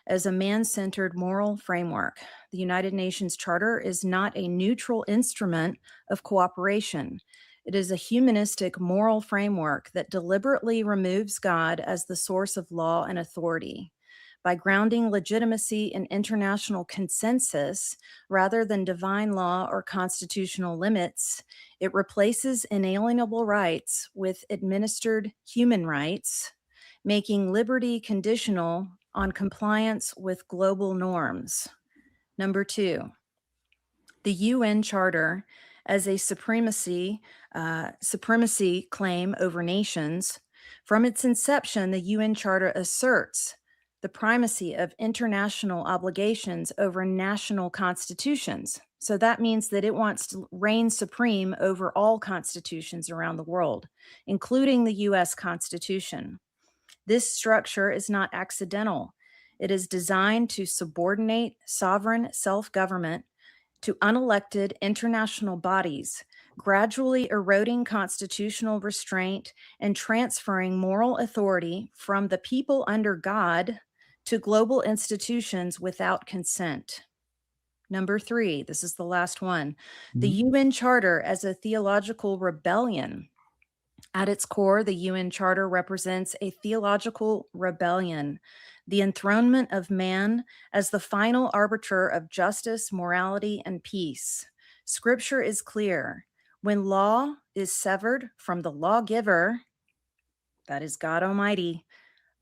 as a man-centered moral framework. The United Nations Charter is not a neutral instrument of cooperation. It is a humanistic moral framework that deliberately removes God as the source of law and authority. By grounding legitimacy in international consensus rather than divine law or constitutional limits, it replaces inalienable rights with administered human rights, making liberty conditional on compliance with global norms. Number 2, the UN Charter as a supremacy claim over nations. From its inception, the UN Charter asserts the primacy of international obligations over national constitutions. So that means that it wants to reign supreme over all constitutions around the world, including the US Constitution. This structure is not accidental. It is designed to subordinate sovereign self-government to unelected international bodies, gradually eroding constitutional restraint and transferring moral authority from the people under God to global institutions without consent. Number 3, this is the last one, the UN Charter as a theological rebellion. At its core, the UN Charter represents a theological rebellion, the enthronement of man as the final arbiter of justice, morality, and peace. Scripture is clear. When law is severed from the lawgiver, that is God Almighty,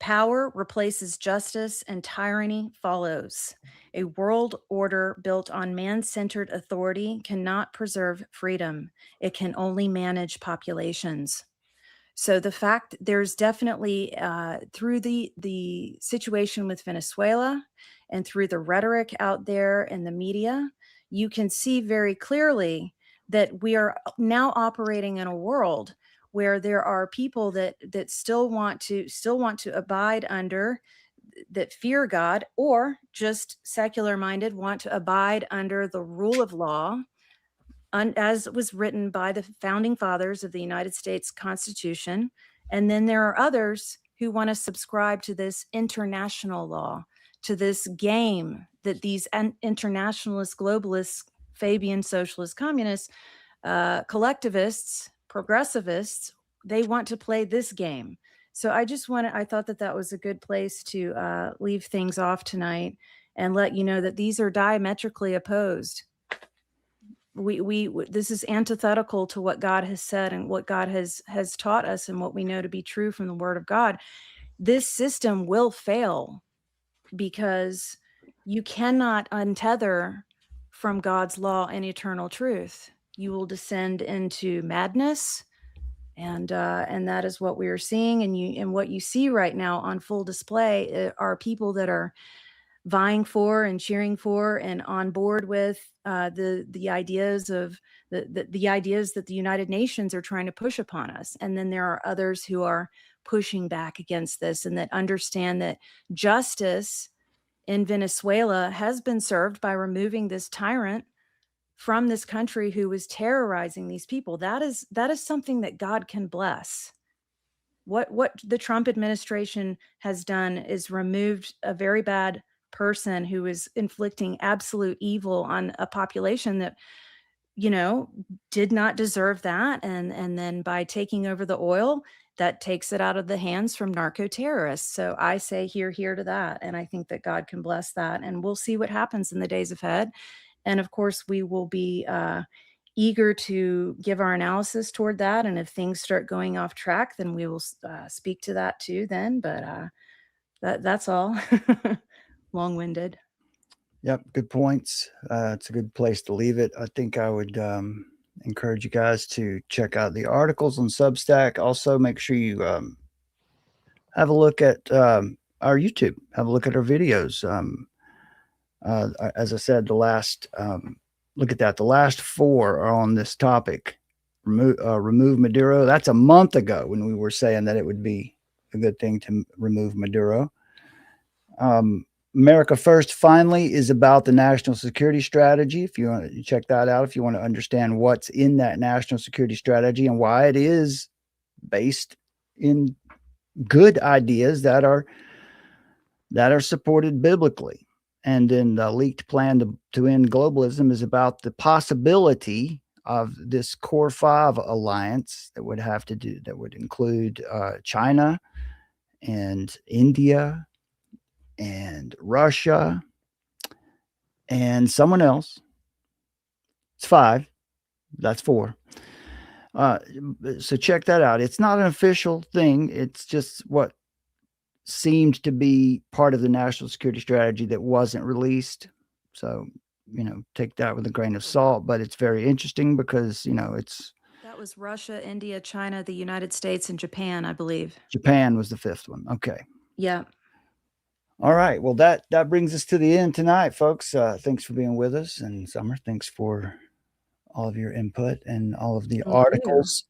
power replaces justice and tyranny follows. A world order built on man-centered authority cannot preserve freedom. It can only manage populations. So the fact there's definitely through the situation with Venezuela and through the rhetoric out there in the media, you can see very clearly that we are now operating in a world where there are people that still want to abide under, that fear God, or just secular minded want to abide under the rule of law, as was written by the founding fathers of the United States Constitution. And then there are others who want to subscribe to this international law, to this game that these internationalist, globalists, Fabian socialist, communists, collectivists, progressivists, they want to play this game. So I thought that that was a good place to leave things off tonight and let you know that these are diametrically opposed. This is antithetical to what God has said and what God has taught us and what we know to be true from the Word of God. This system will fail because you cannot untether from God's law and eternal truth. You will descend into madness, and that is what we are seeing. And what you see right now on full display are people that are vying for and cheering for and on board with the ideas of the ideas that the United Nations are trying to push upon us. And then there are others who are pushing back against this and that understand that justice in Venezuela has been served by removing this tyrant from this country who was terrorizing these people. That is something that God can bless. What the Trump administration has done is removed a very bad person who is inflicting absolute evil on a population that, did not deserve that. And then by taking over the oil, that takes it out of the hands from narco terrorists. So I say hear to that. And I think that God can bless that. And we'll see what happens in the days ahead. And of course, we will be eager to give our analysis toward that. And if things start going off track, then we will speak to that too then. But that's all. Long-winded. Yep, good points. It's a good place to leave it. I think I would encourage you guys to check out the articles on Substack. Also, make sure you have a look at our YouTube. Have a look at our videos. As I said, look at that. The last 4 are on this topic. Remove Maduro. That's a month ago when we were saying that it would be a good thing to remove Maduro. America First finally is about the national security strategy. If you want to check that out, if you want to understand what's in that national security strategy and why it is based in good ideas that are supported biblically. And then the leaked plan to end globalism is about the possibility of this Core 5 alliance that would include China and India and Russia and someone else. It's 5. That's 4. So check that out. It's not an official thing. It's just what seemed to be part of the national security strategy that wasn't released. So, take that with a grain of salt, but it's very interesting because, that was Russia, India, China, the United States, and Japan, I believe. Japan was the 5th one. Okay. Yeah. All right. Well, that brings us to the end tonight, folks. Thanks for being with us. And Summer, thanks for all of your input and all of the articles.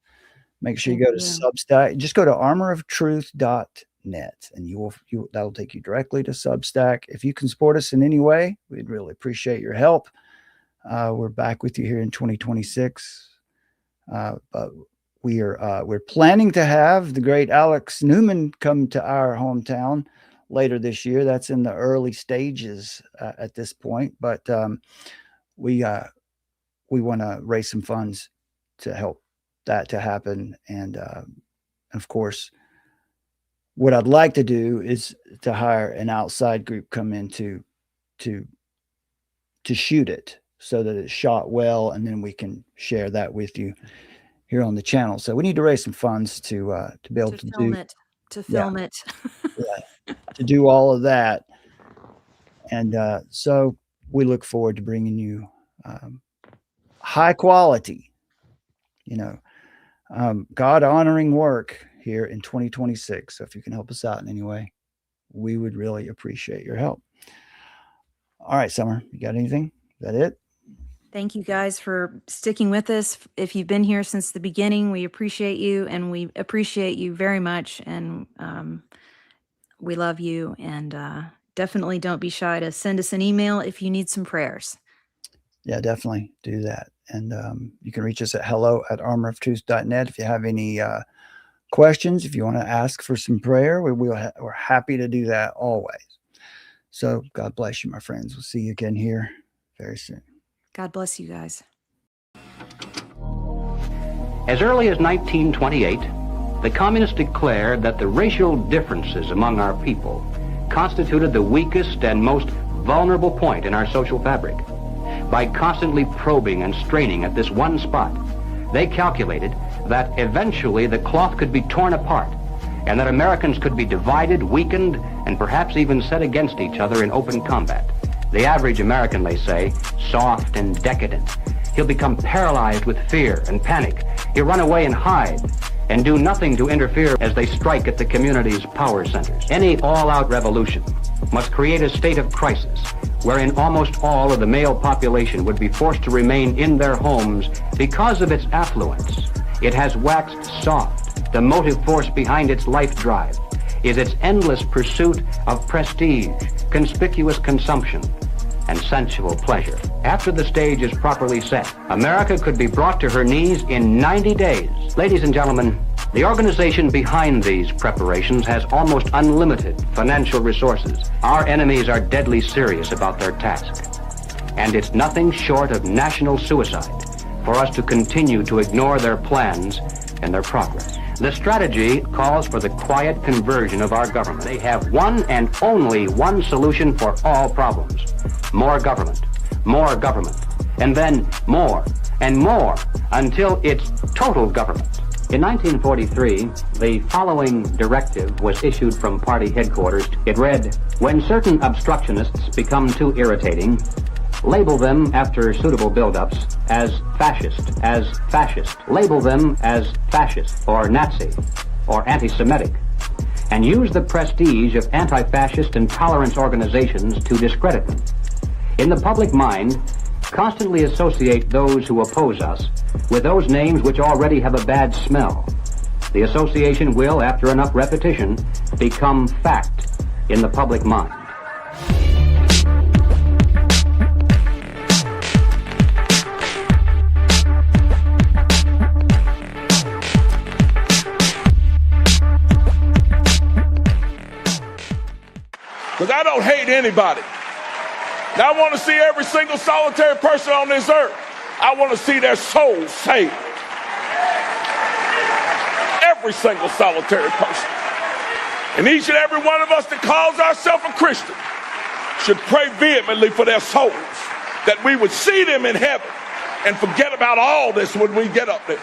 Make sure you go to Substack. Just go to armoroftruth.net and that'll take you directly to Substack. If you can support us in any way, we'd really appreciate your help. We're back with you here in 2026. But we're planning to have the great Alex Newman come to our hometown later this year. That's in the early stages at this point, but we want to raise some funds to help that to happen. And of course, what I'd like to do is to hire an outside group come in to shoot it so that it's shot well, and then we can share that with you here on the channel. So we need to raise some funds to be able to film it. To do all of that. And so we look forward to bringing you high quality, God honoring work here in 2026. So if you can help us out in any way, we would really appreciate your help. All right, Summer, you got anything? Is that it? Thank you guys for sticking with us. If you've been here since the beginning, we appreciate you, and we appreciate you very much. And we love you, and definitely don't be shy to send us an email if you need some prayers. Yeah, definitely do that. And you can reach us at hello@armoroftruth.net. If you have any questions, if you want to ask for some prayer, we're happy to do that always. So God bless you, my friends. We'll see you again here very soon. God bless you guys. As early as 1928, the communists declared that the racial differences among our people constituted the weakest and most vulnerable point in our social fabric. By constantly probing and straining at this one spot, they calculated that eventually the cloth could be torn apart and that Americans could be divided, weakened, and perhaps even set against each other in open combat. The average American, they say, soft and decadent. He'll become paralyzed with fear and panic. He'll run away and hide and do nothing to interfere as they strike at the community's power centers. Any all-out revolution must create a state of crisis wherein almost all of the male population would be forced to remain in their homes because of its affluence. It has waxed soft. The motive force behind its life drive is its endless pursuit of prestige, conspicuous consumption, and sensual pleasure. After the stage is properly set, America could be brought to her knees in 90 days. Ladies and gentlemen, the organization behind these preparations has almost unlimited financial resources. Our enemies are deadly serious about their task, and it's nothing short of national suicide for us to continue to ignore their plans and their progress. The strategy calls for the quiet conversion of our government. They have one and only one solution for all problems. More government, and then more and more until it's total government. In 1943, the following directive was issued from party headquarters. It read, "When certain obstructionists become too irritating, label them after suitable build-ups as fascist. Label them as fascist or Nazi or anti-Semitic, and use the prestige of anti-fascist and tolerance organizations to discredit them. In the public mind, constantly associate those who oppose us with those names which already have a bad smell. The association will, after enough repetition, become fact in the public mind." Because I don't hate anybody. Now I want to see every single solitary person on this earth. I want to see their souls saved. Every single solitary person. And each and every one of us that calls ourselves a Christian should pray vehemently for their souls, that we would see them in heaven and forget about all this when we get up there.